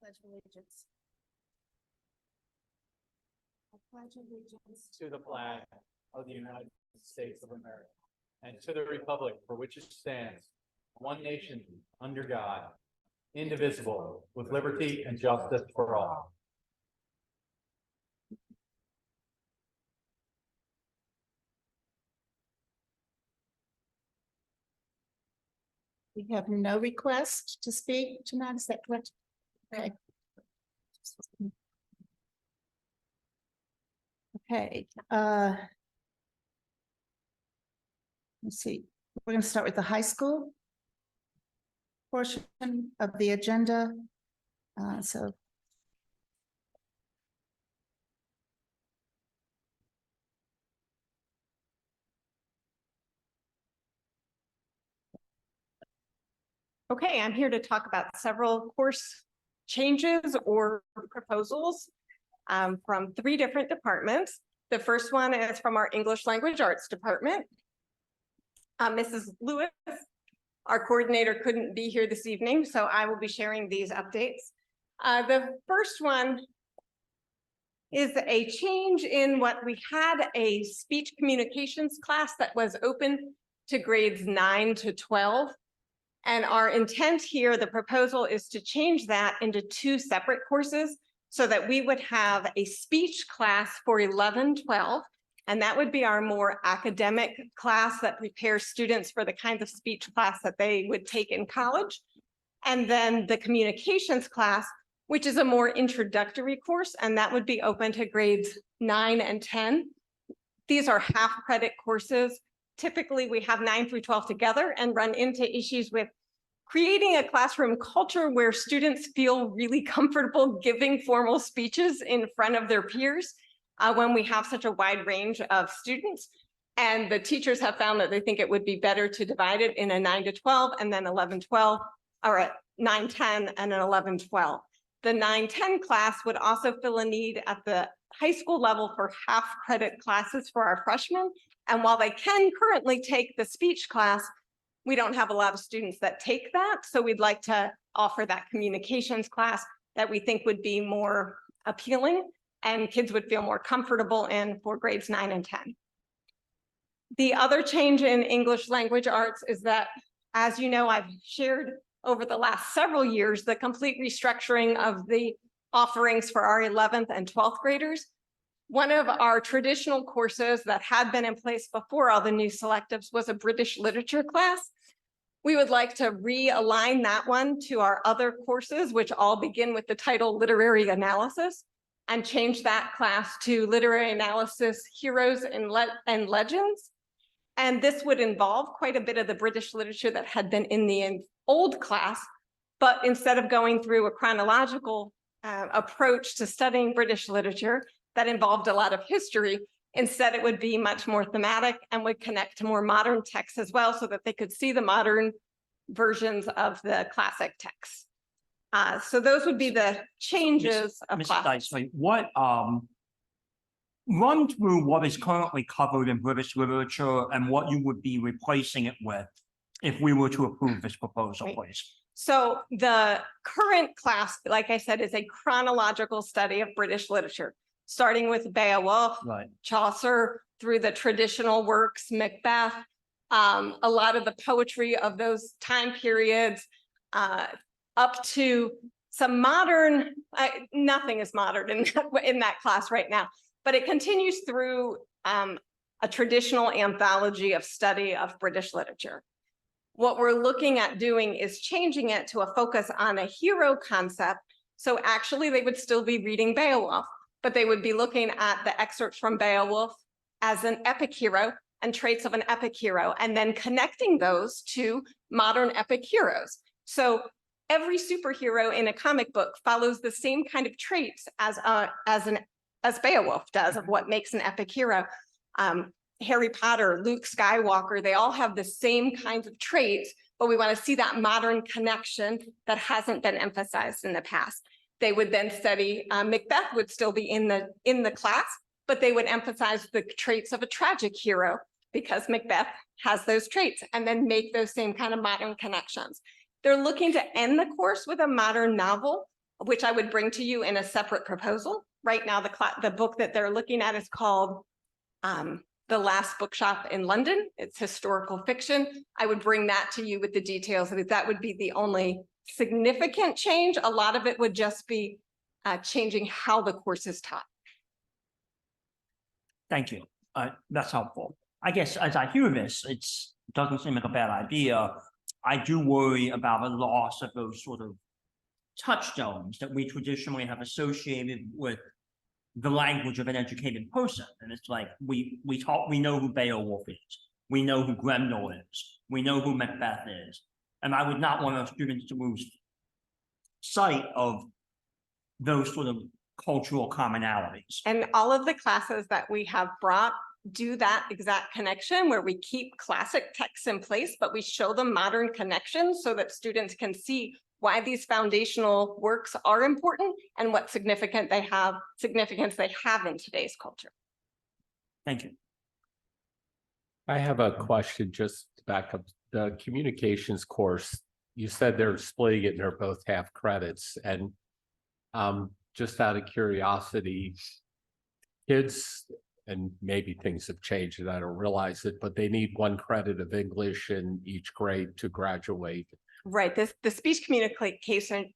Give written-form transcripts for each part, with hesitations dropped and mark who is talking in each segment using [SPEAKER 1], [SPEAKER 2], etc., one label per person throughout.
[SPEAKER 1] Pledge of allegiance. I pledge allegiance
[SPEAKER 2] to the flag of the United States of America and to the republic for which it stands, one nation, under God, indivisible, with liberty and justice for all.
[SPEAKER 1] We have no request to speak tonight, is that correct? Okay. Okay, let's see, we're going to start with the high school portion of the agenda. So
[SPEAKER 3] Okay, I'm here to talk about several course changes or proposals from 3 different departments. The first one is from our English Language Arts department. Mrs. Lewis, our coordinator, couldn't be here this evening, so I will be sharing these updates. The first one is a change in what we had a speech communications class that was open to grades 9 to 12. And our intent here, the proposal, is to change that into 2 separate courses so that we would have a speech class for 11, 12, and that would be our more academic class that prepares students for the kinds of speech class that they would take in college. And then the communications class, which is a more introductory course, and that would be open to grades 9 and 10. These are half-credit courses. Typically, we have 9 through 12 together and run into issues with creating a classroom culture where students feel really comfortable giving formal speeches in front of their peers when we have such a wide range of students. And the teachers have found that they think it would be better to divide it in a 9 to 12 and then 11, 12, or a 9, 10 and an 11, 12. The 9, 10 class would also fill a need at the high school level for half-credit classes for our freshmen. And while they can currently take the speech class, we don't have a lot of students that take that. So we'd like to offer that communications class that we think would be more appealing and kids would feel more comfortable in for grades 9 and 10. The other change in English Language Arts is that, as you know, I've shared over the last several years the complete restructuring of the offerings for our 11th and 12th graders. One of our traditional courses that had been in place before all the new selectives was a British literature class. We would like to realign that one to our other courses, which all begin with the title Literary Analysis, and change that class to Literary Analysis, Heroes and Legends. And this would involve quite a bit of the British literature that had been in the old class, but instead of going through a chronological approach to studying British literature, that involved a lot of history. Instead, it would be much more thematic and would connect to more modern texts as well so that they could see the modern versions of the classic texts. So those would be the changes of classes.
[SPEAKER 4] Dicey, run through what is currently covered in British literature and what you would be replacing it with if we were to approve this proposal,
[SPEAKER 3] Right.
[SPEAKER 4] please.
[SPEAKER 3] So the current class, like I said, is a chronological study of British literature, starting with Beowulf,
[SPEAKER 4] Right.
[SPEAKER 3] Chaucer, through the traditional works, Macbeth, a lot of the poetry of those time periods, up to some modern, nothing is modern in that class right now, but it continues through a traditional anthology of study of British literature. What we're looking at doing is changing it to a focus on a hero concept. So actually they would still be reading Beowulf, but they would be looking at the excerpts from Beowulf as an epic hero and traits of an epic hero, and then connecting those to modern epic heroes. So every superhero in a comic book follows the same kind of traits as Beowulf does of what makes an epic hero. Harry Potter, Luke Skywalker, they all have the same kinds of traits, but we want to see that modern connection that hasn't been emphasized in the past. They would then study, Macbeth would still be in the class, but they would emphasize the traits of a tragic hero because Macbeth has those traits, and then make those same kind of modern connections. They're looking to end the course with a modern novel which I would bring to you in a separate proposal. Right now, the book that they're looking at is called The Last Bookshop in London. It's historical fiction. I would bring that to you with the details. That would be the only significant change. A lot of it would just be changing how the course is taught.
[SPEAKER 4] Thank you. That's helpful. I guess as I hear this, it doesn't seem like a bad idea. I do worry about a loss of those sort of touchstones that we traditionally have associated with the language of an educated person. And it's like, we know who Beowulf is. We know who Grendel is. We know who Macbeth is. And I would not want our students to lose sight of those sort of cultural commonalities.
[SPEAKER 3] And all of the classes that we have brought do that exact connection where we keep classic texts in place, but we show them modern connections so that students can see why these foundational works are important and what significance they have in today's culture.
[SPEAKER 4] Thank you.
[SPEAKER 5] I have a question just to back up. The communications course, you said they're splitting it and they're both half credits. And just out of curiosity, kids, and maybe things have changed and I don't realize it, but they need 1 credit of English in each grade to graduate.
[SPEAKER 3] Right, the speech communication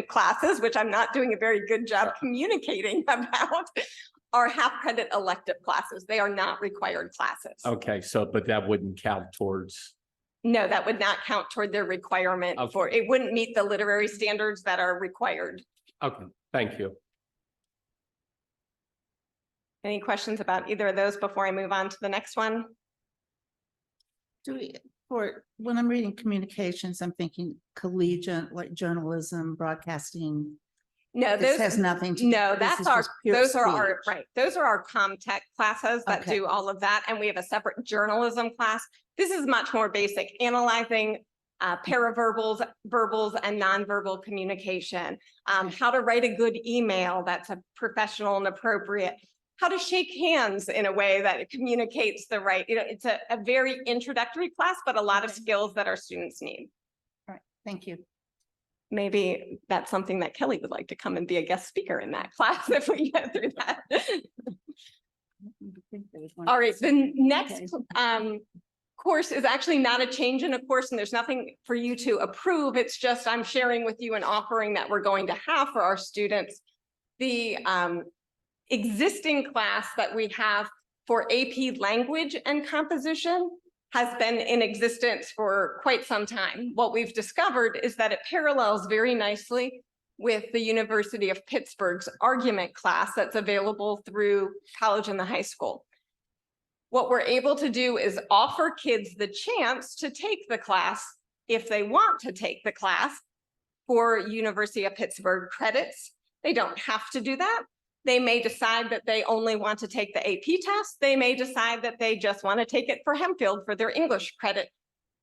[SPEAKER 3] classes, which I'm not doing a very good job communicating about, are half-credit elective classes. They are not required classes.
[SPEAKER 5] Okay, so, but that wouldn't count towards.
[SPEAKER 3] No, that would not count toward their requirement for, it wouldn't meet the literary standards that are required.
[SPEAKER 5] Okay, thank you.
[SPEAKER 3] Any questions about either of those before I move on to the next one?
[SPEAKER 1] When I'm reading communications, I'm thinking collegiate, like journalism, broadcasting.
[SPEAKER 3] No,
[SPEAKER 1] This
[SPEAKER 3] those
[SPEAKER 1] has nothing to. this
[SPEAKER 3] that's
[SPEAKER 1] is
[SPEAKER 3] our,
[SPEAKER 1] just pure
[SPEAKER 3] those are our,
[SPEAKER 1] speech.
[SPEAKER 3] right, those are our ComTech classes that
[SPEAKER 1] Okay.
[SPEAKER 3] do all of that. And we have a separate journalism class. This is much more basic, analyzing paraverbals, verbals, and nonverbal communication. How to write a good email that's a professional and appropriate. How to shake hands in a way that it communicates the right, it's a very introductory class, but a lot of
[SPEAKER 1] Okay.
[SPEAKER 3] skills that our students need.
[SPEAKER 1] All right, thank you.
[SPEAKER 3] Maybe that's something that Kelly would like to come and be a guest speaker in that class if we get through that. All right, the next course is actually not a change in a course, and there's nothing for you to approve. It's just I'm sharing with you an offering that we're going to have for our students. The existing class that we have for AP Language and Composition has been in existence for quite some time. What we've discovered is that it parallels very nicely with the University of Pittsburgh's argument class that's available through college and the high school. What we're able to do is offer kids the chance to take the class if they want to take the class for University of Pittsburgh credits. They don't have to do that. They may decide that they only want to take the AP test. They may decide that they just want to take it for Hempfield for their English credit.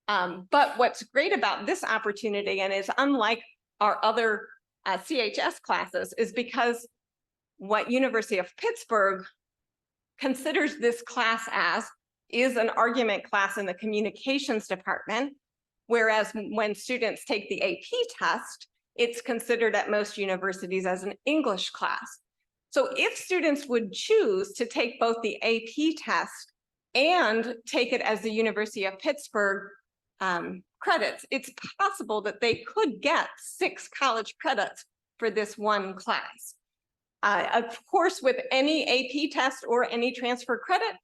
[SPEAKER 3] But what's great about this opportunity, and is unlike our other CHS classes, is because what University of Pittsburgh considers this class as is an argument class in the communications department, whereas when students take the AP test, it's considered at most universities as an English class. So if students would choose to take both the AP test and take it as the University of Pittsburgh credits, it's possible that they could get 6 college credits for this one class. Of course, with any AP test or any transfer credit,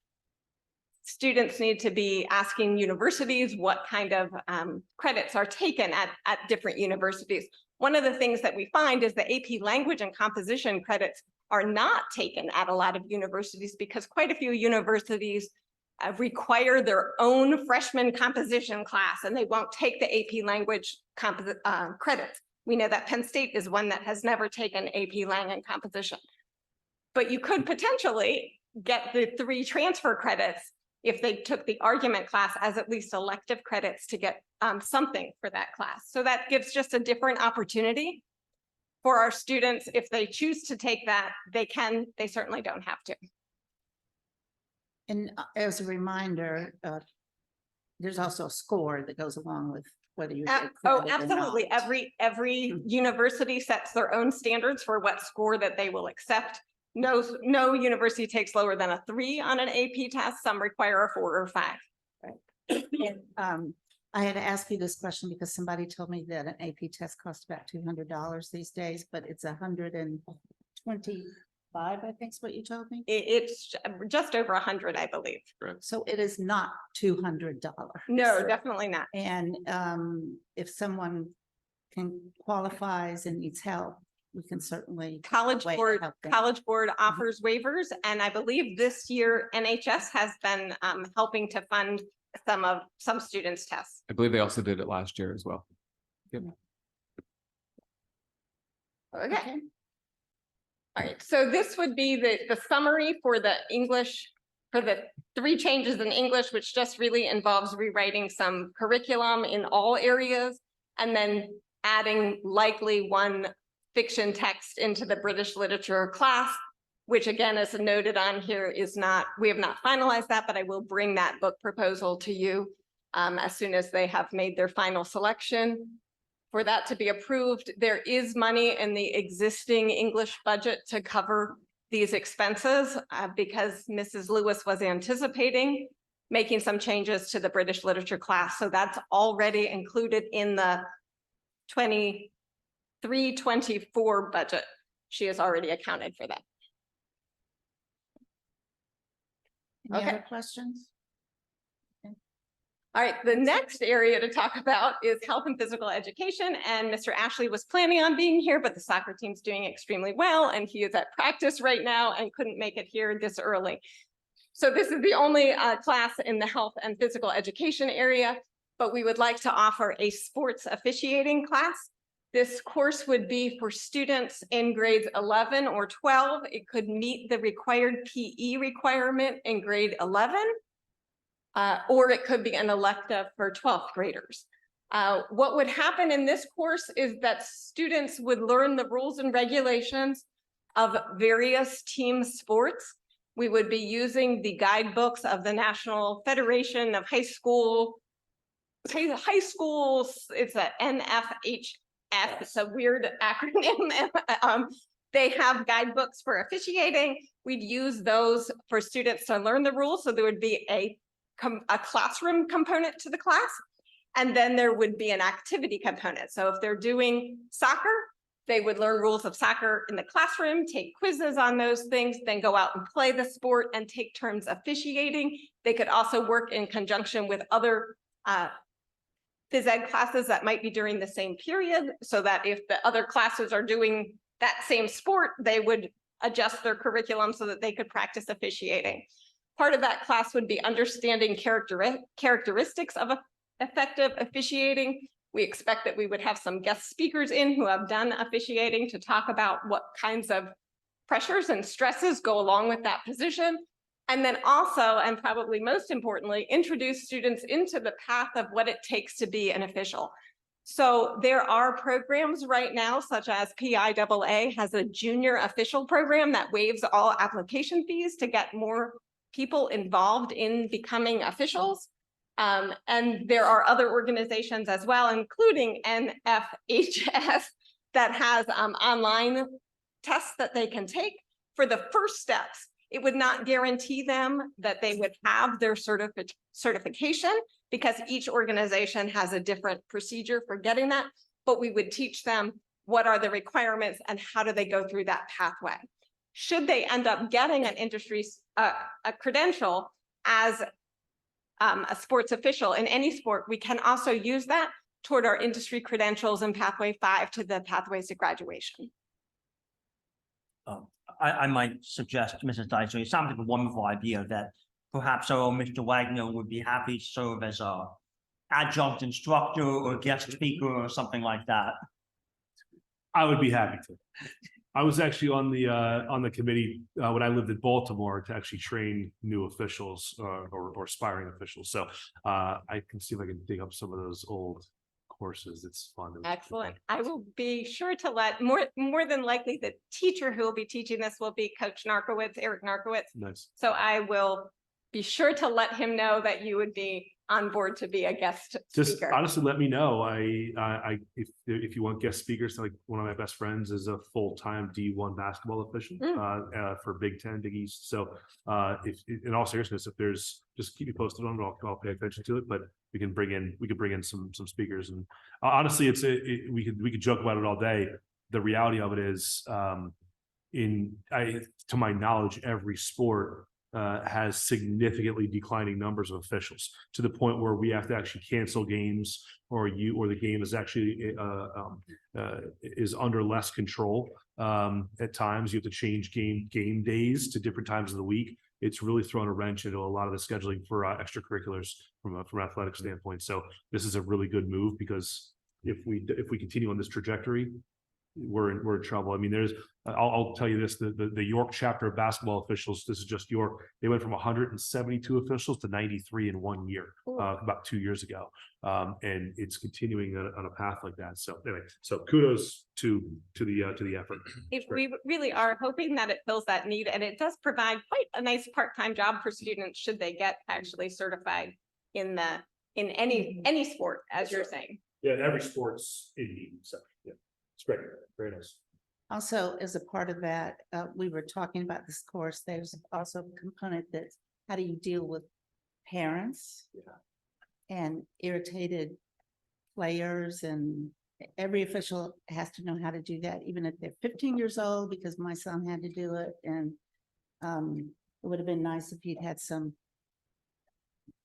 [SPEAKER 3] students need to be asking universities what kind of credits are taken at different universities. One of the things that we find is the AP Language and Composition credits are not taken at a lot of universities because quite a few universities require their own freshman composition class, and they won't take the AP Language credits. We know that Penn State is one that has never taken AP Lang and Composition. But you could potentially get the 3 transfer credits if they took the argument class as at least elective credits to get something for that class. So that gives just a different opportunity for our students. If they choose to take that, they can, they certainly don't have to.
[SPEAKER 1] And as a reminder, there's also a score that goes along with whether you.
[SPEAKER 3] Oh, absolutely. Every university sets their own standards for what score that they will accept. No university takes lower than a 3 on an AP test. Some require a 4 or 5.
[SPEAKER 1] I had to ask you this question because somebody told me that an AP test costs about $200 these days, but it's $125, I think is what you told me.
[SPEAKER 3] It's just over 100, I believe.
[SPEAKER 1] So it is not $200.
[SPEAKER 3] No, definitely not.
[SPEAKER 1] And if someone qualifies and needs help, we can certainly.
[SPEAKER 3] College
[SPEAKER 1] way to
[SPEAKER 3] Board,
[SPEAKER 1] help them.
[SPEAKER 3] College Board offers waivers, and I believe this year NHS has been helping to fund some students' tests.
[SPEAKER 6] I believe they also did it last year as well.
[SPEAKER 3] Okay. All right, so this would be the summary for the English, for the 3 changes in English, which just really involves rewriting some curriculum in all areas, and then adding likely 1 fiction text into the British literature class, which again, as noted on here, is not, we have not finalized that, but I will bring that book proposal to you as soon as they have made their final selection. For that to be approved, there is money in the existing English budget to cover these expenses because Mrs. Lewis was anticipating making some changes to the British literature class. So that's already included in the 23-24 budget. She has already accounted for that.
[SPEAKER 1] Any
[SPEAKER 3] Okay.
[SPEAKER 1] other questions?
[SPEAKER 3] All right, the next area to talk about is health and physical education. And Mr. Ashley was planning on being here, but the soccer team's doing extremely well. And he is at practice right now and couldn't make it here this early. So this is the only class in the health and physical education area, but we would like to offer a sports officiating class. This course would be for students in grades 11 or 12. It could meet the required PE requirement in grade 11. Or it could be an elective for 12th graders. What would happen in this course is that students would learn the rules and regulations of various team sports. We would be using the guidebooks of the National Federation of High Schools. It's a NFHS. It's a weird acronym. They have guidebooks for officiating. We'd use those for students to learn the rules. So there would be a classroom component to the class, and then there would be an activity component. So if they're doing soccer, they would learn rules of soccer in the classroom, take quizzes on those things, then go out and play the sport and take turns officiating. They could also work in conjunction with other phys ed classes that might be during the same period, so that if the other classes are doing that same sport, they would adjust their curriculum so that they could practice officiating. Part of that class would be understanding characteristics of effective officiating. We expect that we would have some guest speakers in who have done officiating to talk about what kinds of pressures and stresses go along with that position. And then also, and probably most importantly, introduce students into the path of what it takes to be an official. So there are programs right now, such as PIAA has a junior official program that waives all application fees to get more people involved in becoming officials. And there are other organizations as well, including NFHS, that has online tests that they can take for the first steps. It would not guarantee them that they would have their certification because each organization has a different procedure for getting that, but we would teach them what are the requirements and how do they go through that pathway. Should they end up getting an industry a credential as a sports official in any sport, we can also use that toward our industry credentials in Pathway 5 to the Pathways to Graduation.
[SPEAKER 4] I might suggest, Mrs. Dyson, it sounds like a wonderful idea that perhaps our Mr. Wagner would be happy to serve as a adjunct instructor or guest speaker or something like that.
[SPEAKER 7] I would be happy to. I was actually on the committee when I lived in Baltimore to actually train new officials or aspiring officials. So I can see if I can dig up some of those old courses. It's fun.
[SPEAKER 3] Excellent. I will be sure to let more than likely the teacher who will be teaching this will be Coach Narkowitz, Eric Narkowitz.
[SPEAKER 7] Nice.
[SPEAKER 3] So I will be sure to let him know that you would be on board to be a guest
[SPEAKER 7] Just
[SPEAKER 3] speaker.
[SPEAKER 7] honestly, let me know. If you want guest speakers, like one of my best friends is a full-time D1 basketball official for Big Ten, Big East. So if in all seriousness, if there's, just keep me posted on it. I'll pay attention to it, but we can bring in some speakers. And honestly, we could joke about it all day. The reality of it is, to my knowledge, every sport has significantly declining numbers of officials to the point where we have to actually cancel games, or the game is actually is under less control. At times you have to change game days to different times of the week. It's really thrown a wrench into a lot of the scheduling for extracurriculars from an athletic standpoint. So this is a really good move, because if we continue on this trajectory, we're in trouble. I mean, I'll tell you this, the York chapter of basketball officials, this is just York, they went from 172 officials to 93 in 1 year, about 2 years ago. And it's continuing on a path like that. So anyway, so kudos to the effort.
[SPEAKER 3] We really are hoping that it fills that need, and it does provide quite a nice part-time job for students should they get actually certified in any sport, as you're saying.
[SPEAKER 7] Yeah, every sport's in need, so yeah, it's great, very nice.
[SPEAKER 1] Also, as a part of that, we were talking about this course, there's also a component that's how do you deal with parents? And irritated players, and every official has to know how to do that, even if they're 15 years old, because my son had to do it. And it would have been nice if he'd had some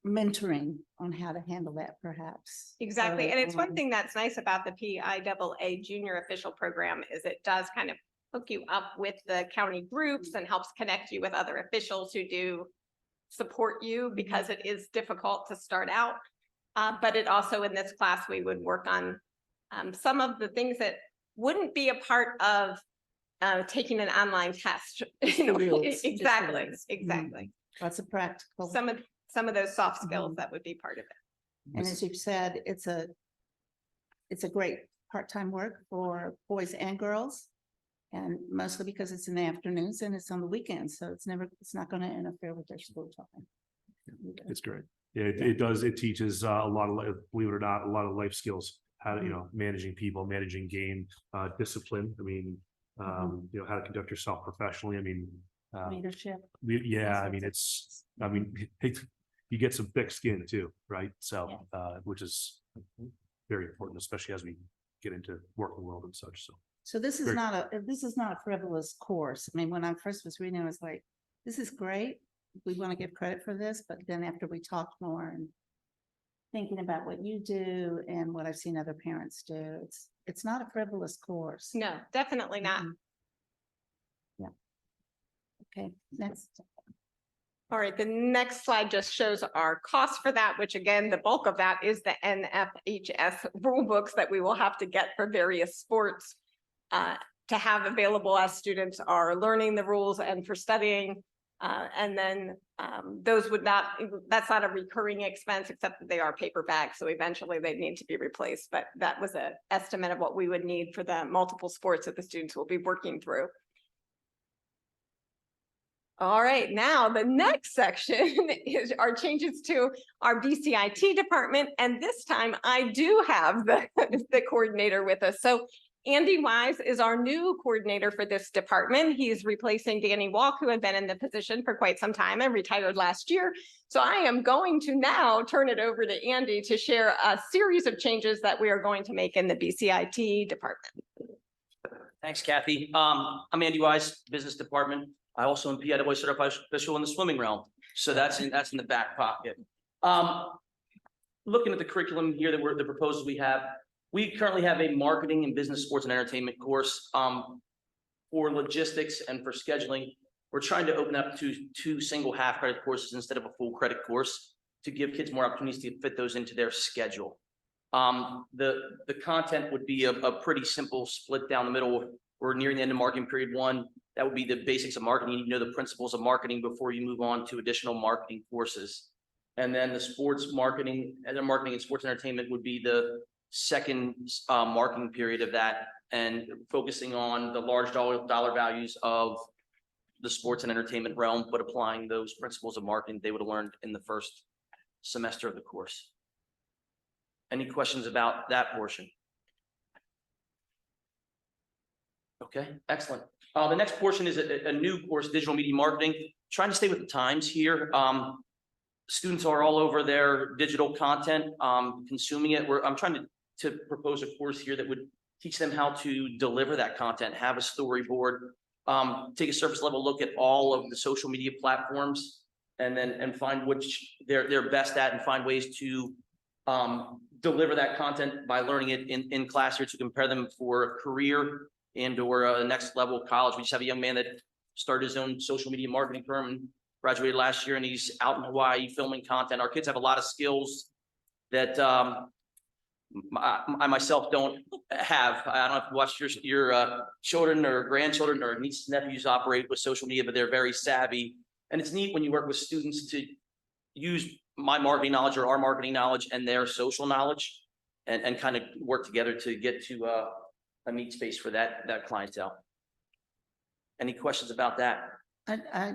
[SPEAKER 1] mentoring on how to handle that, perhaps.
[SPEAKER 3] Exactly.
[SPEAKER 1] So,
[SPEAKER 3] And it's one thing that's nice about the PIAA junior official program is it does kind of hook you up with the county groups and helps connect you with other officials who do support you, because it is difficult to start out. But it also, in this class, we would work on some of the things that wouldn't be a part of taking an online test. You know,
[SPEAKER 1] rules, just the
[SPEAKER 3] exactly,
[SPEAKER 1] rules.
[SPEAKER 3] exactly.
[SPEAKER 1] Lots of practical.
[SPEAKER 3] Some of those soft skills that would be part of it.
[SPEAKER 1] And as you've said, it's a great part-time work for boys and girls. And mostly because it's in the afternoons and it's on the weekends, so it's not going to interfere with their school time.
[SPEAKER 7] It's great. Yeah, it teaches a lot of, believe it or not, a lot of life skills, how to, managing people, managing game, discipline. I mean, how to conduct yourself professionally. I mean,
[SPEAKER 1] Leadership.
[SPEAKER 7] I mean, you get some thick skin too, right? So, which is very important, especially as we get into working world and such.
[SPEAKER 1] So this is not a frivolous course. I mean, when I first was reading, I was like, this is great. We want to give credit for this, but then after we talked more and thinking about what you do and what I've seen other parents do, it's not a frivolous course.
[SPEAKER 3] No, definitely not.
[SPEAKER 1] Yeah. Okay, next.
[SPEAKER 3] All right, the next slide just shows our cost for that, which again, the bulk of that is the NFHS rule books that we will have to get for various sports to have available as students are learning the rules and for studying. And then those that's not a recurring expense, except that they are paperback. So eventually they need to be replaced. But that was an estimate of what we would need for the multiple sports that the students will be working through. All right, now the next section is our changes to our BCIT department. And this time I do have the coordinator with us. So Andy Wise is our new coordinator for this department. He's replacing Danny Walk, who had been in the position for quite some time and retired last year. So I am going to now turn it over to Andy to share a series of changes that we are going to make in the BCIT department.
[SPEAKER 8] Thanks, Kathy. I'm Andy Wise, Business Department. I also am PIAA certified official in the swimming realm. So that's in the back pocket. Looking at the curriculum here, the proposals we have, we currently have a marketing and business, sports and entertainment course for logistics and for scheduling. We're trying to open up to 2 single half credit courses instead of a full credit course to give kids more opportunities to fit those into their schedule. The content would be a pretty simple split down the middle. We're nearing the end of marketing period 1. That would be the basics of marketing. You need to know the principles of marketing before you move on to additional marketing courses. And then the sports marketing and sports entertainment would be the second marketing period of that, and focusing on the large dollar values of the sports and entertainment realm, but applying those principles of marketing they would have learned in the first semester of the course. Any questions about that portion? Okay, excellent. The next portion is a new course, digital media marketing, trying to stay with the times here. Students are all over their digital content, consuming it. I'm trying to propose a course here that would teach them how to deliver that content, have a storyboard, take a surface level look at all of the social media platforms, and find which they're best at, and find ways to deliver that content by learning it in class here to compare them for a career and or a next level college. We just have a young man that started his own social media marketing firm and graduated last year, and he's out in Hawaii filming content. Our kids have a lot of skills that I myself don't have. I don't know if you watched your children or grandchildren or nieces and nephews operate with social media, but they're very savvy. And it's neat when you work with students to use my marketing knowledge or our marketing knowledge and their social knowledge and kind of work together to get to a meet space for that clientele. Any questions about that?
[SPEAKER 1] I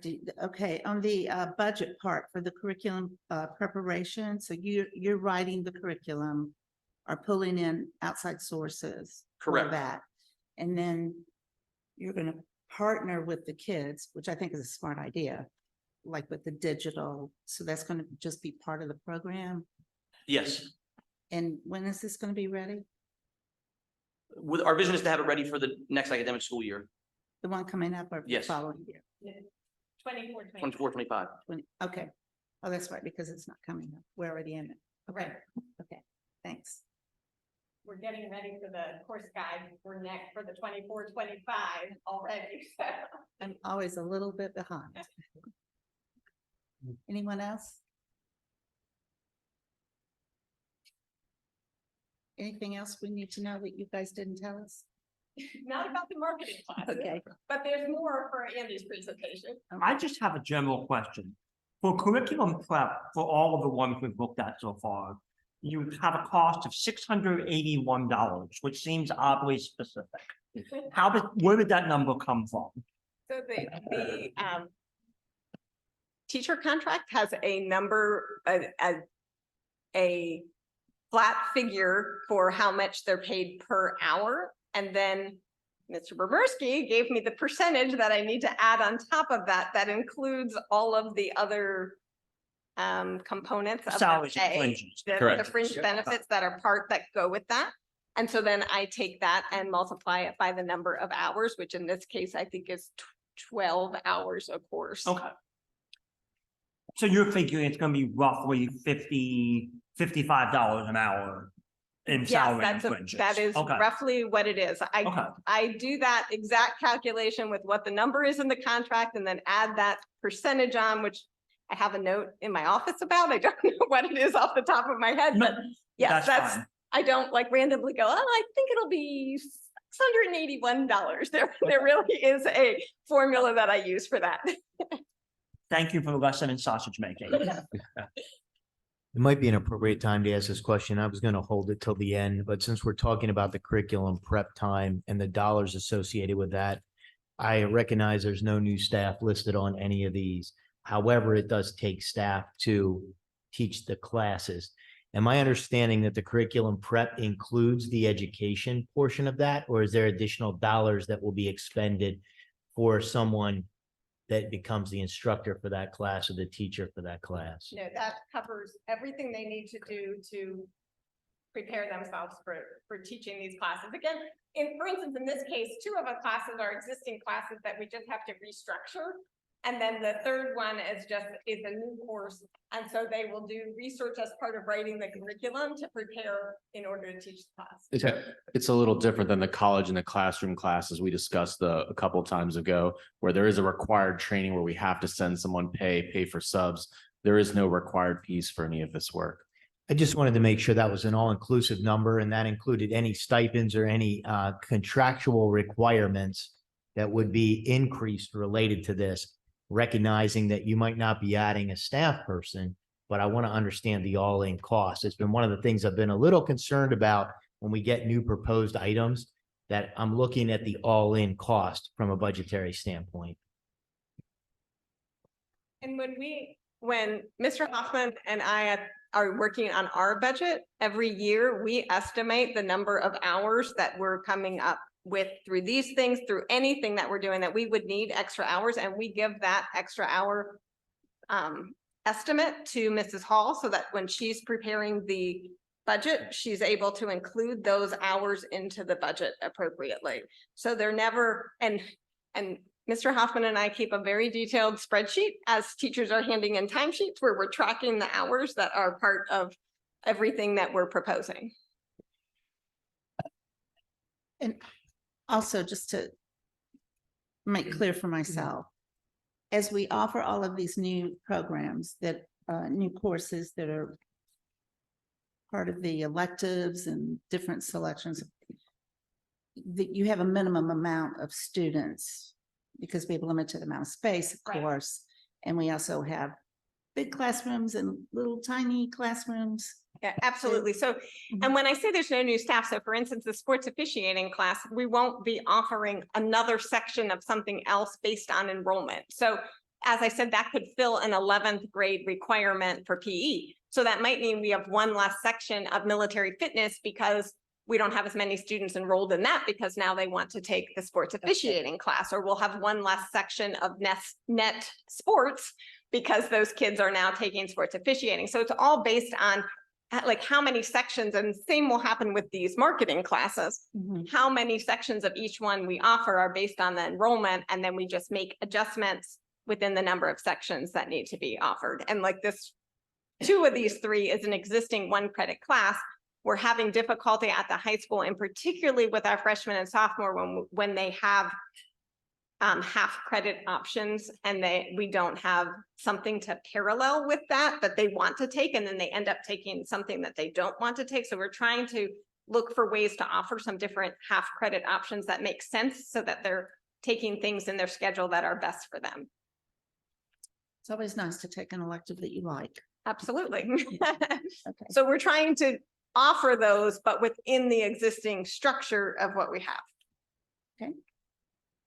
[SPEAKER 1] do, okay, on the budget part for the curriculum preparation, so you're writing the curriculum or pulling in outside sources for
[SPEAKER 8] Correct.
[SPEAKER 1] that. And then you're gonna partner with the kids, which I think is a smart idea, like with the digital, so that's gonna just be part of the program.
[SPEAKER 8] Yes.
[SPEAKER 1] And when is this gonna be ready?
[SPEAKER 8] With our vision is to have it ready for the next academic school year,
[SPEAKER 1] The one coming up or the
[SPEAKER 8] Yes.
[SPEAKER 1] following year?
[SPEAKER 8] 24-25.
[SPEAKER 1] Okay, oh, that's right, because it's not coming up, we're already in it. Okay, okay, thanks.
[SPEAKER 3] We're getting ready for the course guide for the 24-25 already.
[SPEAKER 1] I'm always a little bit behind. Anyone else? Anything else we need to know that you guys didn't tell us?
[SPEAKER 3] Not about the marketing classes,
[SPEAKER 1] Okay.
[SPEAKER 3] but there's more for Andy's presentation.
[SPEAKER 4] I just have a general question. For curriculum prep, for all of the ones we've looked at so far, you have a cost of $681, which seems oddly specific. Where did that number come from?
[SPEAKER 3] So the teacher contract has a number, a flat figure for how much they're paid per hour. And then Mr. Boberski gave me the percentage that I need to add on top of that. That includes all of the other components of the
[SPEAKER 4] Salaries and
[SPEAKER 3] pay,
[SPEAKER 4] fringes.
[SPEAKER 3] the
[SPEAKER 6] Correct.
[SPEAKER 3] fringe benefits that are that go with that. And so then I take that and multiply it by the number of hours, which in this case, I think is 12 hours a course.
[SPEAKER 4] Okay. So you're figuring it's gonna be roughly $55 an hour in
[SPEAKER 3] Yes,
[SPEAKER 4] salary and fringes?
[SPEAKER 3] that is
[SPEAKER 4] Okay,
[SPEAKER 3] roughly what it is.
[SPEAKER 4] okay.
[SPEAKER 3] I do that exact calculation with what the number is in the contract and then add that percentage on, which I have a note in my office about. I don't know what it is off the top of my head,
[SPEAKER 4] No,
[SPEAKER 3] but yes,
[SPEAKER 4] that's fine.
[SPEAKER 3] I don't like randomly go, oh, I think it'll be $681. There really is a formula that I use for that.
[SPEAKER 4] Thank you for the lesson in sausage making.
[SPEAKER 9] It might be an appropriate time to ask this question. I was going to hold it till the end, but since we're talking about the curriculum prep time and the dollars associated with that, I recognize there's no new staff listed on any of these. However, it does take staff to teach the classes. Am I understanding that the curriculum prep includes the education portion of that, or is there additional dollars that will be expended for someone that becomes the instructor for that class or the teacher for that class?
[SPEAKER 3] No, that covers everything they need to do to prepare themselves for teaching these classes. Again, for instance, in this case, 2 of our classes are existing classes that we just have to restructure. And then the third one is a new course. And so they will do research as part of writing the curriculum to prepare in order to teach the class.
[SPEAKER 6] It's a little different than the college and the classroom classes we discussed a couple of times ago, where there is a required training where we have to send someone pay for subs. There is no required piece for any of this work.
[SPEAKER 9] I just wanted to make sure that was an all-inclusive number and that included any stipends or any contractual requirements that would be increased related to this, recognizing that you might not be adding a staff person, but I want to understand the all-in cost. It's been one of the things I've been a little concerned about when we get new proposed items, that I'm looking at the all-in cost from a budgetary standpoint.
[SPEAKER 3] And when we when Mr. Hoffman and I are working on our budget, every year we estimate the number of hours that we're coming up with through these things, through anything that we're doing, that we would need extra hours, and we give that extra hour estimate to Mrs. Hall so that when she's preparing the budget, she's able to include those hours into the budget appropriately. So they're never, and Mr. Hoffman and I keep a very detailed spreadsheet as teachers are handing in timesheets where we're tracking the hours that are part of everything that we're proposing.
[SPEAKER 1] And also, just to make clear for myself, as we offer all of these new programs that, new courses that are part of the electives and different selections, that you have a minimum amount of students because we have a limited amount of space, of
[SPEAKER 3] Right.
[SPEAKER 1] course. And we also have big classrooms and little tiny classrooms.
[SPEAKER 3] Yeah, absolutely. So, and when I say there's no new staff, so for instance, the sports officiating class, we won't be offering another section of something else based on enrollment. So as I said, that could fill an 11th grade requirement for PE. So that might mean we have one less section of military fitness because we don't have as many students enrolled in that because now they want to take the sports officiating class, or we'll have one less section of net sports because those kids are now taking sports officiating. So it's all based on like how many sections, and same will happen with these marketing classes. How many sections of each one we offer are based on the enrollment, and then we just make adjustments within the number of sections that need to be offered. And like this, 2 of these 3 is an existing 1 credit class. We're having difficulty at the high school, and particularly with our freshmen and sophomore when they have half credit options and we don't have something to parallel with that they want to take, and then they end up taking something that they don't want to take. So we're trying to look for ways to offer some different half credit options that make sense so that they're taking things in their schedule that are best for them.
[SPEAKER 1] It's always nice to take an elective that you like.
[SPEAKER 3] Absolutely.
[SPEAKER 1] Okay.
[SPEAKER 3] So we're trying to offer those, but within the existing structure of what we have.
[SPEAKER 1] Okay.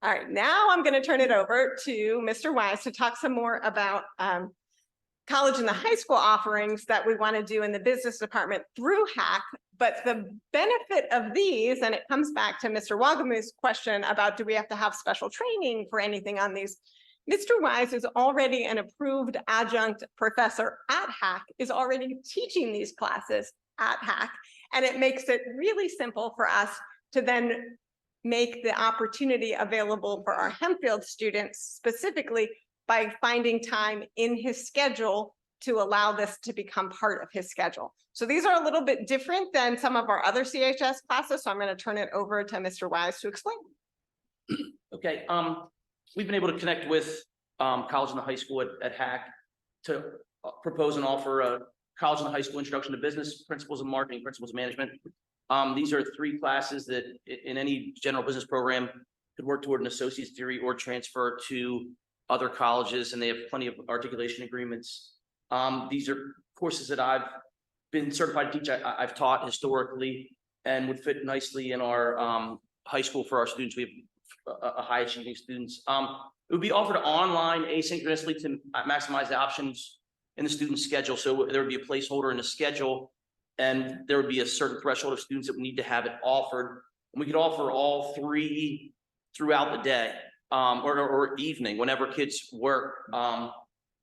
[SPEAKER 3] All right, now I'm going to turn it over to Mr. Wise to talk some more about college and the high school offerings that we want to do in the business department through HAC. But the benefit of these, and it comes back to Mr. Wagamu's question about do we have to have special training for anything on these? Mr. Wise is already an approved adjunct professor at HAC, is already teaching these classes at HAC, and it makes it really simple for us to then make the opportunity available for our Hempfield students specifically by finding time in his schedule to allow this to become part of his schedule. So these are a little bit different than some of our other CHS classes, so I'm going to turn it over to Mr. Wise to explain.
[SPEAKER 8] Okay, we've been able to connect with college and the high school at HAC to propose and offer a college and high school introduction to business, principles of marketing, principles of management. These are 3 classes that in any general business program could work toward an associate's degree or transfer to other colleges, and they have plenty of articulation agreements. These are courses that I've been certified to teach. I've taught historically and would fit nicely in our high school for our students. We have a high achieving students. It would be offered online asynchronously to maximize the options in the student schedule. So there would be a placeholder in the schedule, and there would be a certain threshold of students that would need to have it offered. And we could offer all 3 throughout the day or evening, whenever kids work,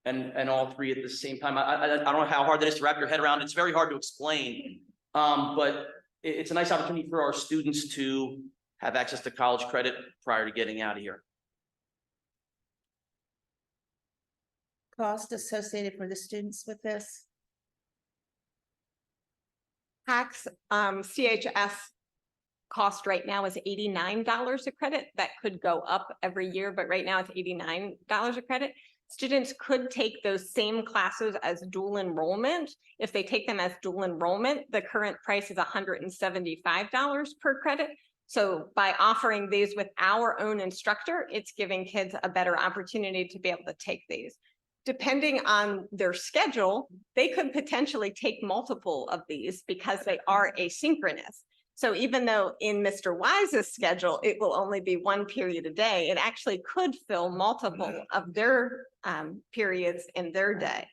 [SPEAKER 8] and all 3 at the same time. I don't know how hard that is to wrap your head around. It's very hard to explain, but it's a nice opportunity for our students to have access to college credit prior to getting out of here.
[SPEAKER 1] Cost associated for the students with this?
[SPEAKER 3] HAC's CHS cost right now is $89 a credit. That could go up every year, but right now it's $89 a credit. Students could take those same classes as dual enrollment. If they take them as dual enrollment, the current price is $175 per credit. So by offering these with our own instructor, it's giving kids a better opportunity to be able to take these. Depending on their schedule, they could potentially take multiple of these because they are asynchronous. So even though in Mr. Wise's schedule, it will only be 1 period a day, it actually could fill multiple of their periods in their day.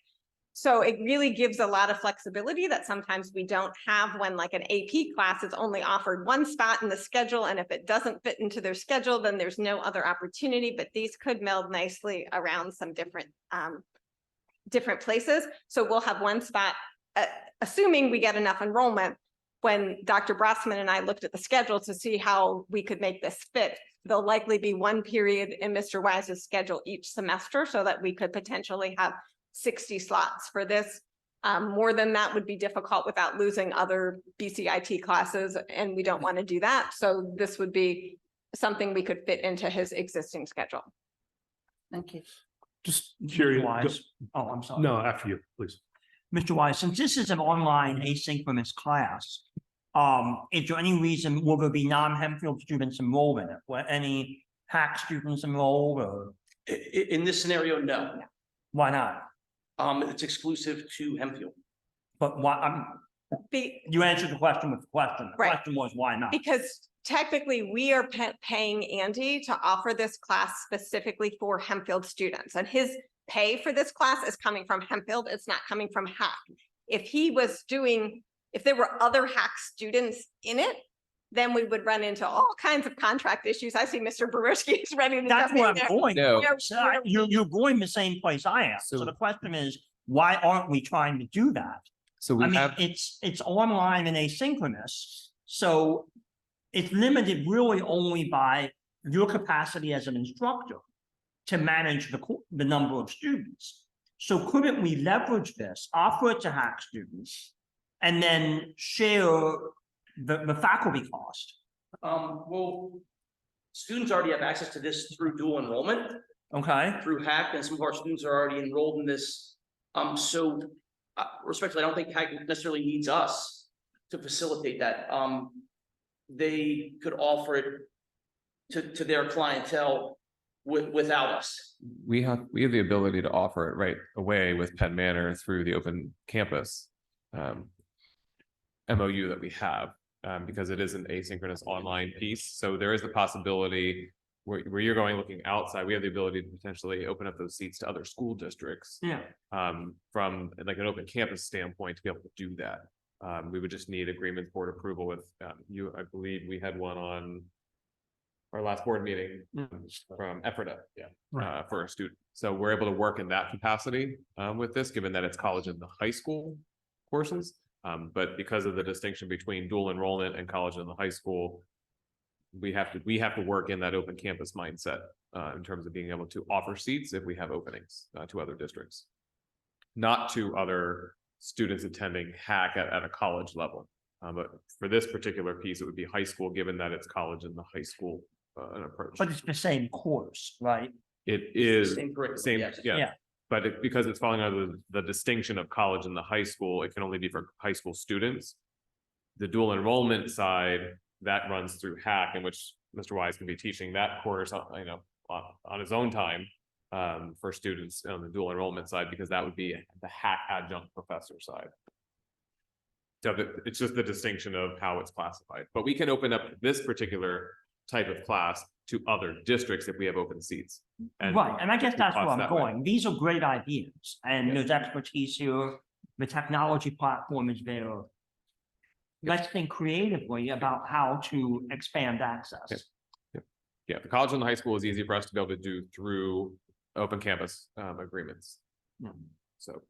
[SPEAKER 3] So it really gives a lot of flexibility that sometimes we don't have when like an AP class is only offered one spot in the schedule. And if it doesn't fit into their schedule, then there's no other opportunity, but these could meld nicely around some different places. So we'll have one spot, assuming we get enough enrollment. When Dr. Brossman and I looked at the schedule to see how we could make this fit, there'll likely be one period in Mr. Wise's schedule each semester so that we could potentially have 60 slots for this. More than that would be difficult without losing other BCIT classes, and we don't want to do that. So this would be something we could fit into his existing schedule.
[SPEAKER 1] Thank you.
[SPEAKER 7] Just
[SPEAKER 4] Mr.
[SPEAKER 7] curious.
[SPEAKER 4] Wise. Oh, I'm sorry.
[SPEAKER 7] No, after you, please.
[SPEAKER 4] Mr. Wise, since this is an online asynchronous class, is there any reason will there be non-Hempfield students enrolled in it? Will any hack students enrolled, or
[SPEAKER 8] In this scenario, no.
[SPEAKER 4] why not?
[SPEAKER 8] It's exclusive to Hempfield.
[SPEAKER 4] But why, you answered the question with the question. The
[SPEAKER 3] Right.
[SPEAKER 4] question was, why not?
[SPEAKER 3] Because technically, we are paying Andy to offer this class specifically for Hempfield students, and his pay for this class is coming from Hempfield. It's not coming from Hack. If there were other Hack students in it, then we would run into all kinds of contract issues. I see Mr. Baruski is ready to
[SPEAKER 4] That's
[SPEAKER 3] jump in
[SPEAKER 4] where I'm
[SPEAKER 3] there.
[SPEAKER 4] going.
[SPEAKER 5] No.
[SPEAKER 4] You're going the same place I am. So
[SPEAKER 5] So-
[SPEAKER 4] the question is, why aren't we trying to do that?
[SPEAKER 5] So
[SPEAKER 4] I
[SPEAKER 5] we
[SPEAKER 4] mean,
[SPEAKER 5] have,
[SPEAKER 4] it's online and asynchronous, so it's limited really only by your capacity as an instructor to manage the number of students. So couldn't we leverage this, offer it to Hack students, and then share the faculty cost?
[SPEAKER 8] Well, students already have access to this through dual enrollment,
[SPEAKER 4] Okay,
[SPEAKER 8] through Hack, and some of our students are already enrolled in this. So respectfully, I don't think Hack necessarily needs us to facilitate that. They could offer it to their clientele without us.
[SPEAKER 10] We have the ability to offer it right away with Penn Manor through the open campus MOU that we have, because it is an asynchronous online piece. So there is the possibility where you're going looking outside, we have the ability to potentially open up those seats to other school districts.
[SPEAKER 4] yeah,
[SPEAKER 10] From like an open campus standpoint to be able to do that. We would just need agreement board approval with you. I believe we had one on our last board meeting from Ephrata, for a student. So we're able to work in that capacity with this, given that it's college and the high school courses. But because of the distinction between dual enrollment and college and the high school, we have to work in that open campus mindset in terms of being able to offer seats if we have openings to other districts, not to other students attending Hack at a college level. But for this particular piece, it would be high school, given that it's college and the high school an approach.
[SPEAKER 4] but it's the same course, right?
[SPEAKER 10] It is
[SPEAKER 8] Same curriculum,
[SPEAKER 10] same,
[SPEAKER 8] yes.
[SPEAKER 10] yeah. But because it's falling under the distinction of college and the high school, it can only be for high school students. The dual enrollment side, that runs through Hack, in which Mr. Wise can be teaching that course, on his own time for students on the dual enrollment side, because that would be the Hack adjunct professor side. So it's just the distinction of how it's classified, but we can open up this particular type of class to other districts if we have open seats.
[SPEAKER 4] Right, and I guess that's where
[SPEAKER 10] cost
[SPEAKER 4] I'm
[SPEAKER 10] that way.
[SPEAKER 4] going. These are great ideas, and
[SPEAKER 10] Yeah.
[SPEAKER 4] there's expertise here. The technology platform is there. Let's think creatively about how to expand access.
[SPEAKER 10] Yeah, the college and the high school is easy for us to be able to do through open campus agreements.
[SPEAKER 4] Yeah.
[SPEAKER 10] So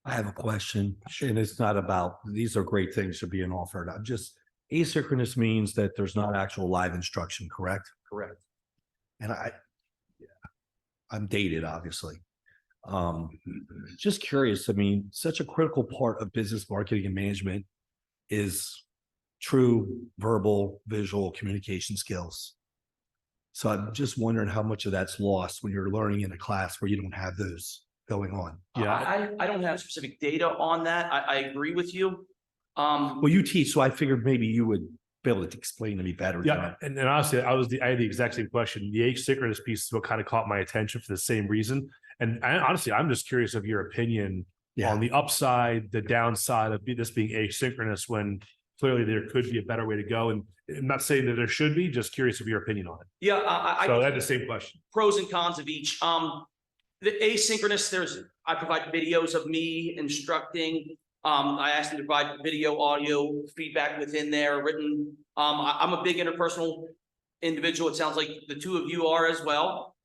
[SPEAKER 11] I have a question, and it's not about, these are great things that are being offered. I'm just, asynchronous means that there's not actual live instruction, correct?
[SPEAKER 10] correct.
[SPEAKER 11] And I'm dated, obviously. Just curious, I mean, such a critical part of business marketing and management is true verbal, visual communication skills. So I'm just wondering how much of that's lost when you're learning in a class where you don't have those going on.
[SPEAKER 8] I don't have specific data on that. I agree with you.
[SPEAKER 11] Well, you teach, so I figured maybe you would be able to explain to me better. than
[SPEAKER 7] Yeah,
[SPEAKER 11] that.
[SPEAKER 7] and honestly, I had the exact same question. The asynchronous piece is what kind of caught my attention for the same reason. And honestly, I'm just curious of your opinion
[SPEAKER 11] Yeah.
[SPEAKER 7] on the upside, the downside of this being asynchronous, when clearly there could be a better way to go. And I'm not saying that there should be, just curious of your opinion on it.
[SPEAKER 8] Yeah, I
[SPEAKER 7] So I had the same question.
[SPEAKER 8] pros and cons of each. The asynchronous, I provide videos of me instructing. I asked them to provide video, audio feedback within there, written. I'm a big interpersonal individual. It sounds like the two of you are as well.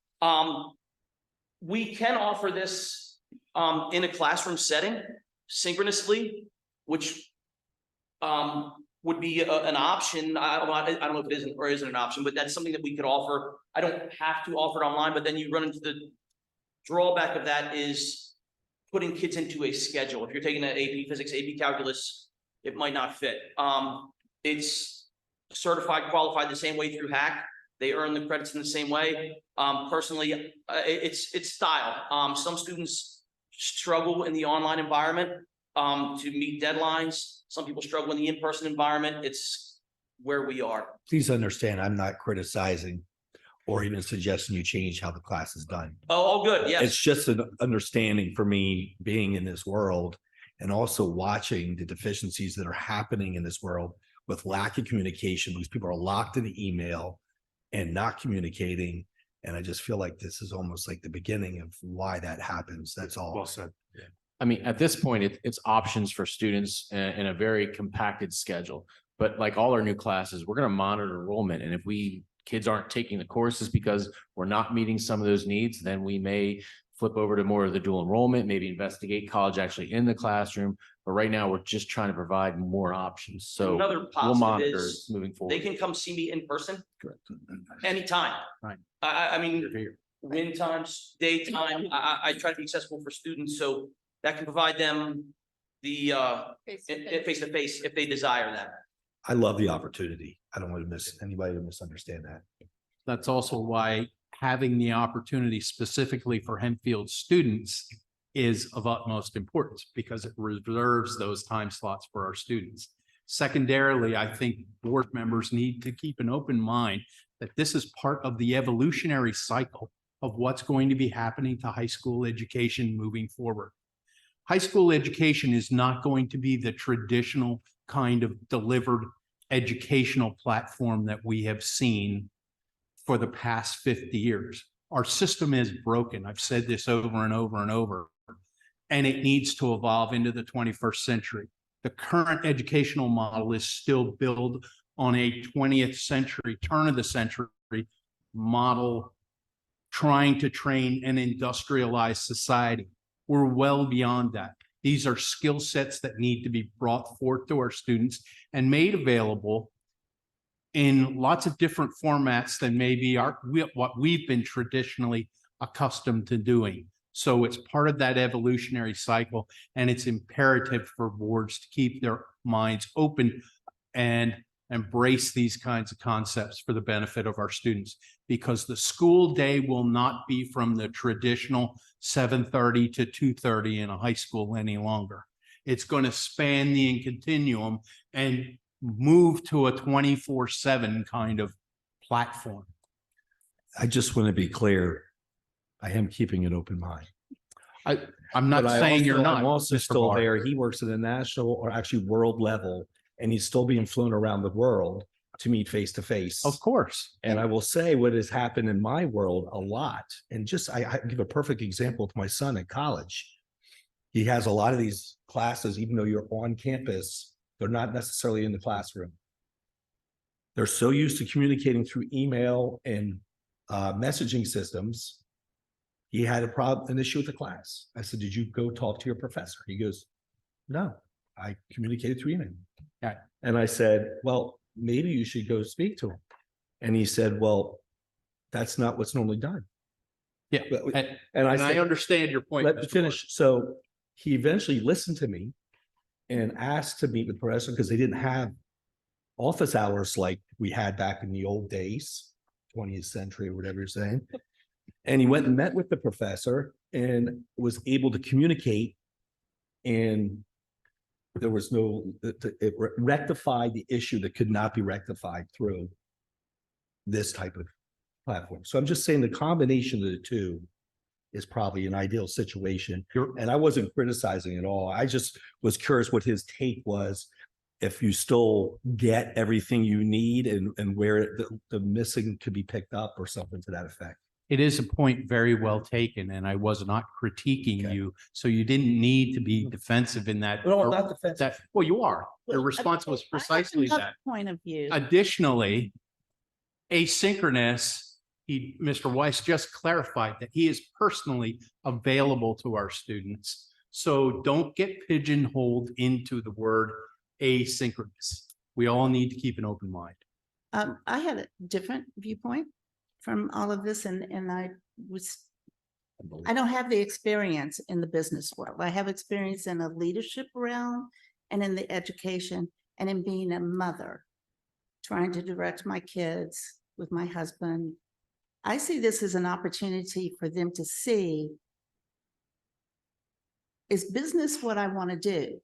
[SPEAKER 8] We can offer this in a classroom setting synchronously, which would be an option. I don't know if it isn't or isn't an option, but that's something that we could offer. I don't have to offer it online, but then you run into the drawback of that is putting kids into a schedule. If you're taking an AP Physics, AP Calculus, it might not fit. It's certified, qualified the same way through HACC. They earn the credits in the same way. Personally, it's style. Some students struggle in the online environment to meet deadlines. Some people struggle in the in-person environment. It's where we are.
[SPEAKER 11] Please understand, I'm not criticizing or even suggesting you change how the class is done.
[SPEAKER 8] Oh, all good, yes.
[SPEAKER 11] It's just an understanding for me being in this world and also watching the deficiencies that are happening in this world with lack of communication, because people are locked in the email and not communicating. And I just feel like this is almost like the beginning of why that happens. That's all.
[SPEAKER 7] Well said.
[SPEAKER 6] I mean, at this point, it's options for students in a very compacted schedule. But like all our new classes, we're going to monitor enrollment. And if kids aren't taking the courses because we're not meeting some of those needs, then we may flip over to more of the dual enrollment, maybe investigate college actually in the classroom. But right now, we're just trying to provide more options. So
[SPEAKER 8] Another
[SPEAKER 6] we'll
[SPEAKER 8] positive
[SPEAKER 6] monitor
[SPEAKER 8] is
[SPEAKER 6] moving forward.
[SPEAKER 8] they can come see me in person
[SPEAKER 6] Correct.
[SPEAKER 8] anytime.
[SPEAKER 6] Right.
[SPEAKER 8] I mean, win times, daytime, I try to be accessible for students, so that can provide them the face-to-face if they desire that.
[SPEAKER 11] I love the opportunity. I don't want to miss anybody to misunderstand that.
[SPEAKER 12] That's also why having the opportunity specifically for Hempfield students is of utmost importance, because it reserves those time slots for our students. Secondarily, I think board members need to keep an open mind that this is part of the evolutionary cycle of what's going to be happening to high school education moving forward. High school education is not going to be the traditional kind of delivered educational platform that we have seen for the past 50 years. Our system is broken. I've said this over and over and over, and it needs to evolve into the 21st century. The current educational model is still built on a 20th century, turn of the century model, trying to train an industrialized society. We're well beyond that. These are skill sets that need to be brought forth to our students and made available in lots of different formats than maybe what we've been traditionally accustomed to doing. So it's part of that evolutionary cycle, and it's imperative for boards to keep their minds open and embrace these kinds of concepts for the benefit of our students, because the school day will not be from the traditional 7:30 to 2:30 in a high school any longer. It's going to span the continuum and move to a 24/7 kind of platform.
[SPEAKER 11] I just want to be clear. I am keeping an open mind.
[SPEAKER 12] I'm not saying you're not.
[SPEAKER 11] I'm also
[SPEAKER 12] Mr.
[SPEAKER 11] still
[SPEAKER 12] Barr.
[SPEAKER 11] there. He works at a national or actually world level, and he's still being flown around the world to meet face to face.
[SPEAKER 12] Of course.
[SPEAKER 11] And I will say what has happened in my world a lot. And just, I give a perfect example with my son at college. He has a lot of these classes, even though you're on campus, they're not necessarily in the classroom. They're so used to communicating through email and messaging systems. He had an issue with the class. I said, did you go talk to your professor? He goes, no, I communicated through email.
[SPEAKER 12] Yeah.
[SPEAKER 11] And I said, well, maybe you should go speak to him. And he said, well, that's not what's normally done.
[SPEAKER 12] Yeah.
[SPEAKER 11] And I
[SPEAKER 12] And
[SPEAKER 11] said,
[SPEAKER 12] I understand your point.
[SPEAKER 11] let me
[SPEAKER 12] Mr.
[SPEAKER 11] finish. So he eventually listened to me and asked to meet with the professor because they didn't have office hours like we had back in the old days, 20th century or whatever you're saying. And he went and met with the professor and was able to communicate, and there was it rectified the issue that could not be rectified through this type of platform. So I'm just saying the combination of the two is probably an ideal situation. And I wasn't criticizing at all. I just was curious what his take was, if you still get everything you need and where the missing could be picked up or something to that effect.
[SPEAKER 12] It is a point very well taken, and I was not critiquing you, so you didn't need to be defensive in that.
[SPEAKER 11] No, not defensive.
[SPEAKER 12] That, well, you are. The
[SPEAKER 1] Well,
[SPEAKER 12] response was
[SPEAKER 1] I have
[SPEAKER 12] precisely
[SPEAKER 1] another
[SPEAKER 12] that.
[SPEAKER 1] Point of view.
[SPEAKER 12] Additionally, asynchronous, Mr. Weiss just clarified that he is personally available to our students. So don't get pigeonholed into the word asynchronous. We all need to keep an open mind.
[SPEAKER 1] I had a different viewpoint from all of this and I don't have the experience in the business world. I have experience in a leadership realm and in the education and in being a mother, trying to direct my kids with my husband. I see this as an opportunity for them to see, is business what I want to do?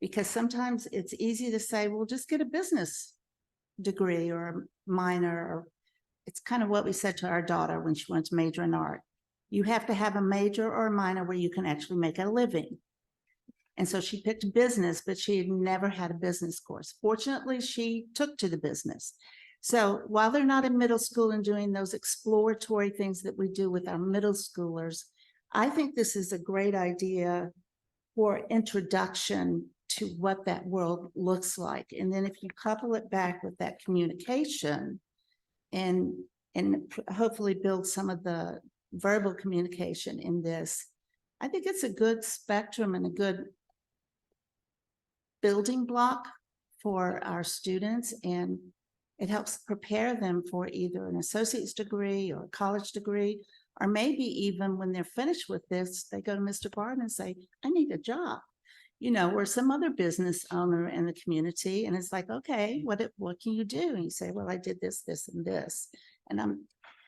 [SPEAKER 1] Because sometimes it's easy to say, well, just get a business degree or a minor, or it's kind of what we said to our daughter when she went to major in art. You have to have a major or a minor where you can actually make a living. And so she picked business, but she had never had a business course. Fortunately, she took to the business. So while they're not in middle school and doing those exploratory things that we do with our middle schoolers, I think this is a great idea for introduction to what that world looks like. And then if you couple it back with that communication and hopefully build some of the verbal communication in this, I think it's a good spectrum and a good building block for our students. And it helps prepare them for either an associate's degree or a college degree, or maybe even when they're finished with this, they go to Mr. Barton and say, I need a job. You know, or some other business owner in the community. And it's like, okay, what can you do? And you say, well, I did this, this, and this. And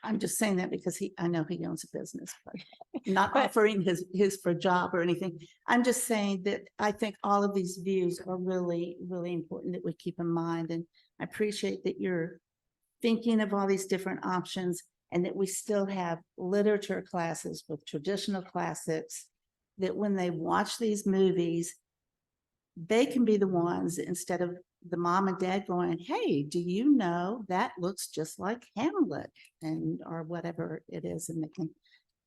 [SPEAKER 1] I'm just saying that because I know he owns a business, but not offering his for a job or anything. I'm just saying that I think all of these views are really, really important that we keep in mind. And I appreciate that you're thinking of all these different options and that we still have literature classes with traditional classics, that when they watch these movies, they can be the ones, instead of the mom and dad going, hey, do you know that looks just like Hamlet, and or whatever it is, and they can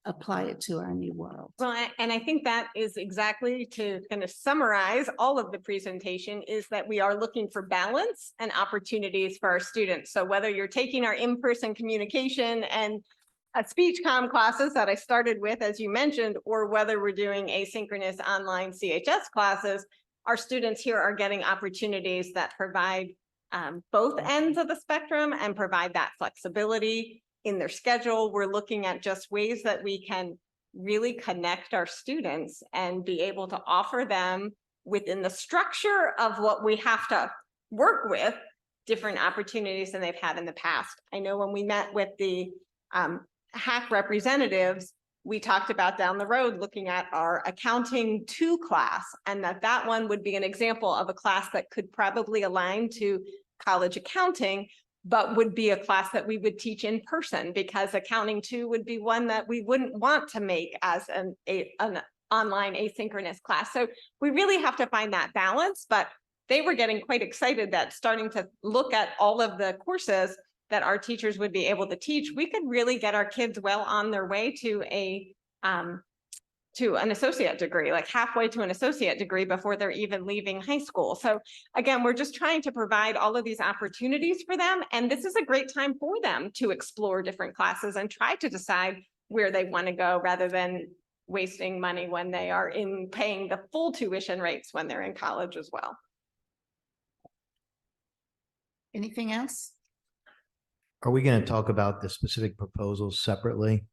[SPEAKER 1] apply it to our new world.
[SPEAKER 3] Well, and I think that is exactly, to kind of summarize all of the presentation, is that we are looking for balance and opportunities for our students. So whether you're taking our in-person communication and speech comm classes that I started with, as you mentioned, or whether we're doing asynchronous online CHS classes, our students here are getting opportunities that provide both ends of the spectrum and provide that flexibility in their schedule. We're looking at just ways that we can really connect our students and be able to offer them, within the structure of what we have to work with, different opportunities than they've had in the past. I know when we met with the HAC representatives, we talked about down the road looking at our accounting 2 class, and that one would be an example of a class that could probably align to college accounting, but would be a class that we would teach in person, because accounting 2 would be one that we wouldn't want to make as an online asynchronous class. So we really have to find that balance, but they were getting quite excited that starting to look at all of the courses that our teachers would be able to teach, we could really get our kids well on their way to an associate degree, like halfway to an associate degree before they're even leaving high school. So again, we're just trying to provide all of these opportunities for them. And this is a great time for them to explore different classes and try to decide where they want to go, rather than wasting money when they are paying the full tuition rates when they're in college as well.
[SPEAKER 1] Anything else?
[SPEAKER 9] Are we going to talk about the specific proposals separately?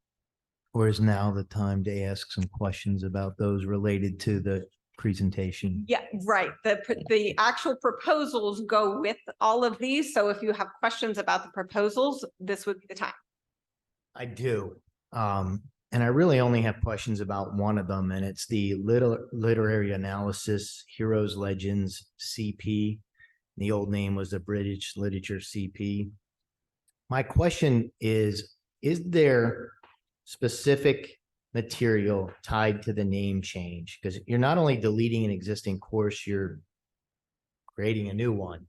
[SPEAKER 9] Or is now the time to ask some questions about those related to the presentation?
[SPEAKER 3] Yeah, right. The actual proposals go with all of these. So if you have questions about the proposals, this would be the time. I
[SPEAKER 9] do. And I really only have questions about one of them, and it's the literary analysis, Heroes, Legends, CP. The old name was the British Literature CP. My question is there specific material tied to the name change? Because you're not only deleting an existing course, you're creating a new one.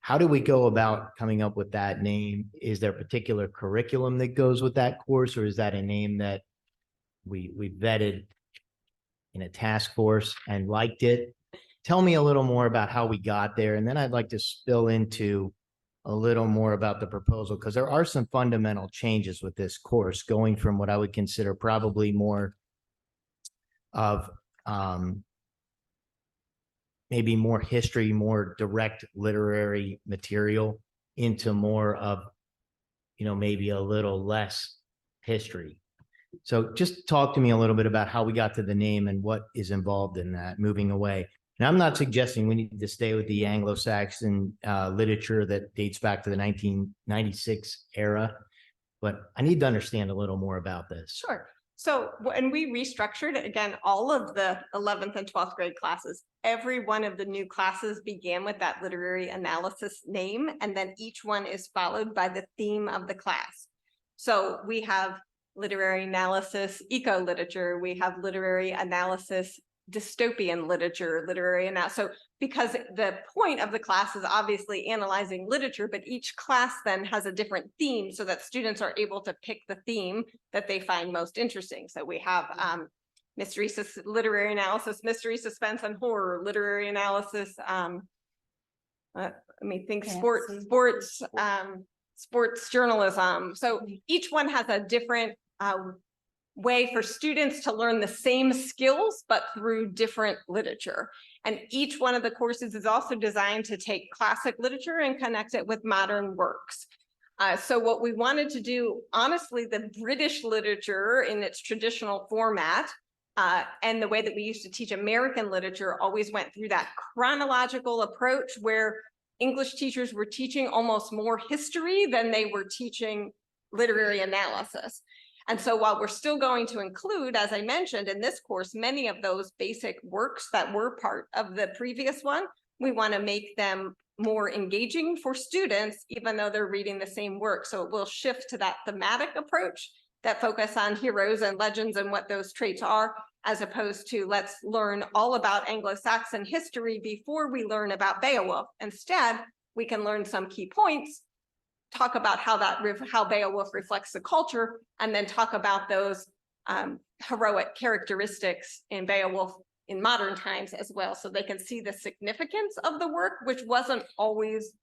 [SPEAKER 9] how do we go about coming up with that name? Is there a particular curriculum that goes with that course, or is that a name that we vetted in a task force and liked it? Tell me a little more about how we got there, and then I'd like to spill into a little more about the proposal, because there are some fundamental changes with this course, going from what I would consider probably more of maybe more history, more direct literary material into more of, maybe a little less history. So just talk to me a little bit about how we got to the name and what is involved in that moving away. And I'm not suggesting we need to stay with the Anglo-Saxon literature that dates back to the 1996 era, but I need to understand a little more about this.
[SPEAKER 3] Sure. So when we restructured, again, all of the 11th and 12th grade classes, every one of the new classes began with that literary analysis name, and then each one is followed by the theme of the class. So we have literary analysis, eco-literature, we have literary analysis, dystopian literature, so because the point of the class is obviously analyzing literature, but each class then has a different theme so that students are able to pick the theme that they find most interesting. So we have literary analysis, mystery, suspense, and horror, literary analysis, let me think, sports journalism. So each one has a different way for students to learn the same skills, but through different literature. And each one of the courses is also designed to take classic literature and connect it with modern works. So what we wanted to do, honestly, the British literature in its traditional format and the way that we used to teach American literature always went through that chronological approach where English teachers were teaching almost more history than they were teaching literary analysis. And so while we're still going to include, as I mentioned in this course, many of those basic works that were part of the previous one, we want to make them more engaging for students, even though they're reading the same work. So it will shift to that thematic approach that focus on heroes and legends and what those traits are, as opposed to let's learn all about Anglo-Saxon history before we learn about Beowulf. Instead, we can learn some key points, talk about how Beowulf reflects the culture, and then talk about those heroic characteristics in Beowulf in modern times as well, so they can see the significance of the work, which wasn't always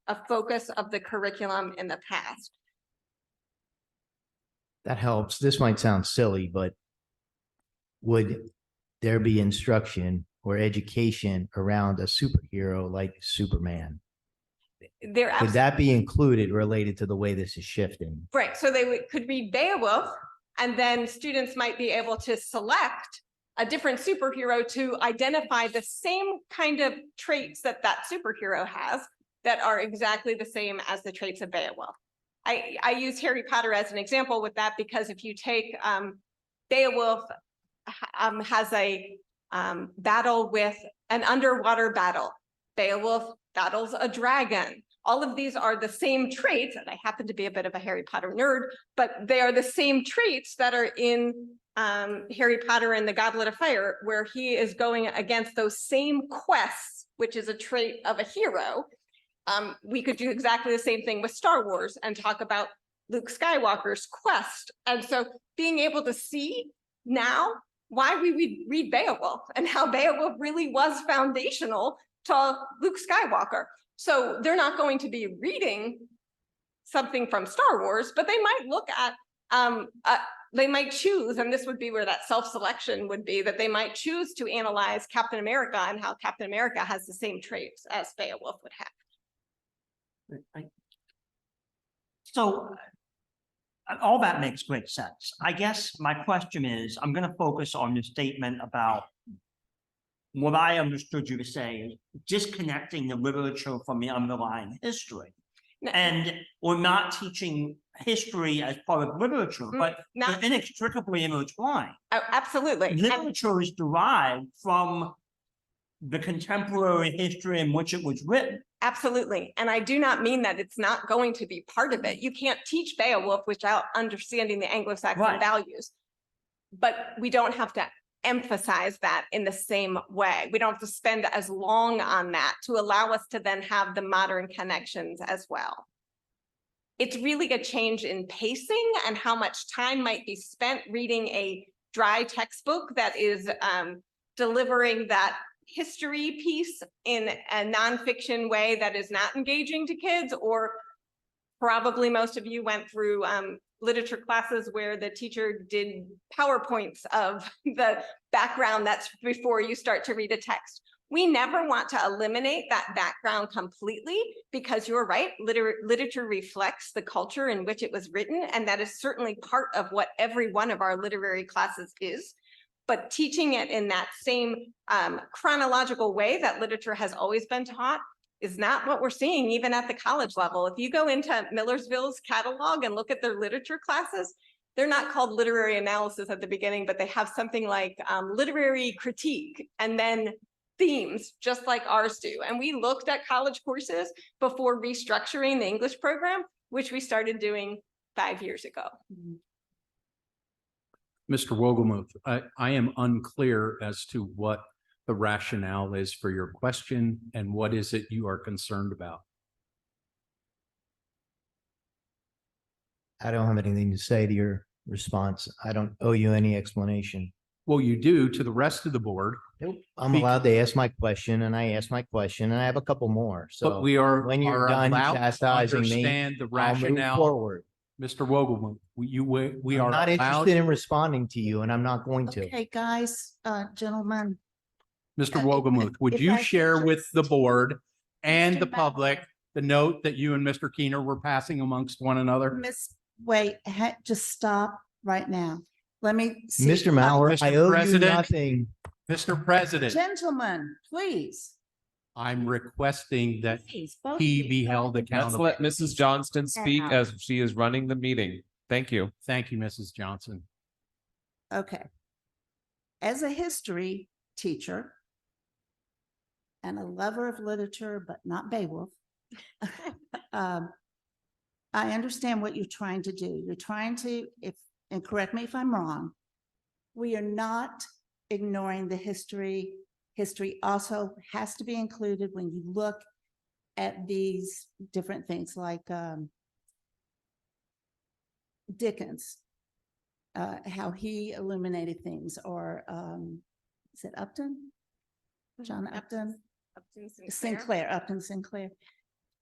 [SPEAKER 3] a focus of the curriculum in the past.
[SPEAKER 9] That helps. This might sound silly, but would there be instruction or education around a superhero like Superman? Could that be included related to the way this is shifting?
[SPEAKER 3] Right, so they could read Beowulf, and then students might be able to select a different superhero to identify the same kind of traits that that superhero has that are exactly the same as the traits of Beowulf. I use Harry Potter as an example with that, because if you take Beowulf has a battle with an underwater battle. Beowulf battles a dragon. All of these are the same traits, and I happen to be a bit of a Harry Potter nerd, but they are the same traits that are in Harry Potter and the Goblet of Fire, where he is going against those same quests, which is a trait of a hero. We could do exactly the same thing with Star Wars and talk about Luke Skywalker's quest. And so being able to see now why we read Beowulf and how Beowulf really was foundational to Luke Skywalker. So they're not going to be reading something from Star Wars, but they might look at, they might choose, and this would be where that self-selection would be, that they might choose to analyze Captain America and how Captain America has the same traits as Beowulf would have.
[SPEAKER 4] So all that makes great sense. I guess my question is, I'm going to focus on the statement about what I understood you to say, disconnecting the literature from the underlying history. And we're not teaching history as part of literature, but they're inextricably intertwined.
[SPEAKER 3] Oh, absolutely.
[SPEAKER 4] Literature is derived from the contemporary history in which it was written.
[SPEAKER 3] Absolutely. And I do not mean that it's not going to be part of it. You can't teach Beowulf without understanding the Anglo-Saxon values. But we don't have to emphasize that in the same way. We don't have to spend as long on that to allow us to then have the modern connections as well. It's really a change in pacing and how much time might be spent reading a dry textbook that is delivering that history piece in a nonfiction way that is not engaging to kids, or probably most of you went through literature classes where the teacher did PowerPoints of the background that's before you start to read a text. We never want to eliminate that background completely, because you're right, literature reflects the culture in which it was written, and that is certainly part of what every one of our literary classes is. But teaching it in that same chronological way that literature has always been taught is not what we're seeing even at the college level. If you go into Millersville's catalog and look at their literature classes, they're not called literary analysis at the beginning, but they have something like literary critique and then themes, just like ours do. And we looked at college courses before restructuring the English program, which we started doing 5 years ago.
[SPEAKER 12] Mr. Wogelmuth, I am unclear as to what the rationale is for your question and what is it you are concerned about?
[SPEAKER 9] I don't have anything to say to your response. I don't owe you any explanation.
[SPEAKER 12] Well, you do to the rest of the board,
[SPEAKER 9] Nope. I'm allowed to ask my question, and I asked my question, and I have a couple more.
[SPEAKER 12] but
[SPEAKER 9] So
[SPEAKER 12] we are
[SPEAKER 9] when you're
[SPEAKER 12] are
[SPEAKER 9] done
[SPEAKER 12] allowed to
[SPEAKER 9] chastising me,
[SPEAKER 12] understand the
[SPEAKER 9] I'll move
[SPEAKER 12] rationale.
[SPEAKER 9] forward.
[SPEAKER 12] Mr. Wogelmuth, we
[SPEAKER 9] I'm
[SPEAKER 12] are
[SPEAKER 9] not
[SPEAKER 12] allowed.
[SPEAKER 9] interested in responding to you, and I'm not going to.
[SPEAKER 1] Okay, guys, gentlemen,
[SPEAKER 12] Mr.
[SPEAKER 1] if-
[SPEAKER 12] Wogelmuth, would
[SPEAKER 1] if
[SPEAKER 12] you
[SPEAKER 1] I could
[SPEAKER 12] share with the board and
[SPEAKER 1] Mr.
[SPEAKER 12] the public the note that you and Mr. Keener were passing amongst one another?
[SPEAKER 1] Miss, wait, just stop right now. Let me. see.
[SPEAKER 9] Mr. Mauer,
[SPEAKER 12] Mr.
[SPEAKER 9] I owe you
[SPEAKER 12] President.
[SPEAKER 9] nothing.
[SPEAKER 12] Mr. President,
[SPEAKER 1] Gentlemen, please.
[SPEAKER 12] I'm requesting that
[SPEAKER 1] Please, both
[SPEAKER 12] he
[SPEAKER 1] of you.
[SPEAKER 12] be held
[SPEAKER 10] Let's
[SPEAKER 12] accountable.
[SPEAKER 10] let Mrs. Johnston speak as she is running the meeting. Thank you.
[SPEAKER 12] Thank you, Mrs. Johnson.
[SPEAKER 1] Okay. As a history teacher and a lover of literature, but not Beowulf, I understand what you're trying to do. You're trying to, and correct me if I'm wrong, we are not ignoring the history. History also has to be included when you look at these different things like Dickens, how he illuminated things, or is it Upton? John Upton? Upton Sinclair.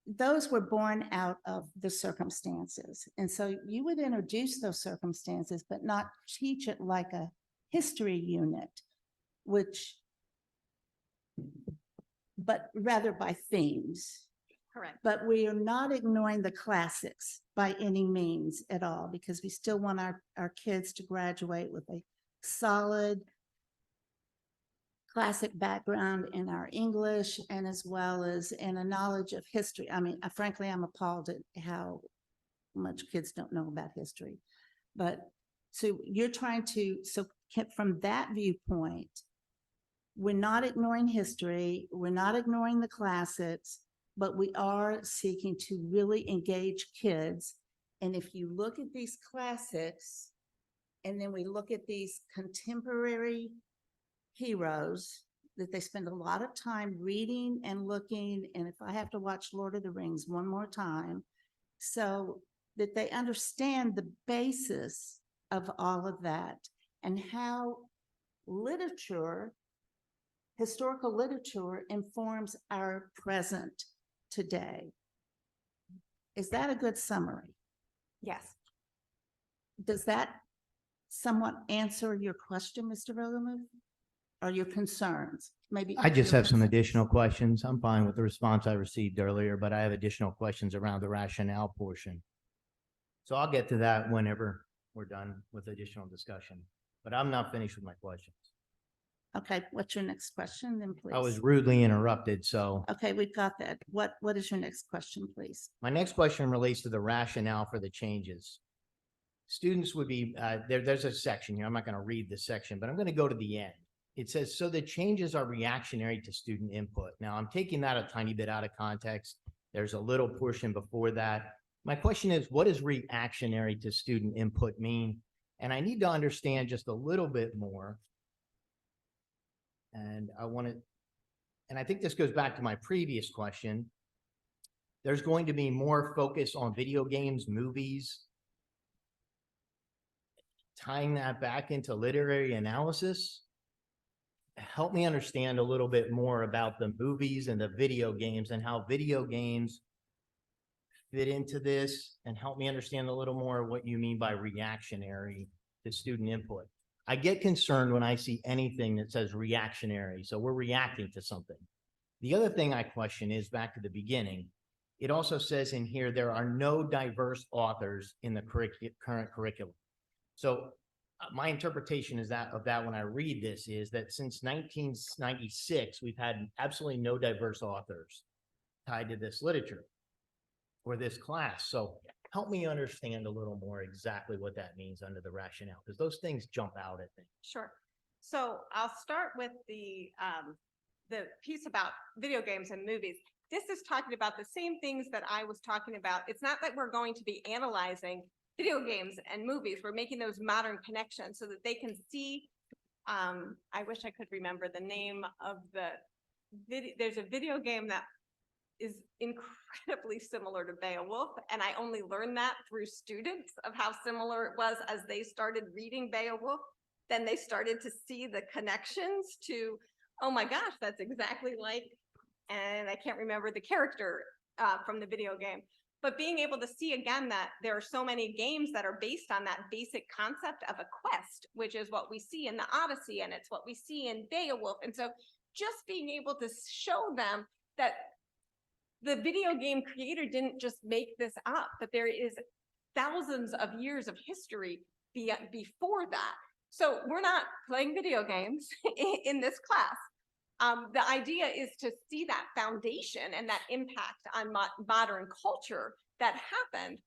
[SPEAKER 1] Those were born out of the circumstances. And so you would introduce those circumstances, but not teach it like a history unit, but rather by themes.
[SPEAKER 3] Correct.
[SPEAKER 1] But we are not ignoring the classics by any means at all, because we still want our kids to graduate with a solid classic background in our English, and as well as in a knowledge of history. I mean, frankly, I'm appalled at how much kids don't know about history. But so you're trying to, from that viewpoint, we're not ignoring history, we're not ignoring the classics, but we are seeking to really engage kids. And if you look at these classics, and then we look at these contemporary heroes that they spend a lot of time reading and looking, and if I have to watch Lord of the Rings one more time, so that they understand the basis of all of that and how literature, historical literature, informs our present today. Is that a good summary?
[SPEAKER 3] Yes.
[SPEAKER 1] Does that somewhat answer your question, Mr. Vogelmuth? Or your concerns? Maybe.
[SPEAKER 9] I just
[SPEAKER 1] your
[SPEAKER 9] have some
[SPEAKER 1] concerns.
[SPEAKER 9] additional questions. I'm fine with the response I received earlier, but I have additional questions around the rationale portion. So I'll get to that whenever we're done with additional discussion, but I'm not finished with my questions.
[SPEAKER 1] Okay, what's your next question then, please?
[SPEAKER 9] I was rudely interrupted, so
[SPEAKER 1] Okay, we've got that. What is your next question, please?
[SPEAKER 9] my next question relates to the rationale for the changes. Students would be, there's a section here. I'm not going to read this section, but I'm going to go to the end. It says, so the changes are reactionary to student input. Now, I'm taking that a tiny bit out of context. There's a little portion before that. My question is, what does reactionary to student input mean? And I need to understand just a little bit more And and I think this goes back to my previous question. There's going to be more focus on video games, movies, tying that back into literary analysis. Help me understand a little bit more about the movies and the video games and how video games fit into this, and help me understand a little more what you mean by reactionary to student input. I get concerned when I see anything that says reactionary, so we're reacting to something. The other thing I question is back to the beginning. It also says in here, there are no diverse authors in the current curriculum. So my interpretation is that when I read this is that since 1996, we've had absolutely no diverse authors tied to this literature or this class. So help me understand a little more exactly what that means under the rationale, because those things jump out at me.
[SPEAKER 3] Sure. So I'll start with the piece about video games and movies. This is talking about the same things that I was talking about. It's not that we're going to be analyzing video games and movies. We're making those modern connections so that they can see. I wish I could remember the name of the video. There's a video game that is incredibly similar to Beowulf, and I only learned that through students of how similar it was as they started reading Beowulf. Then they started to see the connections to, oh my gosh, that's exactly like, and I can't remember the character from the video game. But being able to see again that there are so many games that are based on that basic concept of a quest, which is what we see in the Odyssey, and it's what we see in Beowulf. And so just being able to show them that the video game creator didn't just make this up, that there is thousands of years of history before that. So we're not playing video games in this class. The idea is to see that foundation and that impact on modern culture that happened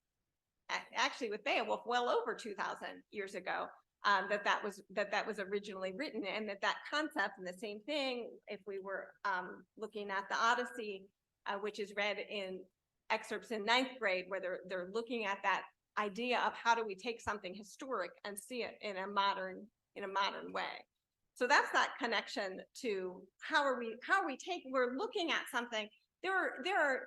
[SPEAKER 3] actually with Beowulf well over 2,000 years ago, that was originally written, and that concept, and the same thing if we were looking at the Odyssey, which is read in excerpts in 9th grade, where they're looking at that idea of how do we take something historic and see it in a modern way. So that's that connection to we're looking at something. There are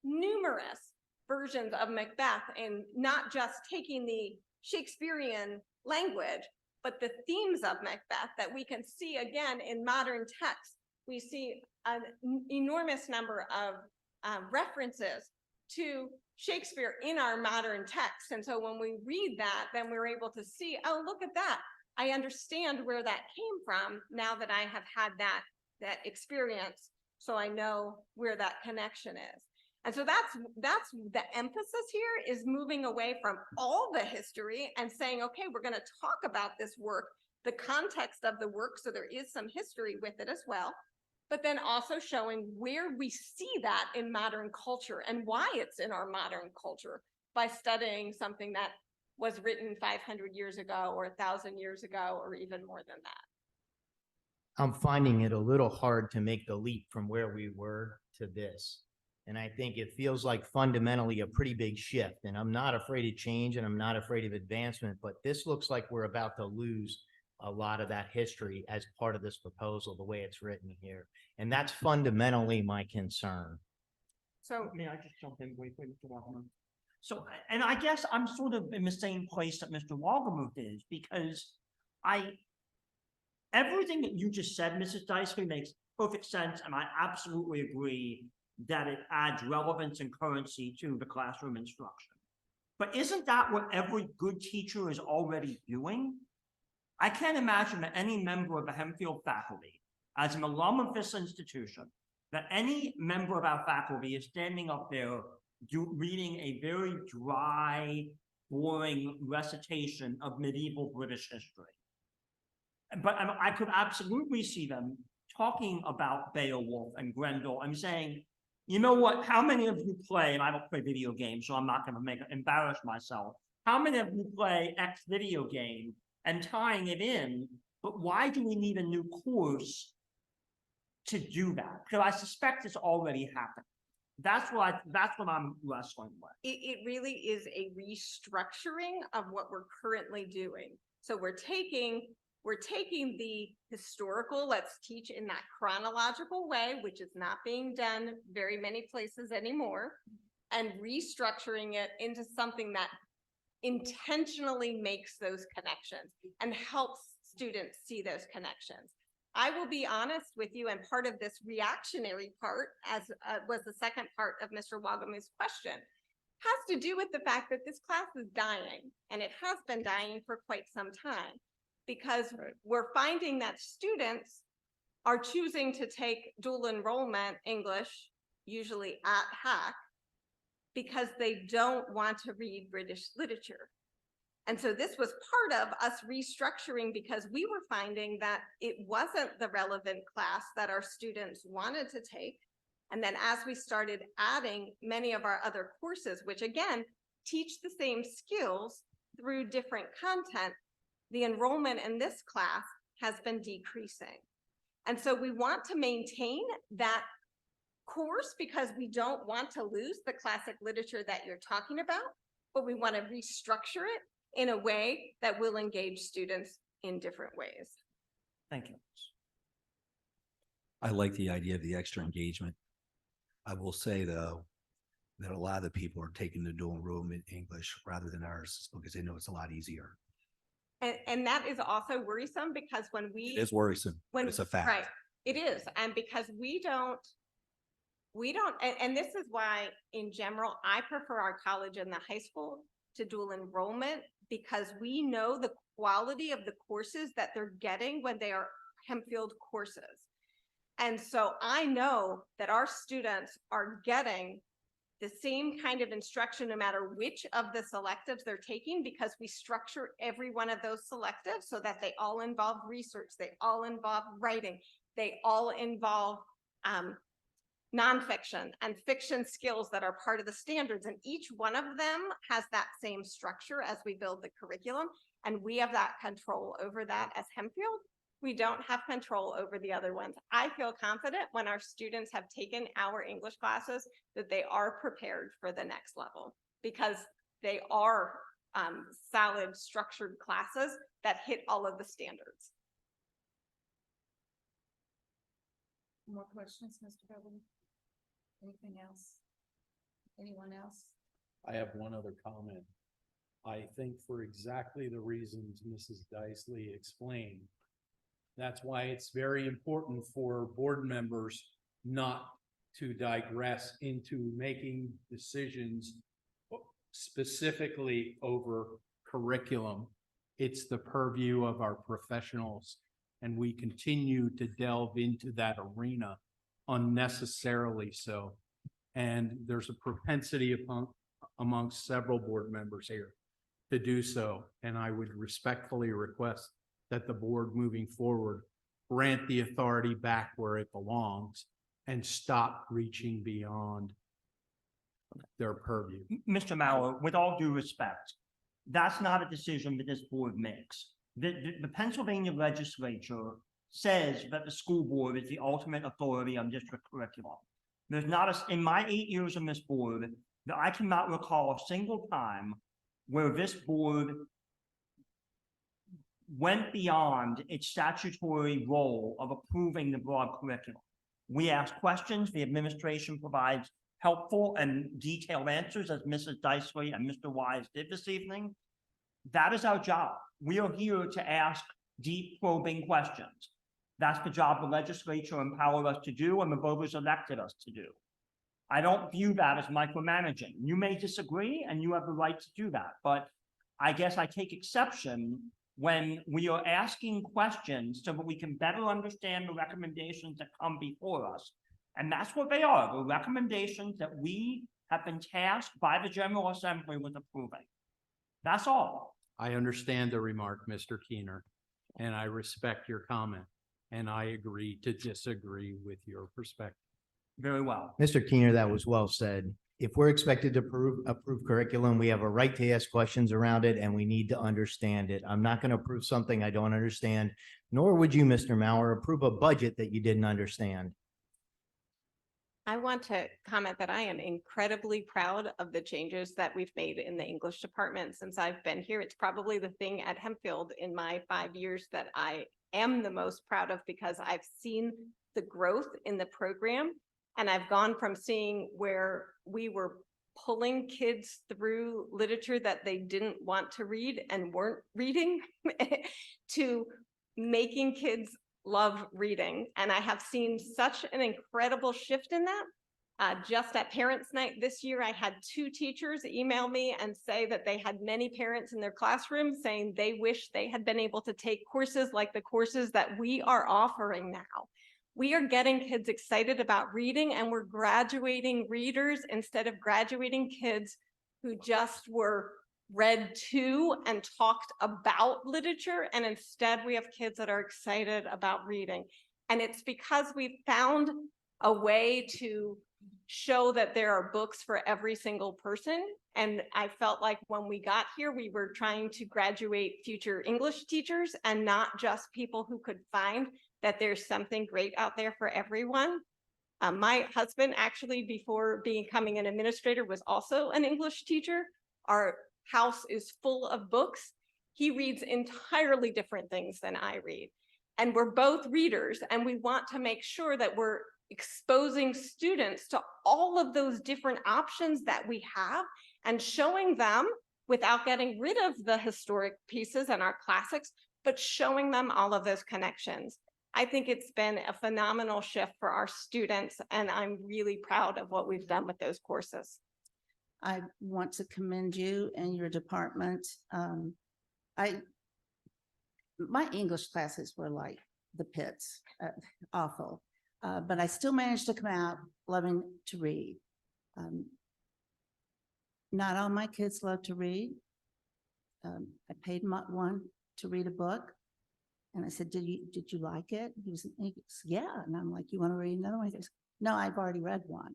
[SPEAKER 3] numerous versions of Macbeth, and not just taking the Shakespearean language, but the themes of Macbeth that we can see again in modern texts. We see an enormous number of references to Shakespeare in our modern text. And so when we read that, then we're able to see, oh, look at that. I understand where that came from now that I have had that experience. So I know where that connection is. And so that's the emphasis here, is moving away from all the history and saying, okay, we're going to talk about this work, the context of the work. So there is some history with it as well, but then also showing where we see that in modern culture and why it's in our modern culture by studying something that was written 500 years ago or 1,000 years ago, or even more than that.
[SPEAKER 9] I'm finding it a little hard to make the leap from where we were to this. And I think it feels like fundamentally a pretty big shift. And I'm not afraid of change, and I'm not afraid of advancement, but this looks like we're about to lose a lot of that history as part of this proposal, the way it's written here. And that's fundamentally my concern.
[SPEAKER 3] So
[SPEAKER 4] May I just jump in briefly, Mr. Walkerman? So, and I guess I'm sort of in the same place that Mr. Walgermuth is, because everything that you just said, Mrs. Dicey, makes perfect sense, and I absolutely agree that it adds relevance and currency to the classroom instruction. But isn't that what every good teacher is already doing? I can't imagine that any member of the Hempfield faculty, as an alum of this institution, that any member of our faculty is standing up there reading a very dry, boring recitation of medieval British history. But I could absolutely see them talking about Beowulf and Grendel and saying, you know what, how many of you play, and I don't play video games, so I'm not going to embarrass myself. How many of you play X video game, and tying it in, but why do we need a new course to do that? Because I suspect it's already happened. That's what I'm wrestling with.
[SPEAKER 3] it really is a restructuring of what we're currently doing. So we're taking we're taking the historical, let's teach in that chronological way, which is not being done very many places anymore, and restructuring it into something that intentionally makes those connections and helps students see those connections. I will be honest with you, and part of this reactionary part, as was the second part of Mr. Wagamu's question, has to do with the fact that this class is dying, and it has been dying for quite some time, because we're finding that students are choosing to take dual enrollment English, usually at HAC, because they don't want to read British literature. And so this was part of us restructuring, because we were finding that it wasn't the relevant class that our students wanted to take. And then as we started adding many of our other courses, which again, teach the same skills through different content, the enrollment in this class has been decreasing. And so we want to maintain that course, because we don't want to lose the classic literature that you're talking about, but we want to restructure it in a way that will engage students in different ways.
[SPEAKER 4] Thank you.
[SPEAKER 11] I like the idea of the extra engagement. I will say though, that a lot of the people are taking the dual enrollment English rather than ours because they know it's a lot easier.
[SPEAKER 3] And that is also worrisome, because when we
[SPEAKER 11] It is worrisome, but it's a fact.
[SPEAKER 3] Right, it is. And because we don't, and this is why in general, I prefer our college and the high school to dual enrollment, because we know the quality of the courses that they're getting when they are Hempfield courses. And so I know that our students are getting the same kind of instruction no matter which of the selectives they're taking, because we structure every one of those selectives so that they all involve research, they all involve writing, they all involve nonfiction and fiction skills that are part of the standards. And each one of them has that same structure as we build the curriculum. And we have that control over that as Hempfield. We don't have control over the other ones. I feel confident when our students have taken our English classes that they are prepared for the next level, because they are solid structured classes that hit all of the standards.
[SPEAKER 1] More questions, Mr. Beverly? Anything else? Anyone else?
[SPEAKER 13] I have one other comment. I think for exactly the reasons Mrs. Dicely explained, that's why it's very important for board members not to digress into making decisions specifically over curriculum. It's the purview of our professionals, and we continue to delve into that arena unnecessarily so. And there's a propensity amongst several board members here to do so. And I would respectfully request that the board moving forward grant the authority back where it belongs and stop reaching beyond their purview.
[SPEAKER 4] Mr. Mauer, with all due respect, that's not a decision that this board makes. The Pennsylvania legislature says that the school board is the ultimate authority on district curriculum. There's not in my 8 years on this board, that I cannot recall a single time where this board went beyond its statutory role of approving the broad curriculum. We ask questions, the administration provides helpful and detailed answers, as Mrs. Dicely and Mr. Wise did this evening. That is our job. We are here to ask deep probing questions. That's the job the legislature empowered us to do and the voters elected us to do. I don't view that as micromanaging. You may disagree and you have the right to do that, but I guess I take exception when we are asking questions so that we can better understand the recommendations that come before us. And that's what they are, the recommendations that we have been tasked by the General Assembly with approving. That's all.
[SPEAKER 12] I understand the remark, Mr. Keener, and I respect your comment, and I agree to disagree with your perspective.
[SPEAKER 4] Very well.
[SPEAKER 9] Mr. Keener, that was well said. If we're expected to approve curriculum, we have a right to ask questions around it and we need to understand it. I'm not going to approve something I don't understand, nor would you, Mr. Mauer, approve a budget that you didn't understand.
[SPEAKER 3] I want to comment that I am incredibly proud of the changes that we've made in the English department since I've been here. It's probably the thing at Hempfield in my 5 years that I am the most proud of because I've seen the growth in the program. And I've gone from seeing where we were pulling kids through literature that they didn't want to read and weren't reading to making kids love reading. And I have seen such an incredible shift in that. Just at Parents' Night this year, I had 2 teachers email me and say that they had many parents in their classroom saying they wish they had been able to take courses like the courses that we are offering now. We are getting kids excited about reading, and we're graduating readers instead of graduating kids who just were read to and talked about literature. And instead we have kids that are excited about reading. And it's because we found a way to show that there are books for every single person. And I felt like when we got here, we were trying to graduate future English teachers and not just people who could find that there's something great out there for everyone. My husband actually, before becoming an administrator, was also an English teacher. Our house is full of books. He reads entirely different things than I read. And we're both readers, and we want to make sure that we're exposing students to all of those different options that we have and showing them, without getting rid of the historic pieces and our classics, but showing them all of those connections. I think it's been a phenomenal shift for our students, and I'm really proud of what we've done with those courses.
[SPEAKER 1] I want to commend you and your department. My English classes were like the pits, awful. But I still managed to come out loving to read. Not all my kids love to read. I paid one to read a book. And I said, did you like it? He goes, yeah. And I'm like, you want to read another one? He goes, no, I've already read one.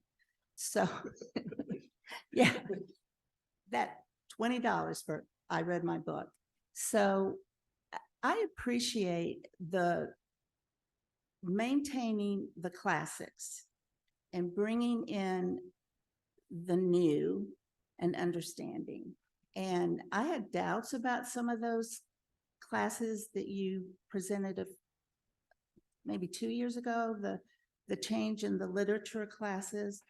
[SPEAKER 1] So yeah, that $20 for, I read my book. So I appreciate the maintaining the classics and bringing in the new and understanding. And I had doubts about some of those classes that you presented maybe 2 years ago, the change in the literature classes.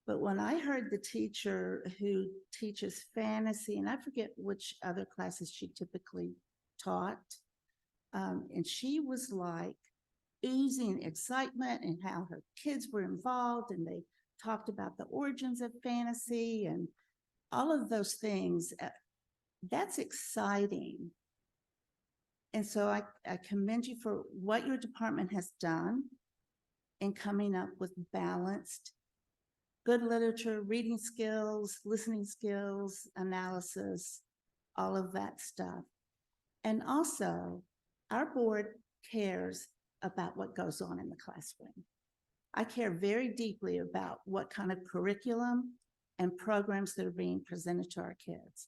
[SPEAKER 1] But when I heard the teacher who teaches fantasy, and I forget which other classes she typically taught, and she was like oozing excitement and how her kids were involved, and they talked about the origins of fantasy and all of those things. That's exciting. And so I commend you for what your department has done in coming up with balanced, good literature, reading skills, listening skills, analysis, all of that stuff. And also, our board cares about what goes on in the classroom. I care very deeply about what kind of curriculum and programs that are being presented to our kids.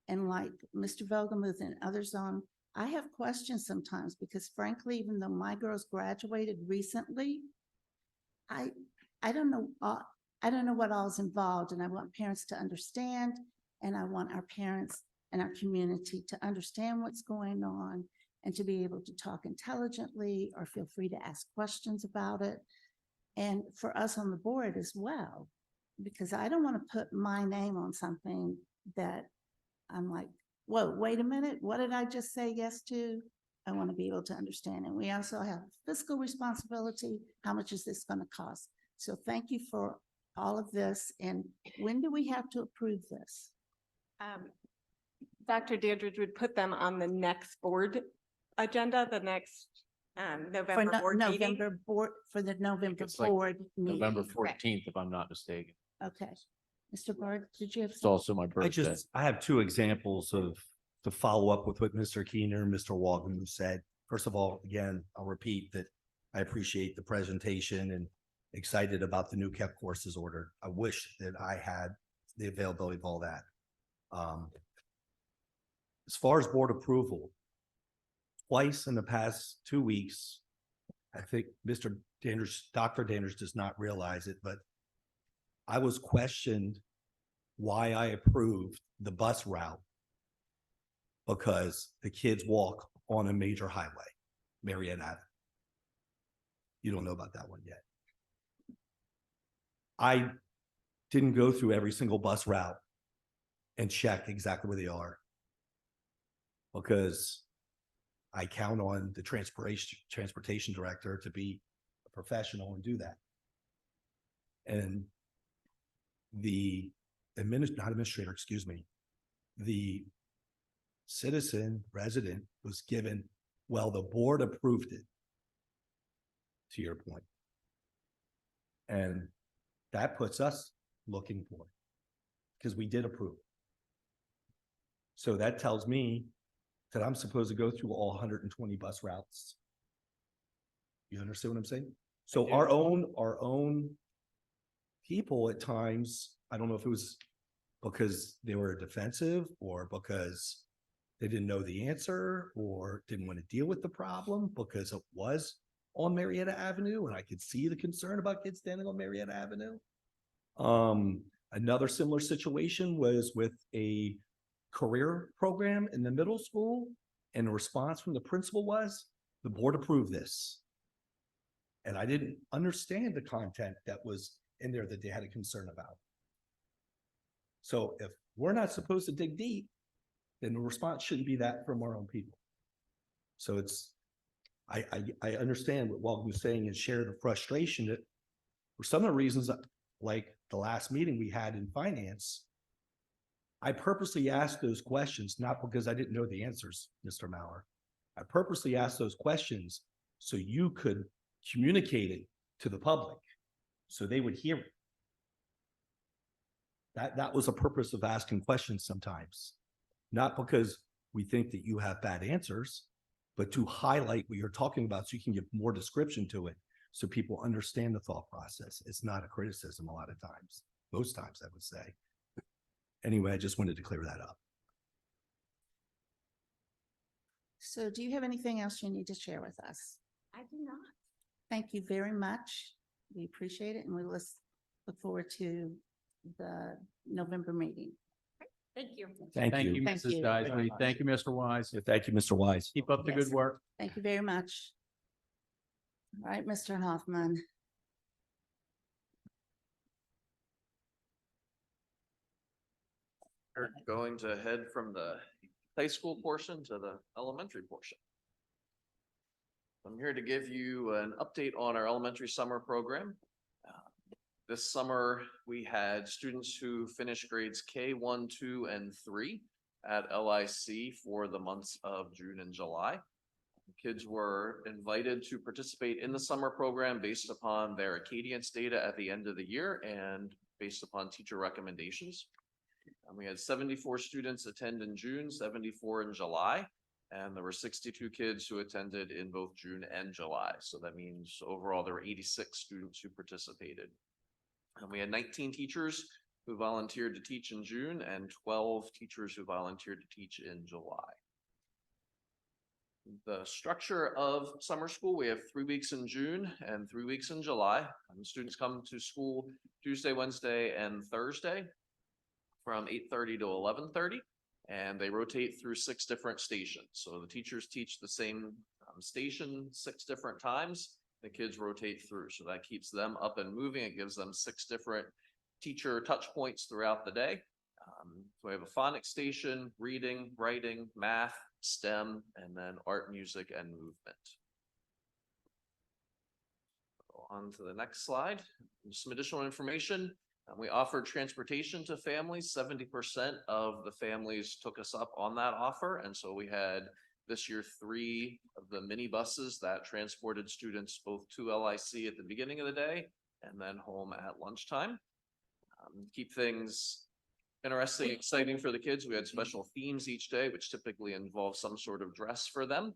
[SPEAKER 1] And like Mr. Vogelmuth and others on, I have questions sometimes because frankly, even though my girls graduated recently, I don't know what all is involved, and I want parents to understand, and I want our parents and our community to understand what's going on and to be able to talk intelligently or feel free to ask questions about it. And for us on the board as well, because I don't want to put my name on something that I'm like, whoa, wait a minute, what did I just say yes to? I want to be able to understand. And we also have fiscal responsibility. How much is this going to cost? So thank you for all of this. And when do we have to approve this?
[SPEAKER 3] Dr. Dandridge would put them on the next board agenda, the next November board meeting.
[SPEAKER 1] For the November
[SPEAKER 6] It's like
[SPEAKER 1] board meeting.
[SPEAKER 6] November 14th, if I'm not mistaken.
[SPEAKER 1] Okay. Mr. Bard, did you have?
[SPEAKER 6] It's also my birthday.
[SPEAKER 11] I have 2 examples to follow up with what Mr. Keener and Mr. Walden said. First of all, again, I'll repeat that I appreciate the presentation and excited about the new KEP courses ordered. I wish that I had the availability of all that. As far as board approval, twice in the past 2 weeks, I think Dr. Dandridge does not realize it, but I was questioned why I approved the bus route because the kids walk on a major highway, Marietta Avenue. You don't know about that one yet. I didn't go through every single bus route and check exactly where they are because I count on the transportation director to be a professional and do that. And the not administrator, excuse me, the citizen resident was given, well, the board approved it, to your point. And that puts us looking for it because we did approve it. So that tells me that I'm supposed to go through all 120 bus routes. You understand what I'm saying? So our own people at times, I don't know if it was because they were defensive or because they didn't know the answer or didn't want to deal with the problem because it was on Marietta Avenue and I could see the concern about kids standing on Marietta Avenue. Another similar situation was with a career program in the middle school, and the response from the principal was, the board approved this. And I didn't understand the content that was in there that they had a concern about. So if we're not supposed to dig deep, then the response shouldn't be that from our own people. So it's, I understand what Walton was saying and share the frustration that for some of the reasons, like the last meeting we had in finance, I purposely asked those questions, not because I didn't know the answers, Mr. Maurer. I purposely asked those questions so you could communicate it to the public, so they would hear it. That was a purpose of asking questions sometimes, not because we think that you have bad answers, but to highlight what you're talking about so you can give more description to it so people understand the thought process. It's not a criticism a lot of times, most times I would say. Anyway, I just wanted to clear that up.
[SPEAKER 1] So do you have anything else you need to share with us?
[SPEAKER 3] I do not.
[SPEAKER 1] Thank you very much. We appreciate it, and we look forward to the November meeting.
[SPEAKER 3] Thank you.
[SPEAKER 11] Thank
[SPEAKER 13] Thank
[SPEAKER 11] you.
[SPEAKER 13] you,
[SPEAKER 1] Thank
[SPEAKER 13] Mrs.
[SPEAKER 1] you.
[SPEAKER 13] Dysely. Thank you, Mr. Wise.
[SPEAKER 11] Thank you, Mr. Wise.
[SPEAKER 13] Keep up the
[SPEAKER 1] Yes.
[SPEAKER 13] good work.
[SPEAKER 1] Thank you very much. All right, Mr. Hoffman.
[SPEAKER 14] We're going to head from the high school portion to the elementary portion. I'm here to give you an update on our elementary summer program. This summer, we had students who finished grades K1, 2, and 3 at LIC for the months of June and July. Kids were invited to participate in the summer program based upon their Acadience data at the end of the year and based upon teacher recommendations. We had 74 students attend in June, 74 in July, and there were 62 kids who attended in both June and July. So that means overall there were 86 students who participated. And we had 19 teachers who volunteered to teach in June and 12 teachers who volunteered to teach in July. The structure of summer school, we have 3 weeks in June and 3 weeks in July. Students come to school Tuesday, Wednesday, and Thursday from 8:30 to 11:30, and they rotate through 6 different stations. So the teachers teach the same station 6 different times. The kids rotate through, so that keeps them up and moving. It gives them 6 different teacher touch points throughout the day. So we have a phonics station, reading, writing, math, STEM, and then art, music, and movement. Go on to the next slide. Some additional information. We offered transportation to families. 70% of the families took us up on that offer. And so we had this year 3 of the mini buses that transported students both to LIC at the beginning of the day and then home at lunchtime. Keep things interesting, exciting for the kids. We had special themes each day, which typically involve some sort of dress for them.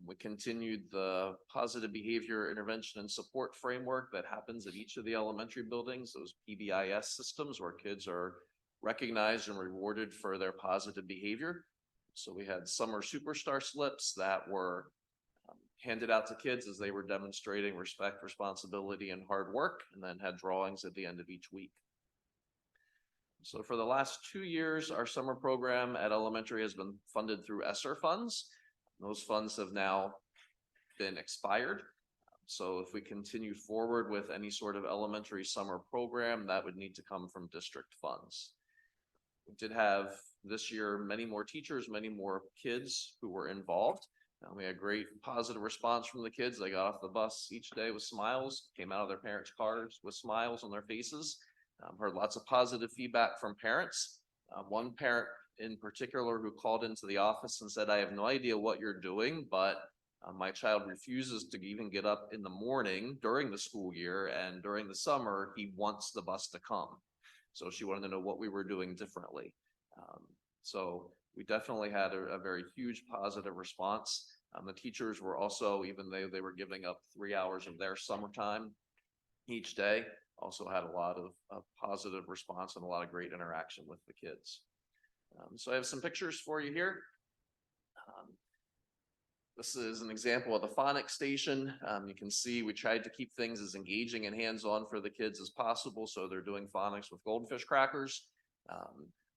[SPEAKER 14] We continued the positive behavior intervention and support framework that happens at each of the elementary buildings, those PBIS systems where kids are recognized and rewarded for their positive behavior. So we had summer superstar slips that were handed out to kids as they were demonstrating respect, responsibility, and hard work, and then had drawings at the end of each week. So for the last 2 years, our summer program at elementary has been funded through ESSER funds. Those funds have now been expired. So if we continue forward with any sort of elementary summer program, that would need to come from district funds. We did have this year many more teachers, many more kids who were involved. We had great positive response from the kids. They got off the bus each day with smiles, came out of their parents' cars with smiles on their faces. Heard lots of positive feedback from parents. One parent in particular who called into the office and said, "I have no idea what you're doing, but my child refuses to even get up in the morning during the school year, and during the summer, he wants the bus to come." So she wanted to know what we were doing differently. So we definitely had a very huge positive response. The teachers were also, even though they were giving up 3 hours of their summertime each day, also had a lot of positive response and a lot of great interaction with the kids. So I have some pictures for you here. This is an example of the phonics station. You can see we tried to keep things as engaging and hands-on for the kids as possible. So they're doing phonics with goldfish crackers.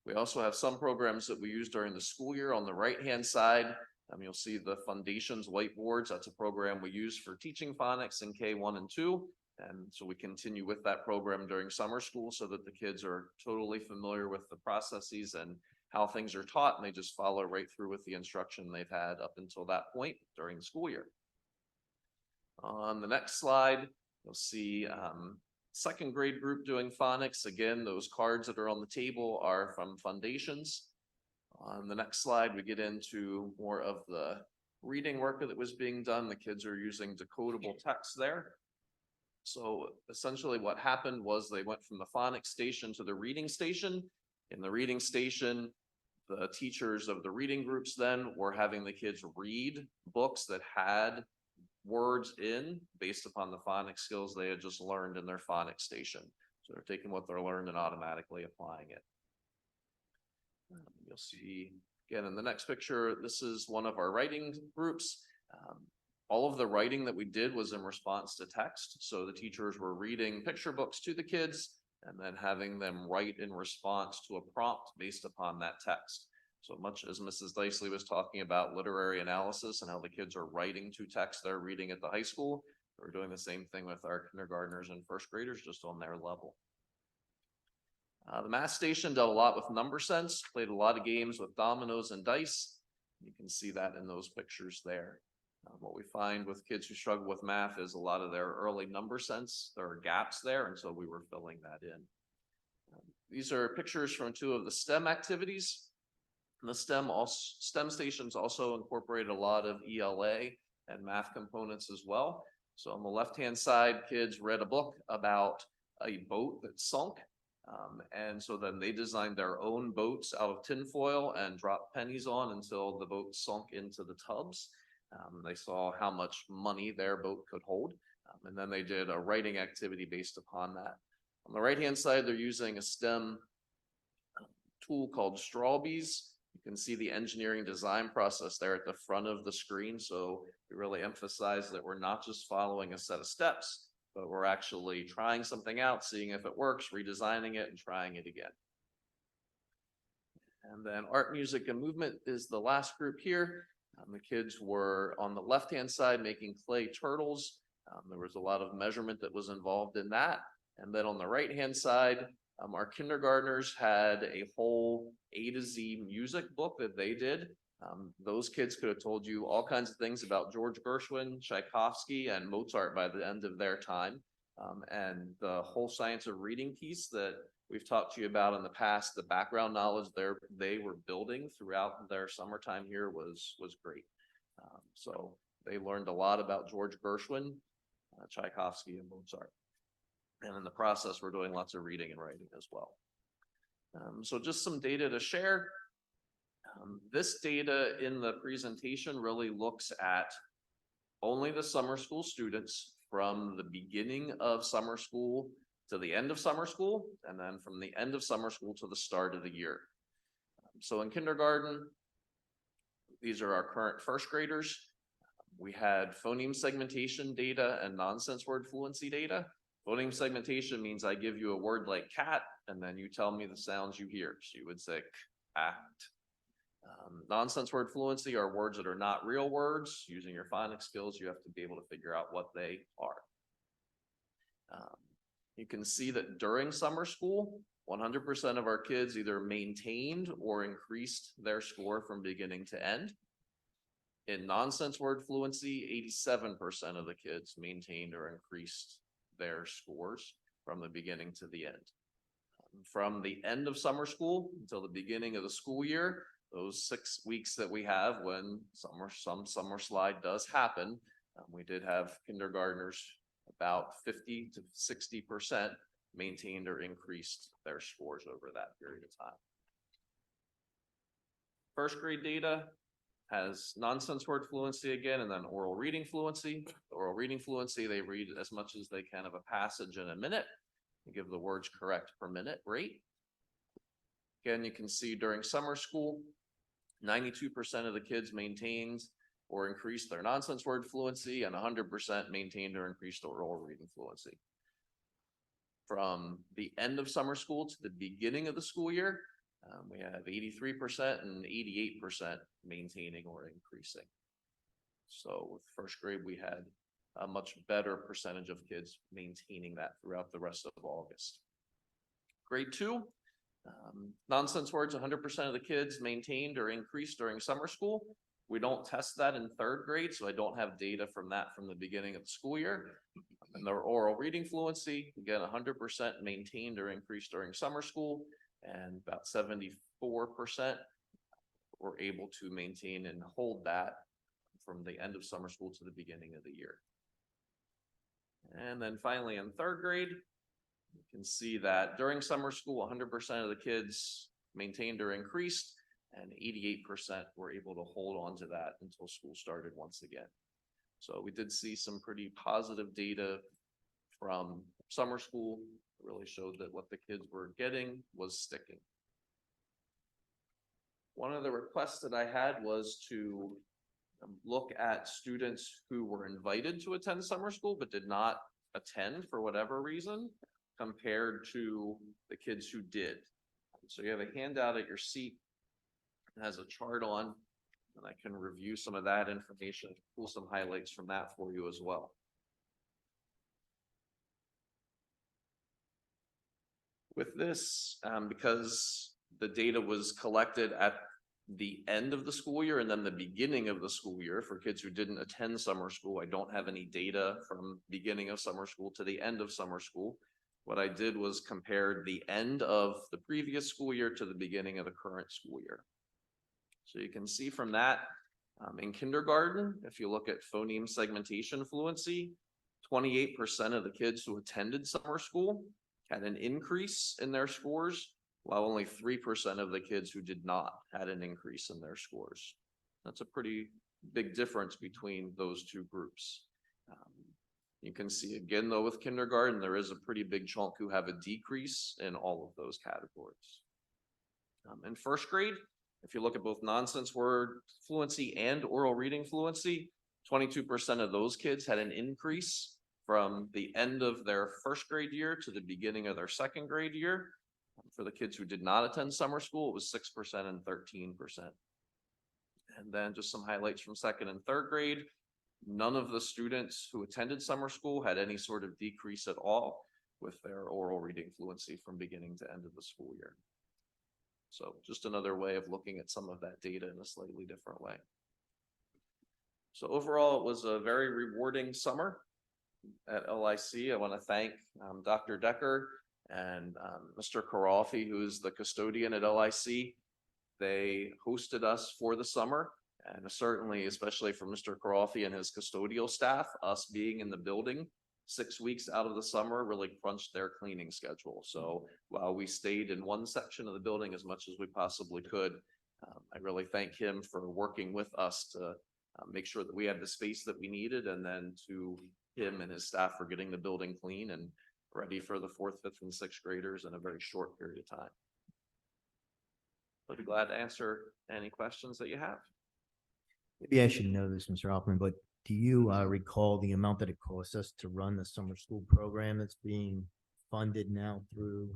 [SPEAKER 14] We also have some programs that we use during the school year. On the right-hand side, you'll see the Foundations whiteboards. That's a program we use for teaching phonics in K1 and 2. And so we continue with that program during summer school so that the kids are totally familiar with the processes and how things are taught, and they just follow right through with the instruction they've had up until that point during the school year. On the next slide, you'll see second grade group doing phonics. Again, those cards that are on the table are from Foundations. On the next slide, we get into more of the reading work that was being done. The kids are using decodable text there. So essentially what happened was they went from the phonics station to the reading station. In the reading station, the teachers of the reading groups then were having the kids read books that had words in based upon the phonics skills they had just learned in their phonics station. So they're taking what they're learned and automatically applying it. You'll see again in the next picture, this is one of our writing groups. All of the writing that we did was in response to text. So the teachers were reading picture books to the kids and then having them write in response to a prompt based upon that text. So much as Mrs. Dicely was talking about literary analysis and how the kids are writing to text they're reading at the high school, we're doing the same thing with our kindergartners and first graders, just on their level. The math station did a lot with number sense, played a lot of games with dominoes and dice. You can see that in those pictures there. What we find with kids who struggle with math is a lot of their early number sense. There are gaps there, and so we were filling that in. These are pictures from 2 of the STEM activities. And the STEM stations also incorporate a lot of ELA and math components as well. So on the left-hand side, kids read a book about a boat that sunk. And so then they designed their own boats out of tinfoil and dropped pennies on until the boat sunk into the tubs. They saw how much money their boat could hold. And then they did a writing activity based upon that. On the right-hand side, they're using a STEM tool called Strawbees. You can see the engineering design process there at the front of the screen. So we really emphasize that we're not just following a set of steps, but we're actually trying something out, seeing if it works, redesigning it, and trying it again. And then art, music, and movement is the last group here. The kids were on the left-hand side making clay turtles. There was a lot of measurement that was involved in that. And then on the right-hand side, our kindergartners had a whole A to Z music book that they did. Those kids could have told you all kinds of things about George Gershwin, Tchaikovsky, and Mozart by the end of their time. And the whole science of reading piece that we've talked to you about in the past, the background knowledge they were building throughout their summertime here was great. So they learned a lot about George Gershwin, Tchaikovsky, and Mozart. And in the process, we're doing lots of reading and writing as well. So just some data to share. This data in the presentation really looks at only the summer school students from the beginning of summer school to the end of summer school, and then from the end of summer school to the start of the year. So in kindergarten, these are our current first graders. We had phoneme segmentation data and nonsense word fluency data. Phoneme segmentation means I give you a word like cat, and then you tell me the sounds you hear. So you would say act. Nonsense word fluency are words that are not real words. Using your phonics skills, you have to be able to figure out what they are. You can see that during summer school, 100% of our kids either maintained or increased their score from beginning to end. In nonsense word fluency, 87% of the kids maintained or increased their scores from the beginning to the end. From the end of summer school until the beginning of the school year, those 6 weeks that we have when some summer slide does happen, we did have kindergartners about 50 to 60% maintained or increased their scores over that period of time. First grade data has nonsense word fluency again, and then oral reading fluency. Oral reading fluency, they read as much as they can of a passage in a minute. They give the words correct per minute rate. Again, you can see during summer school, 92% of the kids maintained or increased their nonsense word fluency, and 100% maintained or increased their oral reading fluency. From the end of summer school to the beginning of the school year, we have 83% and 88% maintaining or increasing. So with first grade, we had a much better percentage of kids maintaining that throughout the rest of August. Grade 2, nonsense words, 100% of the kids maintained or increased during summer school. We don't test that in third grade, so I don't have data from that from the beginning of the school year. And their oral reading fluency, again, 100% maintained or increased during summer school, and about 74% were able to maintain and hold that from the end of summer school to the beginning of the year. And then finally in third grade, you can see that during summer school, 100% of the kids maintained or increased, and 88% were able to hold on to that until school started once again. So we did see some pretty positive data from summer school. It really showed that what the kids were getting was sticking. One of the requests that I had was to look at students who were invited to attend summer school but did not attend for whatever reason, compared to the kids who did. So you have a handout at your seat. It has a chart on, and I can review some of that information, pull some highlights from that for you as well. With this, because the data was collected at the end of the school year and then the beginning of the school year for kids who didn't attend summer school, I don't have any data from beginning of summer school to the end of summer school. What I did was compare the end of the previous school year to the beginning of the current school year. So you can see from that, in kindergarten, if you look at phoneme segmentation fluency, 28% of the kids who attended summer school had an increase in their scores, while only 3% of the kids who did not had an increase in their scores. That's a pretty big difference between those two groups. You can see again, though, with kindergarten, there is a pretty big chunk who have a decrease in all of those categories. In first grade, if you look at both nonsense word fluency and oral reading fluency, 22% of those kids had an increase from the end of their first grade year to the beginning of their second grade year. For the kids who did not attend summer school, it was 6% and 13%. And then just some highlights from second and third grade. None of the students who attended summer school had any sort of decrease at all with their oral reading fluency from beginning to end of the school year. So just another way of looking at some of that data in a slightly different way. So overall, it was a very rewarding summer at LIC. I want to thank Dr. Decker and Mr. Karolfi, who's the custodian at LIC. They hosted us for the summer, and certainly, especially for Mr. Karolfi and his custodial staff, us being in the building 6 weeks out of the summer really crunched their cleaning schedule. So while we stayed in one section of the building as much as we possibly could, I really thank him for working with us to make sure that we had the space that we needed, and then to him and his staff for getting the building clean and ready for the 4th, 5th, and 6th graders in a very short period of time. I'd be glad to answer any questions that you have.
[SPEAKER 9] Maybe I should know this, Mr. Hoffman, but Do you recall the amount that it costs us to run the summer school program that's being funded now through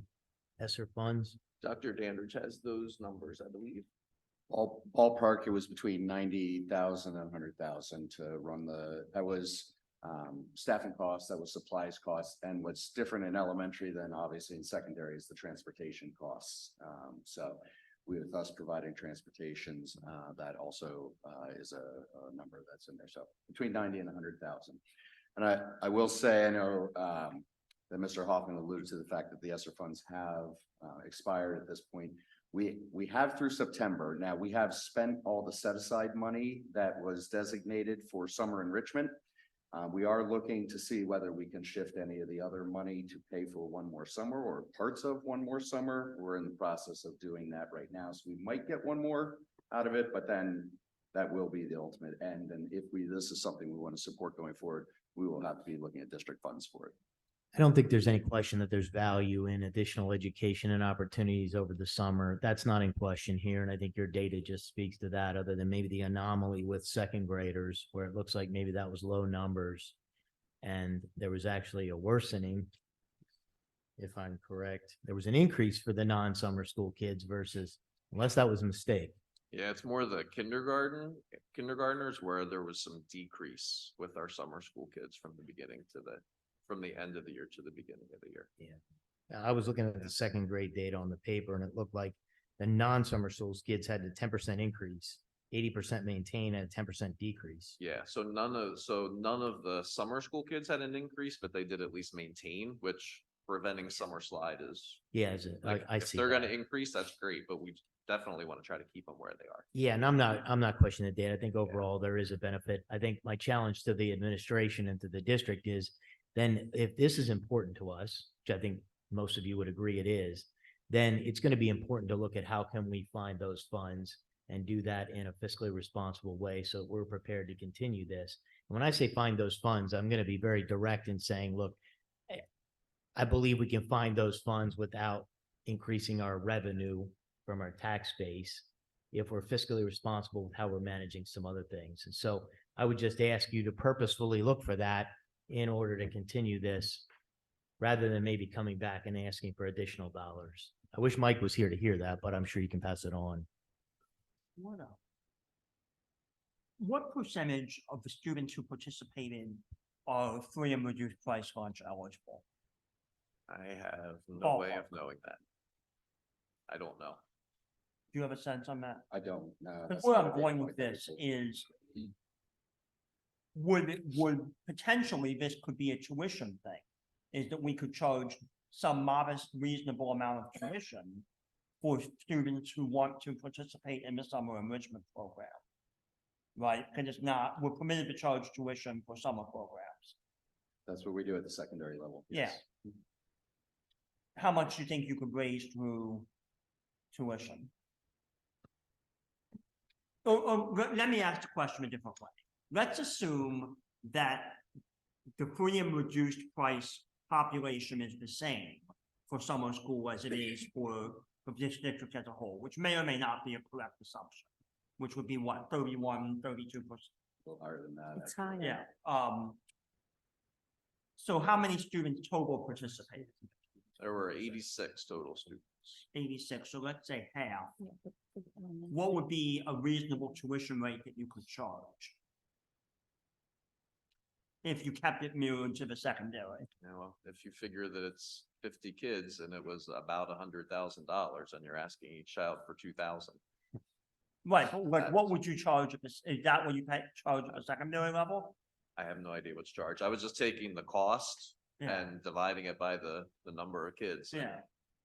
[SPEAKER 9] ESSER funds?
[SPEAKER 14] Dr. Dandridge has those numbers, I believe.
[SPEAKER 15] Ballpark, it was between 90,000 and 100,000 to run that was staffing costs, that was supplies costs, and what's different in elementary than obviously in secondary is the transportation costs. So with us providing transportations, that also is a number that's in there. So between 90 and 100,000. And I will say, I know that Mr. Hoffman alluded to the fact that the ESSER funds have expired at this point. We have through September. Now, we have spent all the set aside money that was designated for summer enrichment. We are looking to see whether we can shift any of the other money to pay for one more summer or parts of one more summer. We're in the process of doing that right now. So we might get one more out of it, but then that will be the ultimate end. And if this is something we want to support going forward, we will have to be looking at district funds for it.
[SPEAKER 9] I don't think there's any question that there's value in additional education and opportunities over the summer. That's not in question here. And I think your data just speaks to that, other than maybe the anomaly with second graders, where it looks like maybe that was low numbers. And there was actually a worsening, if I'm correct. There was an increase for the non-summer school kids versus, unless that was a mistake.
[SPEAKER 14] Yeah, it's more the kindergartners where there was some decrease with our summer school kids from the end of the year to the beginning of the year.
[SPEAKER 9] Yeah. I was looking at the second grade data on the paper, and it looked like the non-summer schools kids had a 10% increase, 80% maintain, and a 10% decrease.
[SPEAKER 14] Yeah, so none of the summer school kids had an increase, but they did at least maintain, which preventing summer slide is.
[SPEAKER 9] Yeah, I
[SPEAKER 14] If
[SPEAKER 9] see.
[SPEAKER 14] they're
[SPEAKER 9] that.
[SPEAKER 14] gonna increase, that's great, but we definitely want to try to keep them where they are.
[SPEAKER 9] Yeah, and I'm not questioning the data. I think overall there is a benefit. I think my challenge to the administration and to the district is, then if this is important to us, which I think most of you would agree it is, then it's going to be important to look at how can we find those funds and do that in a fiscally responsible way so that we're prepared to continue this. And when I say find those funds, I'm going to be very direct in saying, look, I believe we can find those funds without increasing our revenue from our tax base if we're fiscally responsible with how we're managing some other things. And so I would just ask you to purposefully look for that in order to continue this, rather than maybe coming back and asking for additional dollars. I wish Mike was here to hear that, but I'm sure you can pass it on.
[SPEAKER 4] What percentage of the students who participated are free and reduced price lunch eligible?
[SPEAKER 14] I have no way of knowing that. I don't know.
[SPEAKER 4] Do you have a sense on that?
[SPEAKER 15] I don't know.
[SPEAKER 4] Because where I'm going with this is, would potentially this could be a tuition thing, is that we could charge some modest, reasonable amount of tuition for students who want to participate in the summer enrichment program. Right, because it's not, we're permitted to charge tuition for summer programs.
[SPEAKER 15] That's what we do at the secondary level.
[SPEAKER 4] Yeah.
[SPEAKER 15] Yes.
[SPEAKER 4] How much do you think you could raise through tuition? Let me ask the question a different way. Let's assume that the free and reduced price population is the same for summer school as it is for this district as a whole, which may or may not be a correct assumption, which would be what, 31, 32%?
[SPEAKER 15] A little higher than that.
[SPEAKER 1] It's higher.
[SPEAKER 4] Yeah. So how many students total participated?
[SPEAKER 14] There were 86 total students.
[SPEAKER 4] 86, so let's say half.
[SPEAKER 1] Yeah, but
[SPEAKER 4] What would be a reasonable tuition rate that you could charge? If you kept it mirrored to the secondary?
[SPEAKER 14] Now, if you figure that it's 50 kids and it was about $100,000 and you're asking each child for 2,000.
[SPEAKER 4] Right, but like, what would you charge at this, is that what you charge at the secondary level?
[SPEAKER 14] I have no idea what's charged. I was just taking the cost
[SPEAKER 4] Yeah.
[SPEAKER 14] and dividing it by the number of kids.
[SPEAKER 4] Yeah.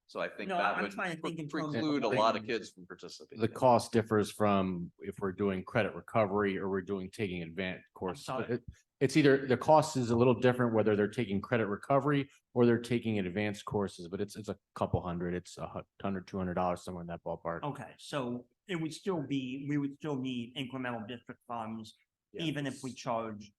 [SPEAKER 14] So I think
[SPEAKER 4] No,
[SPEAKER 14] that
[SPEAKER 4] I'm
[SPEAKER 14] would
[SPEAKER 4] trying to think in terms of
[SPEAKER 14] preclude a
[SPEAKER 4] like-
[SPEAKER 14] lot of kids from participating.
[SPEAKER 6] The cost differs from if we're doing credit recovery or we're doing taking advanced course.
[SPEAKER 4] sorry.
[SPEAKER 6] It's either, the cost is a little different, whether they're taking credit recovery or they're taking advanced courses, but it's a couple hundred, it's $100, $200, somewhere in that ballpark.
[SPEAKER 4] Okay, so it would still be, we would still need incremental district funds, even if we charge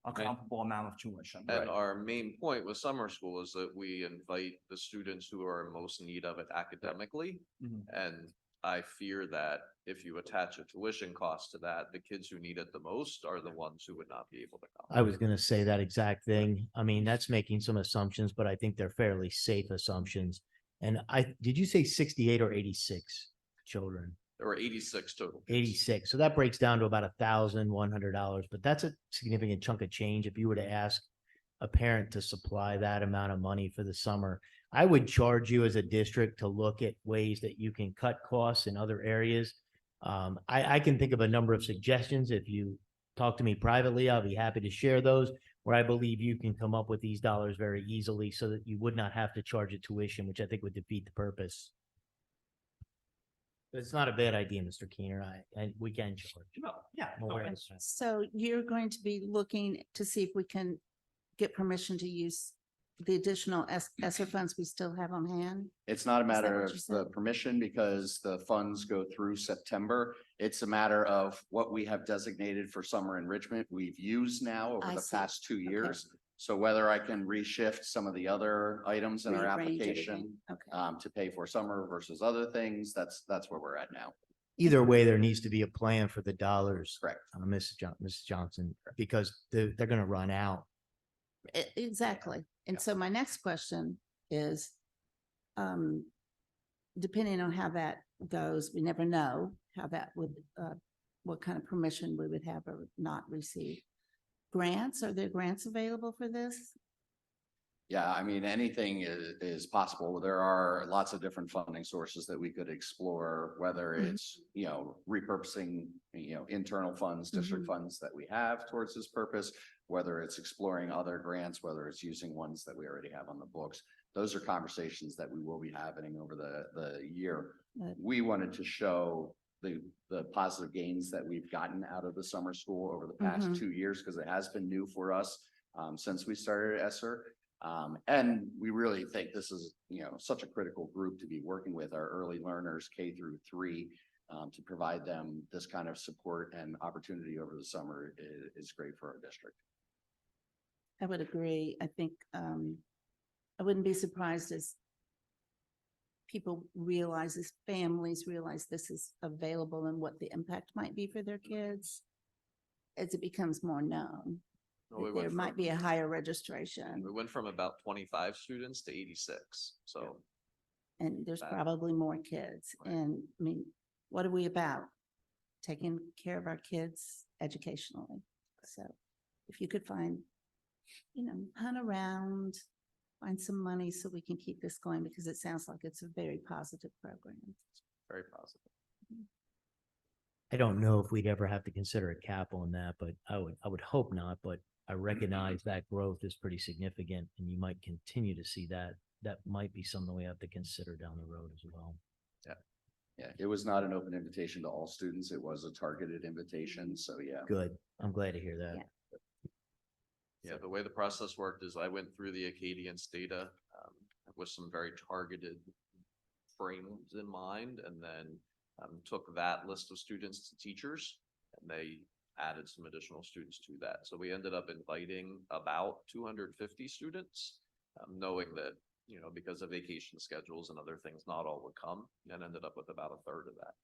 [SPEAKER 4] a comparable amount of tuition.
[SPEAKER 14] And our main point with summer school is that we invite the students who are in most need of it academically.
[SPEAKER 4] Mhm.
[SPEAKER 14] And I fear that if you attach a tuition cost to that, the kids who need it the most are the ones who would not be able to come.
[SPEAKER 9] I was gonna say that exact thing. I mean, that's making some assumptions, but I think they're fairly safe assumptions. And did you say 68 or 86 children?
[SPEAKER 14] There were 86 total. kids.
[SPEAKER 9] 86. So that breaks down to about $1,100, but that's a significant chunk of change. If you were to ask a parent to supply that amount of money for the summer, I would charge you as a district to look at ways that you can cut costs in other areas. I can think of a number of suggestions. If you talk to me privately, I'll be happy to share those, where I believe you can come up with these dollars very easily so that you would not have to charge a tuition, which I think would defeat the purpose. It's not a bad idea, Mr. Keener. We can charge.
[SPEAKER 4] Yeah.
[SPEAKER 9] I'm aware of that.
[SPEAKER 1] So you're going to be looking to see if we can get permission to use the additional ESSER funds we still have on hand?
[SPEAKER 15] It's not a
[SPEAKER 1] Is that
[SPEAKER 15] matter
[SPEAKER 1] what
[SPEAKER 15] of
[SPEAKER 1] you said?
[SPEAKER 15] the permission because the funds go through September. It's a matter of what we have designated for summer enrichment we've used now over
[SPEAKER 1] I
[SPEAKER 15] the
[SPEAKER 1] see.
[SPEAKER 15] past 2 years. So whether I can reshift some of the other items in our
[SPEAKER 1] Rearrange
[SPEAKER 15] application
[SPEAKER 1] everything. Okay.
[SPEAKER 15] to pay for summer versus other things, that's where we're at now.
[SPEAKER 9] Either way, there needs to be a plan for the dollars.
[SPEAKER 15] Correct.
[SPEAKER 9] Mrs. Johnson, because they're gonna run out.
[SPEAKER 1] Exactly. And so my next question is, depending on how that goes, we never know how that would, what kind of permission we would have or not receive. Grants, are there grants available for this?
[SPEAKER 15] Yeah, I mean, anything is possible. There are lots of different funding sources that we could explore, whether
[SPEAKER 1] Mhm.
[SPEAKER 15] it's, repurposing, internal funds, district funds that we have towards this purpose, whether it's exploring other grants, whether it's using ones that we already have on the books. Those are conversations that we will be having over the year.
[SPEAKER 1] Good.
[SPEAKER 15] We wanted to show the positive gains that we've gotten out of the summer school over the past
[SPEAKER 1] Mhm.
[SPEAKER 15] 2 years, because it has been new for us since we started ESSER. And we really think this is, such a critical group to be working with our early learners, K-3, to provide them this kind of support and opportunity over the summer is great for our district.
[SPEAKER 1] I would agree. I think, I wouldn't be surprised as people realize, as families realize this is available and what the impact might be for their kids. As it becomes more known,
[SPEAKER 14] No, we
[SPEAKER 1] that
[SPEAKER 14] went
[SPEAKER 1] there might
[SPEAKER 14] from-
[SPEAKER 1] be a higher registration
[SPEAKER 14] We went from about 25 students to 86, so.
[SPEAKER 1] and there's
[SPEAKER 14] That-
[SPEAKER 1] probably more kids.
[SPEAKER 14] Right.
[SPEAKER 1] And I mean, what are we about? Taking care of our kids educationally. So if you could find, hunt around, find some money so we can keep this going, because it sounds like it's a very positive program.
[SPEAKER 14] Very positive.
[SPEAKER 9] I don't know if we'd ever have to consider a cap on that, but I would hope not, but I recognize that growth is pretty significant and you might continue to see that. That might be something we have to consider down the road as well.
[SPEAKER 15] Yeah, it was not an open invitation to all students. It was a targeted invitation. So yeah.
[SPEAKER 9] Good. I'm glad to hear that.
[SPEAKER 1] Yeah.
[SPEAKER 14] Yeah, the way the process worked is I went through the Acadians data with some very targeted frames in mind, and then took that list of students to teachers, and they added some additional students to that. So we ended up inviting about 250 students, knowing that, because of vacation schedules and other things, not all would come, and ended up with about a third of that.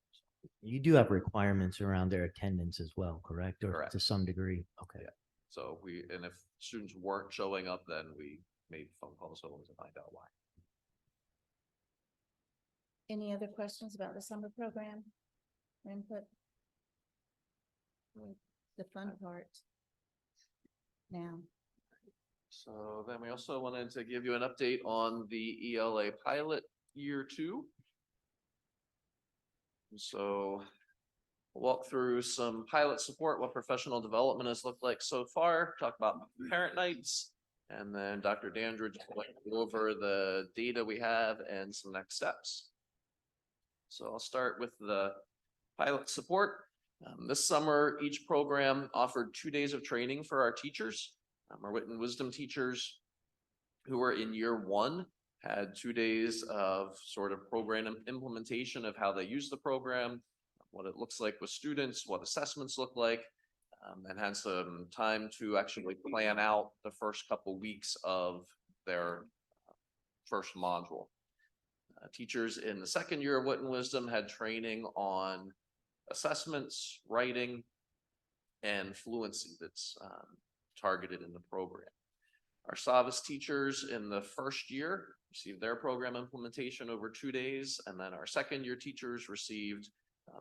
[SPEAKER 9] You do have requirements around their attendance as well, correct? Or
[SPEAKER 14] Correct.
[SPEAKER 9] to some degree? Okay.
[SPEAKER 14] Yeah. So and if students weren't showing up, then we made phone calls home to find out why.
[SPEAKER 1] Any other questions about the summer program? Or input? The fun part. Now,
[SPEAKER 14] So then we also wanted to give you an update on the ELA pilot year 2. So we'll walk through some pilot support, what professional development has looked like so far, talk about parent nights, and then Dr. Dandridge will go over the data we have and some next steps. So I'll start with the pilot support. This summer, each program offered 2 days of training for our teachers. Our wit and wisdom teachers who were in year 1 had 2 days of sort of program implementation of how they use the program, what it looks like with students, what assessments look like, and had some time to actually plan out the first couple weeks of their first module. Teachers in the second year of Wit and Wisdom had training on assessments, writing, and fluency that's targeted in the program. Our Savas teachers in the first year received their program implementation over 2 days, and then our second year teachers received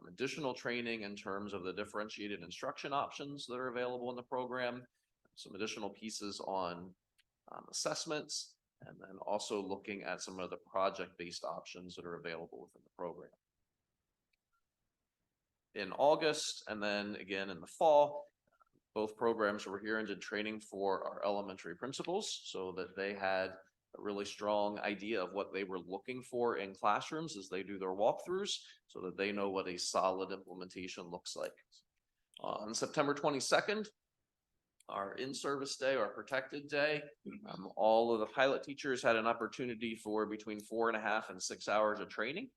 [SPEAKER 14] additional training in terms of the differentiated instruction options that are available in the program, some additional pieces on assessments, and then also looking at some of the project-based options that are available within the program. In August, and then again in the fall, both programs were here and did training for our elementary principals so that they had a really strong idea of what they were looking for in classrooms as they do their walkthroughs, so that they know what a solid implementation looks like. On September 22nd, our in-service day, our protected day, all of the pilot teachers had an opportunity for between 4.5 and 6 hours of training.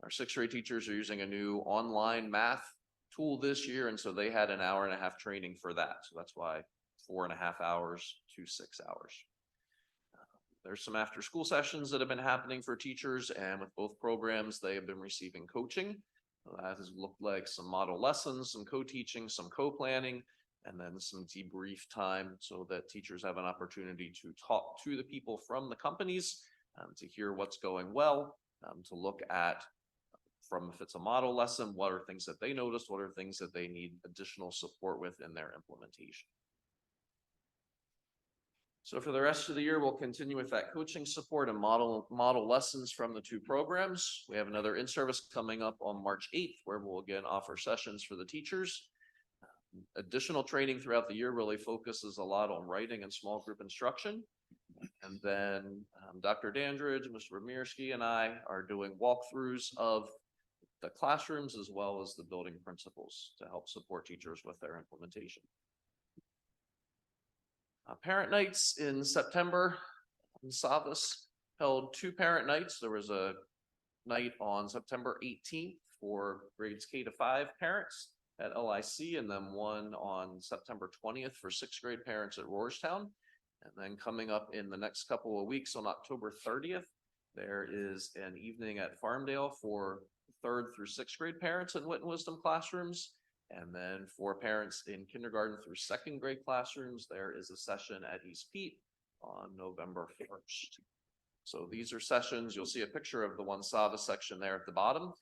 [SPEAKER 14] Our sixth grade teachers are using a new online math tool this year, and so they had an 1.5 hour training for that. So that's why 4.5 hours to 6 hours. There's some after school sessions that have been happening for teachers, and with both programs, they have been receiving coaching. That has looked like some model lessons, some co-teaching, some co-planning, and then some debrief time so that teachers have an opportunity to talk to the people from the companies, to hear what's going well, to look at from if it's a model lesson, what are things that they noticed, what are things that they need additional support with in their implementation. So for the rest of the year, we'll continue with that coaching support and model lessons from the two programs. We have another in-service coming up on March 8th, where we'll again offer sessions for the teachers. Additional training throughout the year really focuses a lot on writing and small group instruction. And then Dr. Dandridge, Mr. Ramirski, and I are doing walkthroughs of the classrooms as well as the building principals to help support teachers with their implementation. Parent nights in September, Savas held 2 parent nights. There was a night on September 18th for grades K to 5 parents at LIC, and then one on September 20th for 6th grade parents at Rohrstown. And then coming up in the next couple of weeks on October 30th, there is an evening at Farmdale for 3rd through 6th grade parents in Wit and Wisdom classrooms. And then for parents in kindergarten through 2nd grade classrooms, there is a session at East Pete on November 1st. So these are sessions, you'll see a picture of the one Savas section there at the bottom,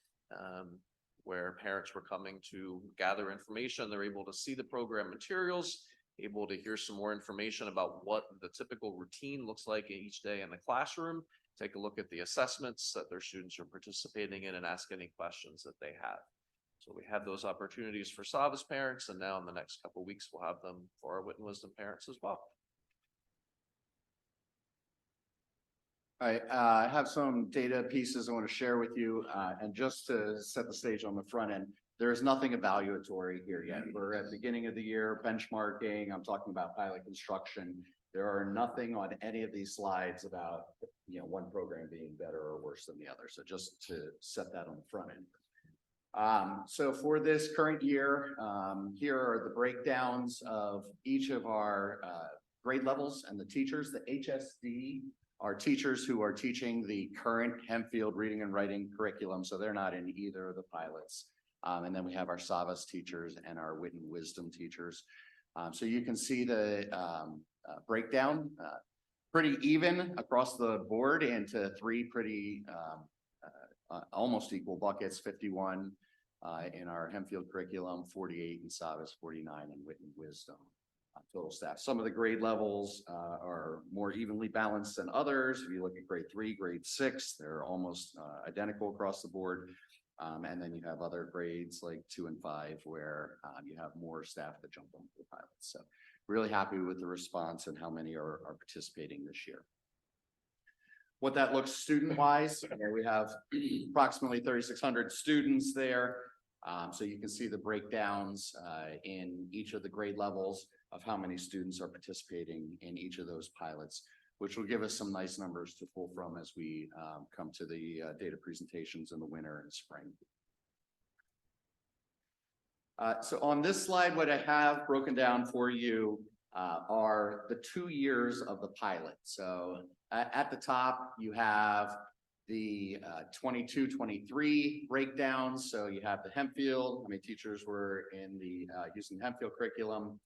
[SPEAKER 14] where parents were coming to gather information. They're able to see the program materials, able to hear some more information about what the typical routine looks like each day in the classroom, take a look at the assessments that their students are participating in, and ask any questions that they have. So we have those opportunities for Savas parents, and now in the next couple of weeks, we'll have them for our Wit and Wisdom parents as well.
[SPEAKER 15] I have some data pieces I want to share with you, and just to set the stage on the front end, there is nothing evaluatory here yet. We're at the beginning of the year, benchmarking. I'm talking about pilot construction. There are nothing on any of these slides about, one program being better or worse than the other. So just to set that on the front end. So for this current year, here are the breakdowns of each of our grade levels and the teachers. The HSD are teachers who are teaching the current Hempfield reading and writing curriculum, so they're not in either of the pilots. And then we have our Savas teachers and our Wit and Wisdom teachers. So you can see the breakdown, pretty even across the board into 3 pretty almost equal buckets, 51 in our Hempfield curriculum, 48 in Savas, 49 in Wit and Wisdom. Total staff. Some of the grade levels are more evenly balanced than others. If you look at grade 3, grade 6, they're almost identical across the board. And then you have other grades like 2 and 5 where you have more staff that jump onto the pilots. So really happy with the response and how many are participating this year. What that looks student-wise, we have approximately 3,600 students there. So you can see the breakdowns in each of the grade levels of how many students are participating in each of those pilots, which will give us some nice numbers to pull from as we come to the data presentations in the winter and spring. So on this slide, what I have broken down for you are the 2 years of the pilot. So at the top, you have the 22-23 breakdowns. So you have the Hempfield, how many teachers were in the using the Hempfield curriculum,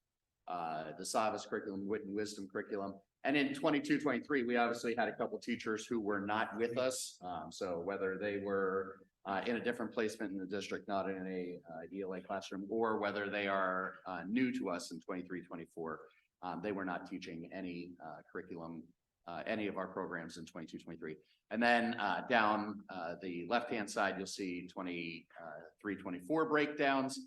[SPEAKER 15] the Savas curriculum, Wit and Wisdom curriculum. And in 22-23, we obviously had a couple teachers who were not with us. So whether they were in a different placement in the district, not in a ELA classroom, or whether they are new to us in 23-24, they were not teaching any curriculum, any of our programs in 22-23. And then down the left-hand side, you'll see 23-24 breakdowns.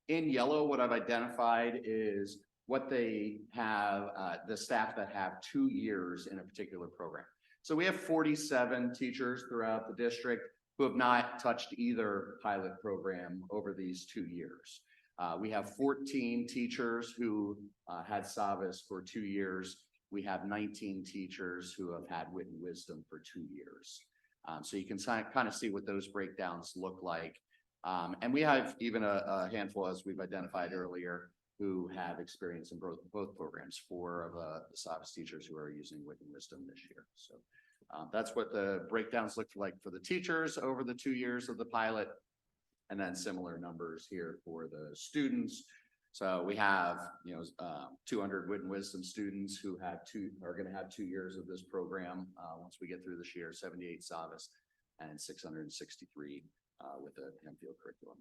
[SPEAKER 15] In yellow, what I've identified is what they have, the staff that have 2 years in a particular program. So we have 47 teachers throughout the district who have not touched either pilot program over these 2 years. We have 14 teachers who had Savas for 2 years. We have 19 teachers who have had Wit and Wisdom for 2 years. So you can kind of see what those breakdowns look like. And we have even a handful, as we've identified earlier, who have experience in both programs, 4 of the Savas teachers who are using Wit and Wisdom this year. So that's what the breakdowns look like for the teachers over the 2 years of the pilot. And then similar numbers here for the students. So we have, 200 Wit and Wisdom students who are going to have 2 years of this program once we get through this year, 78 Savas and 663 with the Hempfield curriculum.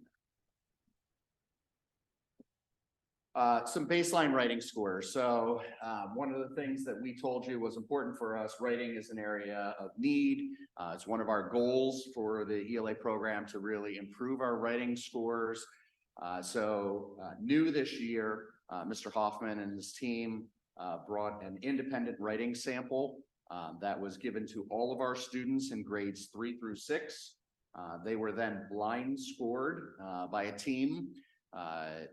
[SPEAKER 15] Some baseline writing scores. So one of the things that we told you was important for us, writing is an area of need. It's one of our goals for the ELA program to really improve our writing scores. So new this year, Mr. Hoffman and his team brought an independent writing sample that was given to all of our students in grades 3 through 6. They were then blind scored by a team.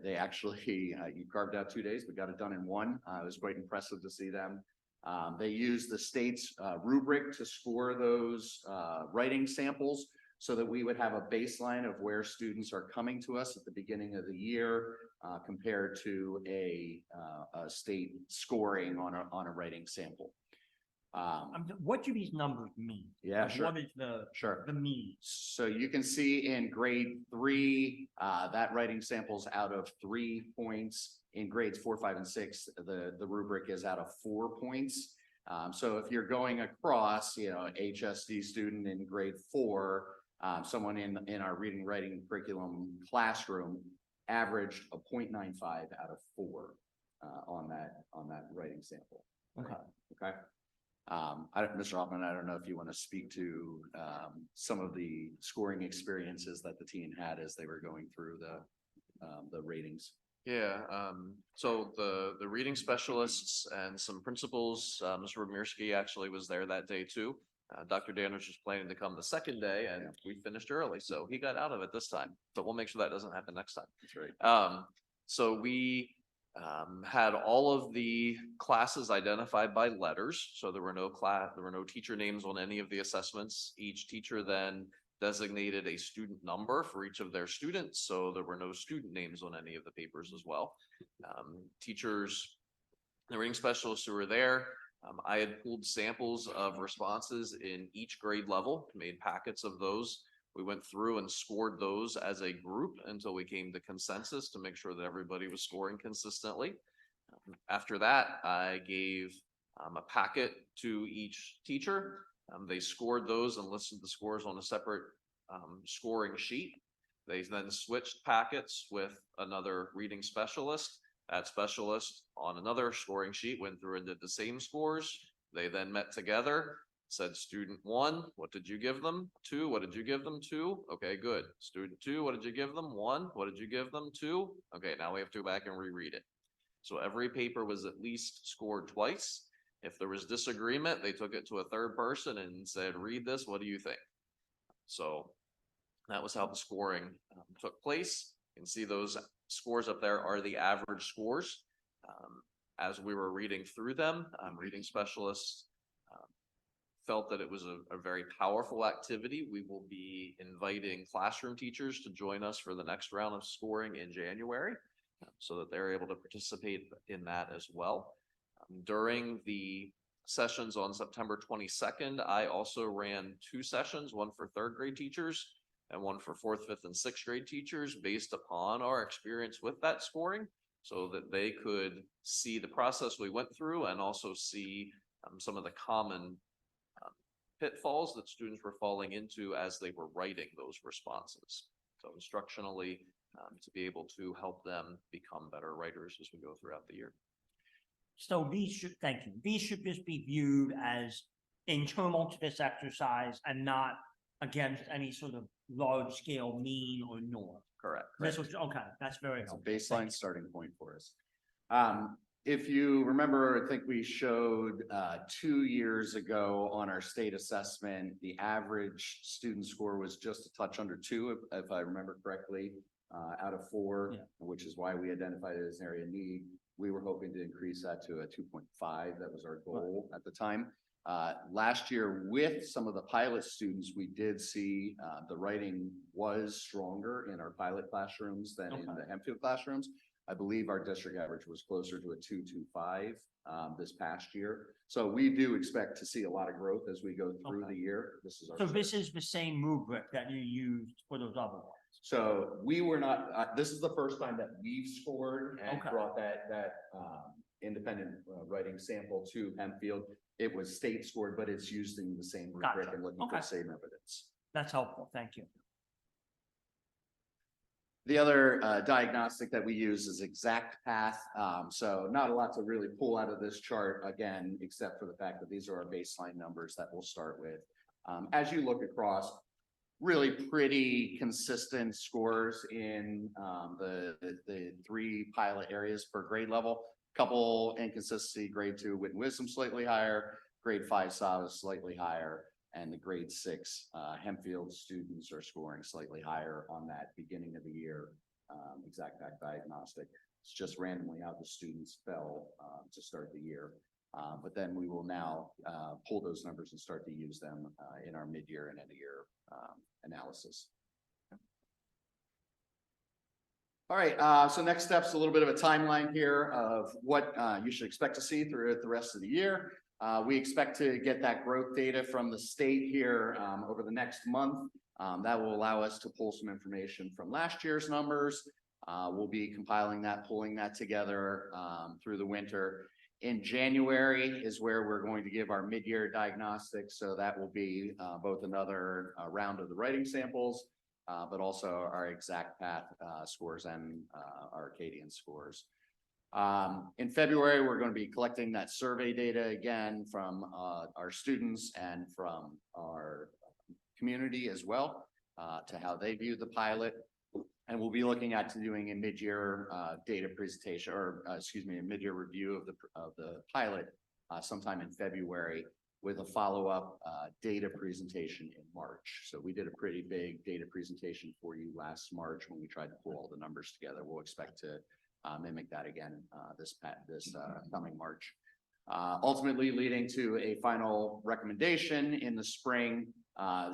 [SPEAKER 15] They actually, you carved out 2 days, but got it done in 1. It was quite impressive to see them. They used the state's rubric to score those writing samples so that we would have a baseline of where students are coming to us at the beginning of the year compared to a state scoring on a writing sample.
[SPEAKER 4] What do these numbers mean?
[SPEAKER 15] Yeah,
[SPEAKER 4] Like,
[SPEAKER 15] sure.
[SPEAKER 4] What is the mean?
[SPEAKER 15] So you can see in grade 3, that writing sample's out of 3 points. In grades 4, 5, and 6, the rubric is out of 4 points. So if you're going across, HSD student in grade 4, someone in our reading writing curriculum classroom averaged a 0.95 out of 4 on that writing sample. Okay. Mr. Hoffman, I don't know if you want to speak to some of the scoring experiences that the team had as they were going through the ratings.
[SPEAKER 14] Yeah, so the reading specialists and some principals, Mr. Ramirski actually was there that day too. Dr. Daniels was planning to come the second day and we finished early, so he got out of it this time, but we'll make sure that doesn't happen next time.
[SPEAKER 15] That's right.
[SPEAKER 14] So we had all of the classes identified by letters. So there were no teacher names on any of the assessments. Each teacher then designated a student number for each of their students. So there were no student names on any of the papers as well. Teachers, the reading specialists who were there, I had pulled samples of responses in each grade level, made packets of those. We went through and scored those as a group until we came to consensus to make sure that everybody was scoring consistently. After that, I gave a packet to each teacher. They scored those and listed the scores on a separate scoring sheet. They then switched packets with another reading specialist. That specialist on another scoring sheet went through and did the same scores. They then met together. Said student 1, what did you give them? 2, what did you give them? 2. Okay, good. Student 2, what did you give them? 1, what did you give them? 2. Okay, now we have to go back and reread it. So every paper was at least scored twice. If there was disagreement, they took it to a third person and said, read this, what do you think? So that was how the scoring took place. You can see those scores up there are the average scores. As we were reading through them, reading specialists felt that it was a very powerful activity. We will be inviting classroom teachers to join us for the next round of scoring in January so that they're able to participate in that as well. During the sessions on September 22nd. I also ran 2 sessions, one for 3rd grade teachers and one for 4th, 5th, and 6th grade teachers based upon our experience with that scoring, so that they could see the process we went through and also see some of the common pitfalls that students were falling into as they were writing those responses. So instructionally, to be able to help them become better writers as we go throughout the year.
[SPEAKER 4] So these should, thank you, these should just be viewed as internal to this exercise and not against any sort of large scale mean or norm.
[SPEAKER 14] Correct.
[SPEAKER 4] This was, okay, that's very
[SPEAKER 15] It's a
[SPEAKER 4] helpful.
[SPEAKER 15] baseline starting point for us. If you remember, I think we showed 2 years ago on our state assessment, the average student score was just a touch under 2, if I remember correctly, out of 4,
[SPEAKER 4] Yeah.
[SPEAKER 15] which is why we identified it as an area of need. We were hoping to increase that to a 2.5. That was our goal at the time. Last year, with some of the pilot students, we did see the writing was stronger in our pilot classrooms than in the Hempfield classrooms. I believe our district average was closer to a 2.25 this past year. So we do expect to see a lot of growth as we go through the year. This is our.
[SPEAKER 4] So this is the same rubric that you used for those other ones.
[SPEAKER 15] So we were not, this is the first time that we've scored and
[SPEAKER 4] Okay.
[SPEAKER 15] brought that independent writing sample to Hempfield. It was state scored, but it's using the same rubric
[SPEAKER 4] Gotcha.
[SPEAKER 15] and looking for
[SPEAKER 4] Okay.
[SPEAKER 15] the same evidence.
[SPEAKER 4] That's helpful, thank you.
[SPEAKER 15] The other diagnostic that we use is Exact Path. So not a lot to really pull out of this chart again, except for the fact that these are our baseline numbers that we'll start with. As you look across, really pretty consistent scores in the 3 pilot areas per grade level. Couple inconsistency, grade 2 wit and wisdom slightly higher, grade 5 SAVA slightly higher, and the grade 6 Hempfield students are scoring slightly higher on that beginning of the year Exact Path diagnostic. It's just randomly how the students fell to start the year. But then we will now pull those numbers and start to use them in our mid-year and end-of-year analysis. All right, so next step's a little bit of a timeline here of what you should expect to see throughout the rest of the year. We expect to get that growth data from the state here over the next month. That will allow us to pull some information from last year's numbers. We'll be compiling that, pulling that together through the winter. In January is where we're going to give our mid-year diagnostics. So that will be both another round of the writing samples, but also our Exact Path scores and our Acadian scores. In February, we're going to be collecting that survey data again from our students and from our community as well to how they view the pilot. And we'll be looking at doing a mid-year data presentation, or excuse me, a mid-year review of the pilot sometime in February with a follow-up data presentation in March. So we did a pretty big data presentation for you last March when we tried to pull all the numbers together. We'll expect to mimic that again this coming March. Ultimately leading to a final recommendation in the spring.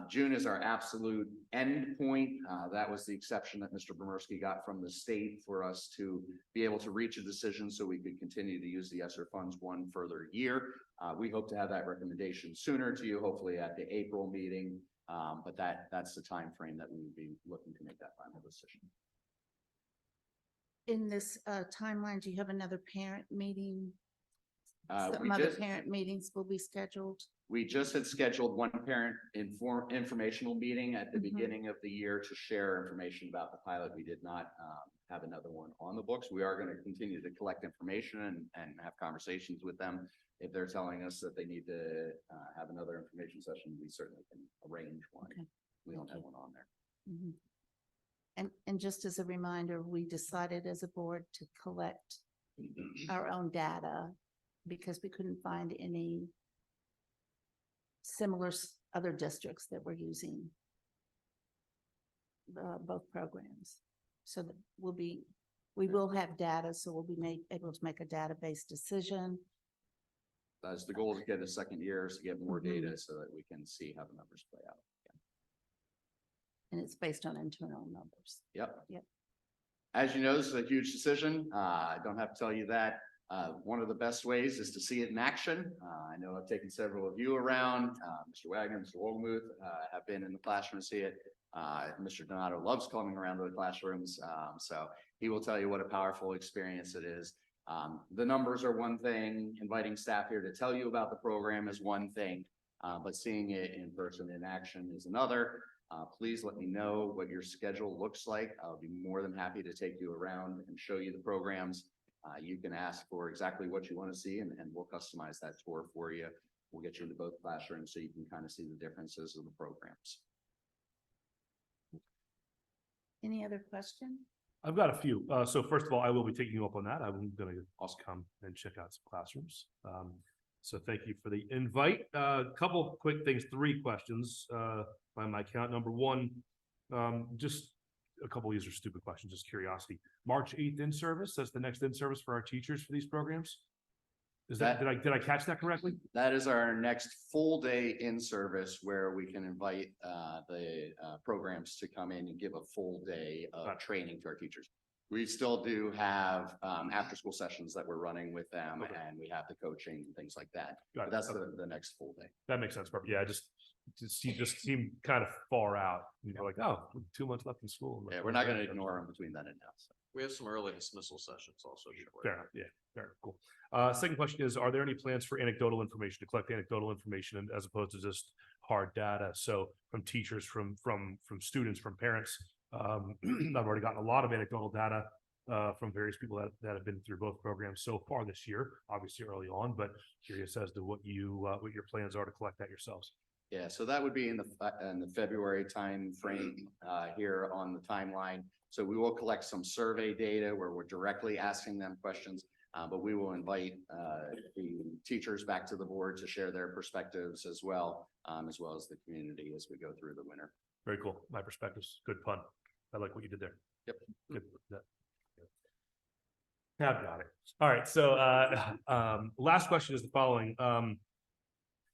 [SPEAKER 15] June is our absolute end point. That was the exception that Mr. Bromerski got from the state for us to be able to reach a decision so we could continue to use the ESSER funds one further year. We hope to have that recommendation sooner to you, hopefully at the April meeting. But that's the time frame that we would be looking to make that final decision.
[SPEAKER 1] In this timeline, do you have another parent meeting? Some
[SPEAKER 15] We
[SPEAKER 1] other
[SPEAKER 15] just-
[SPEAKER 1] parent meetings will be scheduled.
[SPEAKER 15] We just had scheduled one parent informational meeting at the
[SPEAKER 1] Mhm.
[SPEAKER 15] beginning of the year to share information about the pilot. We did not have another one on the books. We are going to continue to collect information and have conversations with them. If they're telling us that they need to have another information session, we certainly can arrange one.
[SPEAKER 1] Okay.
[SPEAKER 15] We don't
[SPEAKER 1] Thank
[SPEAKER 15] have
[SPEAKER 1] you.
[SPEAKER 15] one on there.
[SPEAKER 1] Mhm. And just as a reminder, we decided as a board to collect our own data because we couldn't find any similar other districts that were using both programs. So that we will have data, so we'll be able to make a database decision.
[SPEAKER 15] That's the goal, to get a second year, is to get more
[SPEAKER 1] Mhm.
[SPEAKER 15] data so that we can see how the numbers play out.
[SPEAKER 1] And it's based on internal numbers.
[SPEAKER 15] Yep.
[SPEAKER 1] Yep.
[SPEAKER 15] As you know, this is a huge decision. I don't have to tell you that. One of the best ways is to see it in action. I know I've taken several of you around. Mr. Wagner, Mr. Wolmuth, have been in the classroom to see it. Mr. Donato loves coming around to the classrooms. So he will tell you what a powerful experience it is. The numbers are one thing, inviting staff here to tell you about the program is one thing, but seeing it in person in action is another. Please let me know what your schedule looks like. I'll be more than happy to take you around and show you the programs. You can ask for exactly what you want to see and we'll customize that tour for you. We'll get you into both classrooms so you can kind of see the differences of the programs.
[SPEAKER 1] Any other question?
[SPEAKER 7] I've got a few. So first of all, I will be taking you up on that. I'm gonna also come and check out some classrooms. So thank you for the invite. Couple quick things, 3 questions, by my count. Number one, just a couple of these are stupid questions, just curiosity. March 8th in service, that's the next in service for our teachers for these programs? Is that, did I catch that correctly?
[SPEAKER 15] That is our next full day in service where we can invite the programs to come in and give a full day of training to our teachers. We still do have after school sessions that we're running with them and we have the coaching and things like that. But that's the next full day.
[SPEAKER 7] That makes sense. Perfect. Yeah, just seemed kind of far out. You know, like, oh, 2 months left in school.
[SPEAKER 15] Yeah, we're not going to ignore them between then and now. So.
[SPEAKER 14] We have some early dismissal sessions also.
[SPEAKER 7] Fair enough. Yeah, fair enough. Cool. Second question is, are there any plans for anecdotal information to collect anecdotal information as opposed to just hard data? So from teachers, from students, from parents. I've already gotten a lot of anecdotal data from various people that have been through both programs so far this year, obviously early on, but curious as to what your plans are to collect that yourselves.
[SPEAKER 15] Yeah, so that would be in the February time frame here on the timeline. So we will collect some survey data where we're directly asking them questions, but we will invite the teachers back to the board to share their perspectives as well as the community as we go through the winter.
[SPEAKER 7] Very cool. My perspectives. Good pun. I like what you did there.
[SPEAKER 15] Yep.
[SPEAKER 7] Good. Tab got it. All right. So last question is the following.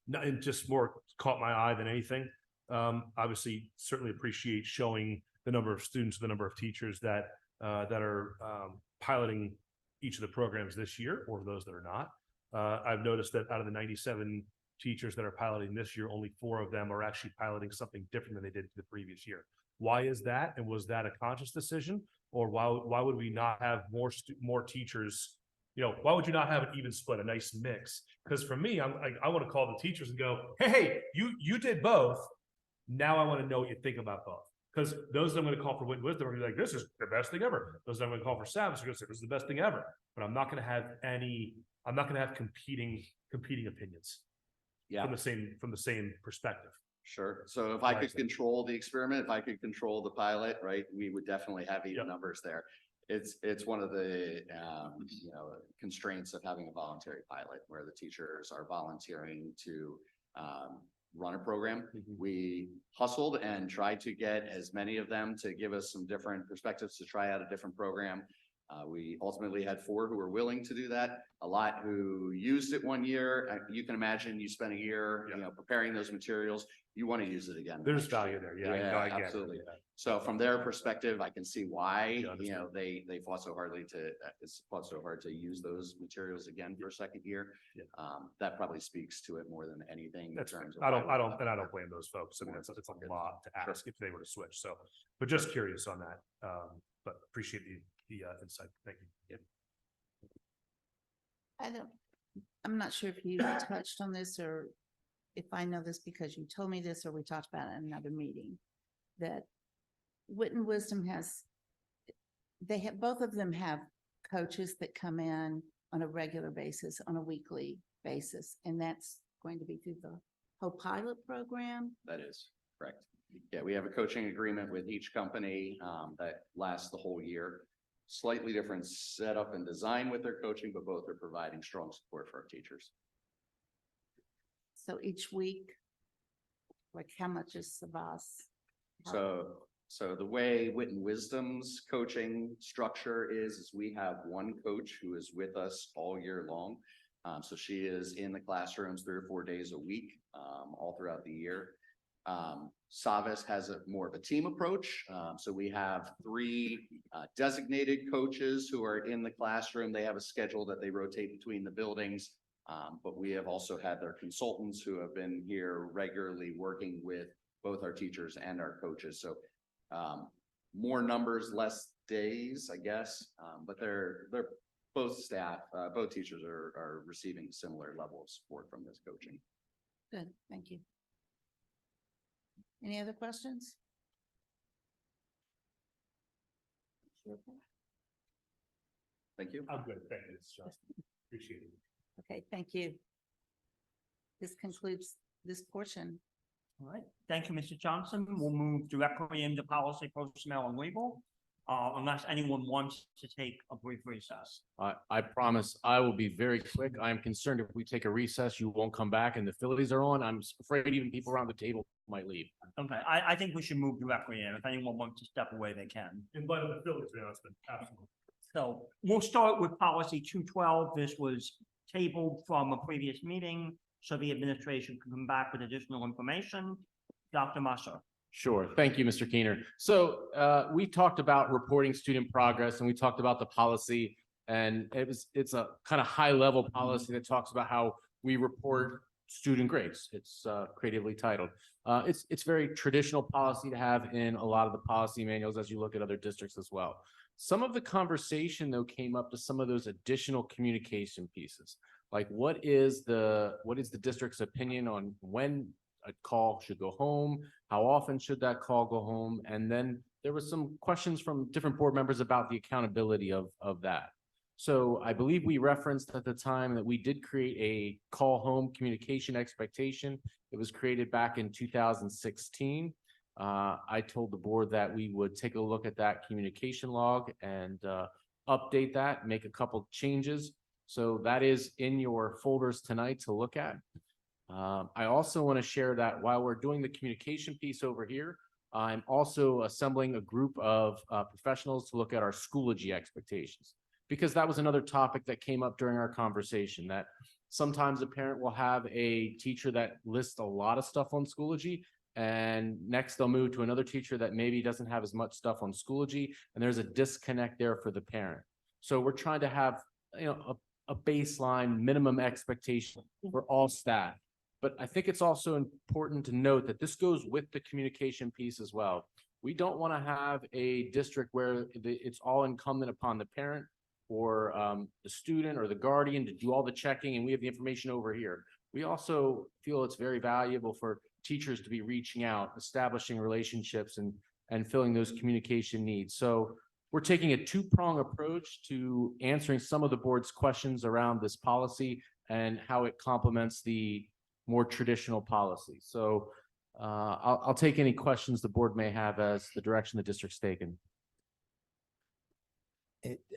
[SPEAKER 7] It just more caught my eye than anything. Obviously, certainly appreciate showing the number of students, the number of teachers that are piloting each of the programs this year, or those that are not. I've noticed that out of the 97 teachers that are piloting this year, only 4 of them are actually piloting something different than they did the previous year. Why is that? And was that a conscious decision? Or why would we not have more teachers? You know, why would you not have an even split, a nice mix? Because for me, I want to call the teachers and go, hey, you did both. Now I want to know what you think about both. Because those that I'm going to call for Wit and Wisdom are going to be like, this is the best thing ever. Those that I'm going to call for Savage are going to say, this is the best thing ever. But I'm not going to have competing opinions.
[SPEAKER 15] Yeah. From
[SPEAKER 7] the same perspective.
[SPEAKER 15] Sure. So if I could control the experiment, if I could control the pilot, right, we would definitely have even numbers there. It's one of the constraints of having a voluntary pilot where the teachers are volunteering to run a program. We hustled and tried to get as many of them to give us some different perspectives to try out a different program. We ultimately had 4 who were willing to do that, a lot who used it 1 year. You can imagine you spent a year, preparing those materials. You want to use it again.
[SPEAKER 7] There's value there. Yeah, I get
[SPEAKER 15] absolutely. So from their perspective, I can see why, they fought so hard to use those materials again for a second year. That probably speaks to it more than anything.
[SPEAKER 7] That's in terms of I don't blame those folks. I mean, it's a lot to ask if they were to switch. So, but just curious on that. But appreciate the insight. Thank you. Yep.
[SPEAKER 1] I'm not sure if you touched on this or if I know this because you told me this or we talked about it in another meeting, that Wit and Wisdom both of them have coaches that come in on a regular basis, on a weekly basis, and that's going to be through the whole pilot program?
[SPEAKER 15] That is correct. Yeah, we have a coaching agreement with each company that lasts the whole year. Slightly different setup and design with their coaching, but both are providing strong support for our teachers.
[SPEAKER 1] So each week, like how much is Savas?
[SPEAKER 15] So the way Wit and Wisdom's coaching structure is we have one coach who is with us all year long. So she is in the classrooms 3 or 4 days a week, all throughout the year. Savas has a more of a team approach. So we have three designated coaches who are in the classroom. They have a schedule that they rotate between the buildings. But we have also had their consultants who have been here regularly working with both our teachers and our coaches. So more numbers, less days, I guess. But they're both staff, both teachers are receiving similar level of support from this coaching.
[SPEAKER 1] Good, thank you. Any other questions?
[SPEAKER 15] Thank you.
[SPEAKER 7] I'm good. Thank you. Appreciate it.
[SPEAKER 1] Okay, thank you. This concludes this portion.
[SPEAKER 4] All right, thank you, Mr. Johnson. We'll move directly into policy, personnel, and legal, unless anyone wants to take a brief recess.
[SPEAKER 6] I promise I will be very quick. I am concerned if we take a recess, you won't come back and the Phillies are on. I'm afraid even people around the table might leave.
[SPEAKER 4] Okay, I think we should move directly in. If anyone wants to step away, they can.
[SPEAKER 7] In light of the Phillies announcement, absolutely.
[SPEAKER 4] So we'll start with policy 212. This was tabled from a previous meeting, so the administration can come back with additional information. Dr. Musser.
[SPEAKER 6] Sure. Thank you, Mr. Keener. So we talked about reporting student progress and we talked about the policy, and it's a kind of high level policy that talks about how we report student grades. It's creatively titled. It's very traditional policy to have in a lot of the policy manuals as you look at other districts as well. Some of the conversation though came up to some of those additional communication pieces. Like what is the district's opinion on when a call should go home? How often should that call go home? And then there was some questions from different board members about the accountability of that. So I believe we referenced at the time that we did create a call home communication expectation. It was created back in 2016. I told the board that we would take a look at that communication log and update that, make a couple changes. So that is in your folders tonight to look at. I also want to share that while we're doing the communication piece over here, I'm also assembling a group of professionals to look at our Schoology expectations, because that was another topic that came up during our conversation, that sometimes a parent will have a teacher that lists a lot of stuff on Schoology, and next they'll move to another teacher that maybe doesn't have as much stuff on Schoology, and there's a disconnect there for the parent. So we're trying to have, a baseline minimum expectation for all staff. But I think it's also important to note that this goes with the communication piece as well. We don't want to have a district where it's all incumbent upon the parent or the student or the guardian to do all the checking and we have the information over here. We also feel it's very valuable for teachers to be reaching out, establishing relationships and filling those communication needs. So we're taking a two-prong approach to answering some of the board's questions around this policy and how it complements the more traditional policy. So I'll take any questions the board may have as the direction the district's taken.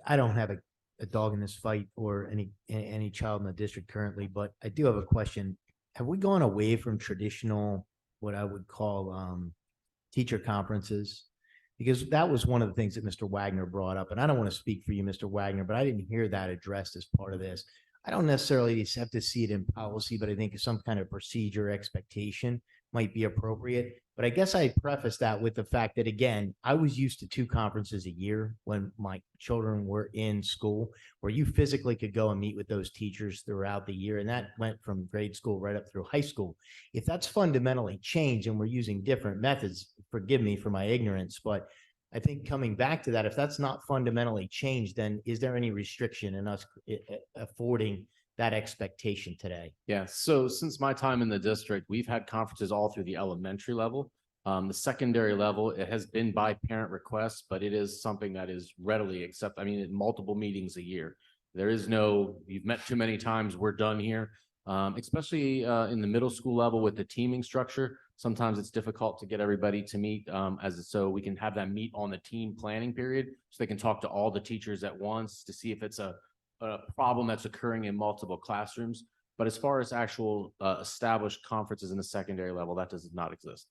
[SPEAKER 9] I don't have a dog in this fight or any child in the district currently, but I do have a question. Have we gone away from traditional, what I would call teacher conferences? Because that was one of the things that Mr. Wagner brought up, and I don't want to speak for you, Mr. Wagner, but I didn't hear that addressed as part of this. I don't necessarily just have to see it in policy, but I think some kind of procedure expectation might be appropriate. But I guess I preface that with the fact that, again, I was used to 2 conferences a year when my children were in school, where you physically could go and meet with those teachers throughout the year. And that went from grade school right up through high school. If that's fundamentally changed and we're using different methods, forgive me for my ignorance, but I think coming back to that, if that's not fundamentally changed, then is there any restriction in us affording that expectation today?
[SPEAKER 6] Yeah, so since my time in the district, we've had conferences all through the elementary level. The secondary level, it has been by parent request, but it is something that is readily accepted. I mean, in multiple meetings a year. There is no, you've met too many times, we're done here. Especially in the middle school level with the teaming structure. Sometimes it's difficult to get everybody to meet so we can have them meet on the team planning period so they can talk to all the teachers at once to see if it's a problem that's occurring in multiple classrooms. But as far as actual established conferences in the secondary level, that does not exist.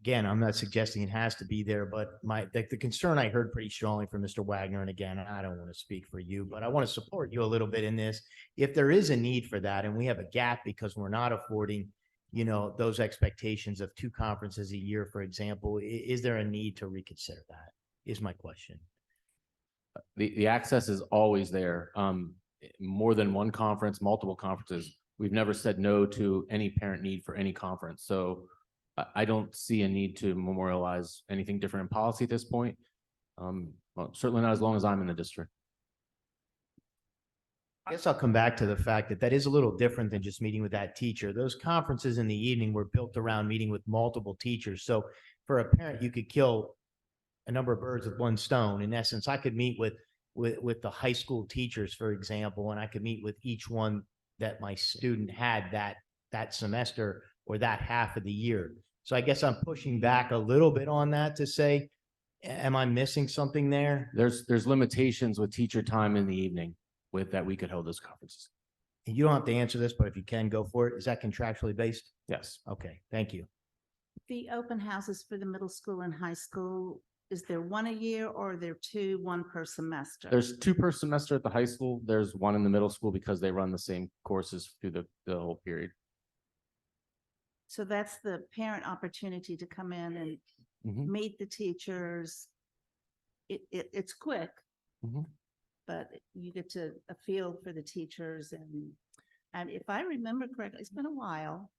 [SPEAKER 9] again, I'm not suggesting it has to be there, but the concern I heard pretty strongly from Mr. Wagner, and again, I don't want to speak for you, but I want to support you a little bit in this. If there is a need for that and we have a gap because we're not affording, those expectations of 2 conferences a year, for example, is there a need to reconsider that? Is my question.
[SPEAKER 6] The access is always there. More than one conference, multiple conferences. We've never said no to any parent need for any conference. So I don't see a need to memorialize anything different in policy at this point. Well, certainly not as long as I'm in the district.
[SPEAKER 9] I guess I'll come back to the fact that is a little different than just meeting with that teacher. Those conferences in the evening were built around meeting with multiple teachers. So for a parent, you could kill a number of birds with one stone. In essence, I could meet with the high school teachers, for example, and I could meet with each one that my student had that semester or that half of the year. So I guess I'm pushing back a little bit on that to say, am I missing something there?
[SPEAKER 6] There's limitations with teacher time in the evening with that we could hold those conferences.
[SPEAKER 9] And you don't have to answer this, but if you can, go for it. Is that contractually based?
[SPEAKER 6] Yes.
[SPEAKER 9] Okay, thank you.
[SPEAKER 1] The open houses for the middle school and high school, is there one a year or are there 2, 1 per semester?
[SPEAKER 6] There's 2 per semester at the high school. There's 1 in the middle school because they run the same courses through the whole period.
[SPEAKER 1] So that's the parent opportunity to come in and
[SPEAKER 6] Mhm.
[SPEAKER 1] meet the teachers. It's quick.
[SPEAKER 6] Mhm.
[SPEAKER 1] But you get to a feel for the teachers and if I remember correctly, it's been a while,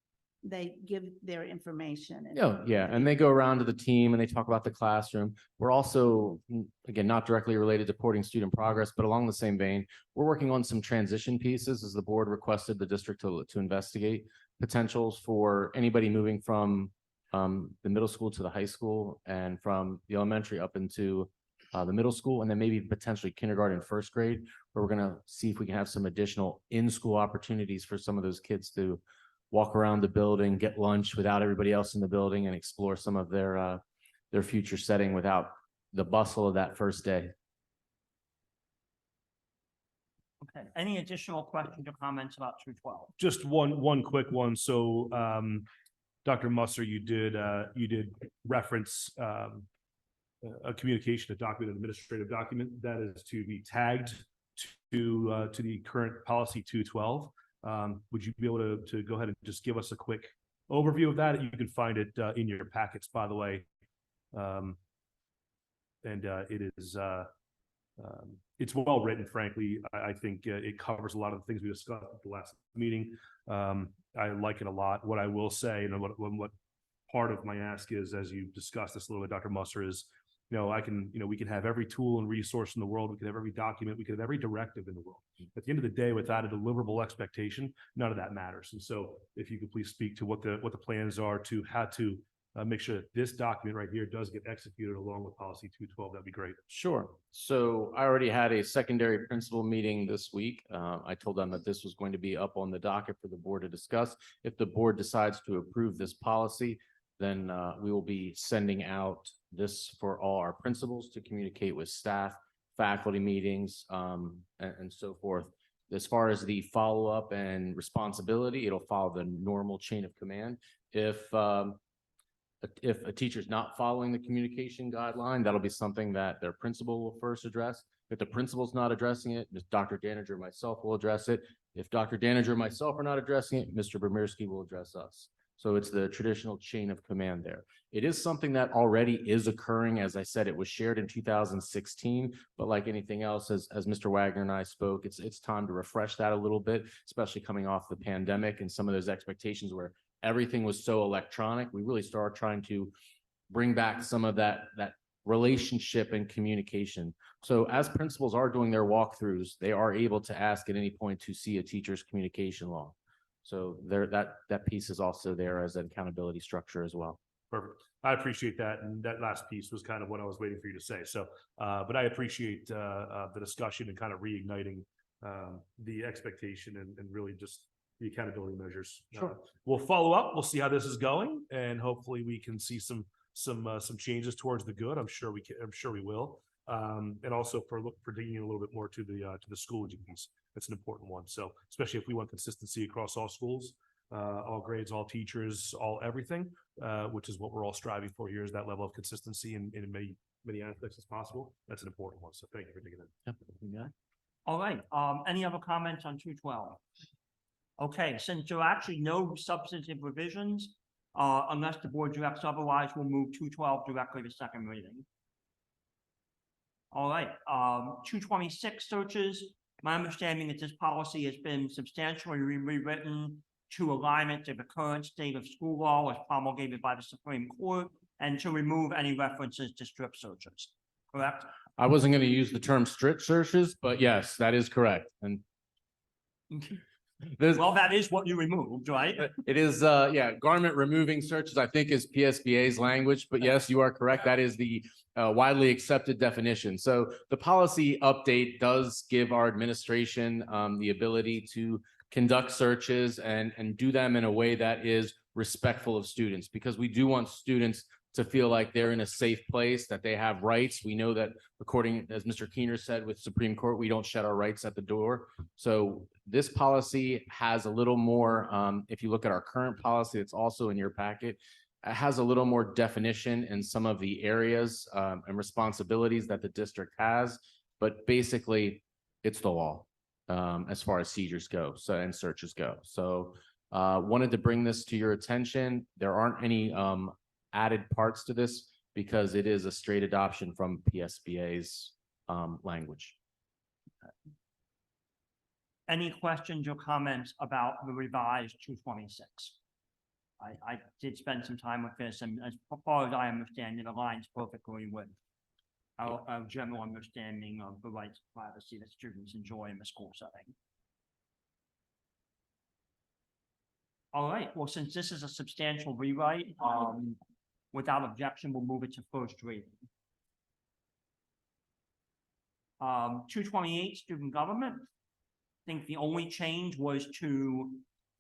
[SPEAKER 1] they give their information.
[SPEAKER 6] Oh, yeah, and they go around to the team and they talk about the classroom. We're also, again, not directly related to supporting student progress, but along the same vein, we're working on some transition pieces as the board requested the district to investigate potentials for anybody moving from the middle school to the high school and from the elementary up into the middle school, and then maybe potentially kindergarten and 1st grade, where we're gonna see if we can have some additional in-school opportunities for some of those kids to walk around the building, get lunch without everybody else in the building, and explore some of their future setting without the bustle of that first day.
[SPEAKER 4] Okay, any additional questions or comments about 212?
[SPEAKER 7] Just one quick one. So, Dr. Musser, you did reference, a communication, a document, an administrative document that is to be tagged to the current policy 212. Would you be able to go ahead and just give us a quick overview of that? You can find it in your packets, by the way. It is it's well written, frankly. I think it covers a lot of the things we discussed at the last meeting. I like it a lot. What I will say, and what part of my ask is, as you discussed this a little bit, Dr. Musser, is we can have every tool and resource in the world. We can have every document. We can have every directive in the world. At the end of the day, without a deliverable expectation, none of that matters. And so if you could please speak to what the plans are to how to make sure that this document right here does get executed along with policy 212, that'd be great.
[SPEAKER 6] Sure. So I already had a secondary principal meeting this week. I told them that this was going to be up on the docket for the board to discuss. If the board decides to approve this policy, then we will be sending out this for all our principals to communicate with staff, faculty meetings, and so forth. As far as the follow-up and responsibility, it'll follow the normal chain of command. If a teacher's not following the communication guideline, that'll be something that their principal will first address. If the principal's not addressing it, Dr. Daniger or myself will address it. If Dr. Daniger or myself are not addressing it, Mr. Bermirsky will address us. So it's the traditional chain of command there. It is something that already is occurring. As I said, it was shared in 2016, but like anything else, as Mr. Wagner and I spoke, it's time to refresh that a little bit, especially coming off the pandemic and some of those expectations where everything was so electronic. We really started trying to bring back some of that relationship and communication. So as principals are doing their walkthroughs, they are able to ask at any point to see a teacher's communication log. So that piece is also there as an accountability structure as well.
[SPEAKER 7] Perfect. I appreciate that. And that last piece was kind of what I was waiting for you to say. So, but I appreciate the discussion and kind of reigniting the expectation and really just the accountability measures.
[SPEAKER 6] Sure.
[SPEAKER 7] We'll follow up. We'll see how this is going, and hopefully we can see some changes towards the good. I'm sure we will. And also for digging in a little bit more to the Schoology piece. That's an important one. So especially if we want consistency across all schools, all grades, all teachers, all everything, which is what we're all striving for here, is that level of consistency in many aspects as possible. That's an important one. So thank you for digging in.
[SPEAKER 4] All right, any other comments on 212? Okay, since there are actually no substantive revisions, unless the board directs otherwise, we'll move 212 directly to second reading. All right, 226 searches. My understanding is this policy has been substantially rewritten to align it to the current state of school law as promulgated by the Supreme Court and to remove any references to strip searches, correct?
[SPEAKER 6] I wasn't going to use the term strip searches, but yes, that is correct. And there's,
[SPEAKER 4] Well, that is what you removed, right?
[SPEAKER 6] it is, yeah, garment removing searches, I think is PSBA's language, but yes, you are correct. That is the widely accepted definition. So the policy update does give our administration the ability to conduct searches and do them in a way that is respectful of students, because we do want students to feel like they're in a safe place, that they have rights. We know that according, as Mr. Keener said, with Supreme Court, we don't shed our rights at the door. So this policy has a little more, if you look at our current policy, it's also in your packet, it has a little more definition in some of the areas and responsibilities that the district has, but basically it's the law as far as seizures go, so and searches go. So wanted to bring this to your attention. There aren't any added parts to this because it is a straight adoption from PSBA's language.
[SPEAKER 4] Any questions or comments about the revised 226? I did spend some time with this, and as far as I understand, it aligns perfectly with our general understanding of the rights of privacy that students enjoy in the school setting. All right, well, since this is a substantial rewrite, without objection, we'll move it to first reading. 228, student government. I think the only change was to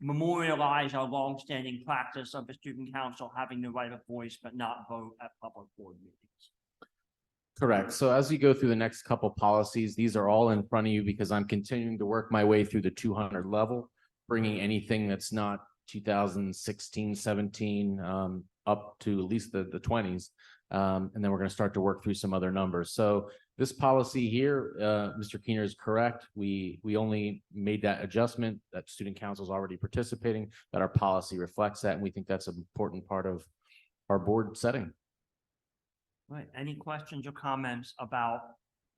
[SPEAKER 4] memorialize our longstanding practice of the student council having the right of voice but not vote at public board meetings.
[SPEAKER 6] Correct. So as we go through the next couple policies, these are all in front of you because I'm continuing to work my way through the 200 level, bringing anything that's not 2016, 17 up to at least the 20s. And then we're going to start to work through some other numbers. So this policy here, Mr. Keener is correct. We only made that adjustment that student council is already participating, that our policy reflects that. And we think that's an important part of our board setting.
[SPEAKER 4] Right, any questions or comments about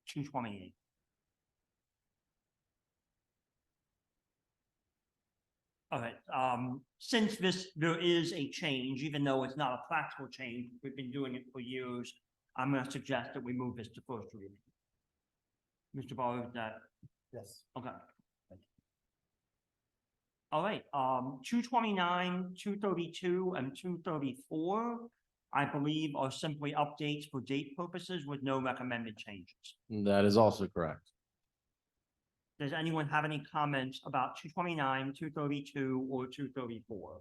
[SPEAKER 4] 228? All right, since there is a change, even though it's not a practical change, we've been doing it for years, I'm going to suggest that we move this to first reading. Mr. Barr, is that?
[SPEAKER 2] Yes.
[SPEAKER 4] Okay. All right, 229, 232, and 234, I believe are simply updates for date purposes with no recommended changes.
[SPEAKER 6] That is also correct.
[SPEAKER 4] Does anyone have any comments about 229, 232, or 234?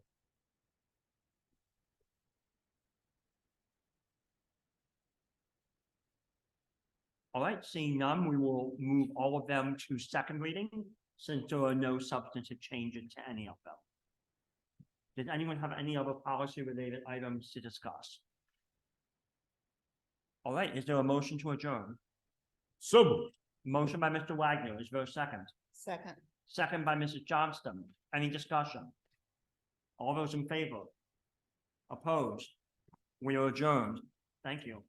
[SPEAKER 4] All right, seeing none, we will move all of them to second reading since there are no substantive changes to any of them. Does anyone have any other policy related items to discuss? All right, is there a motion to adjourn?
[SPEAKER 7] So moved.
[SPEAKER 4] Motion by Mr. Wagner, is there a second?
[SPEAKER 1] Second.
[SPEAKER 4] Second by Mrs. Johnston. Any discussion? All those in favor? Opposed? We are adjourned. Thank you.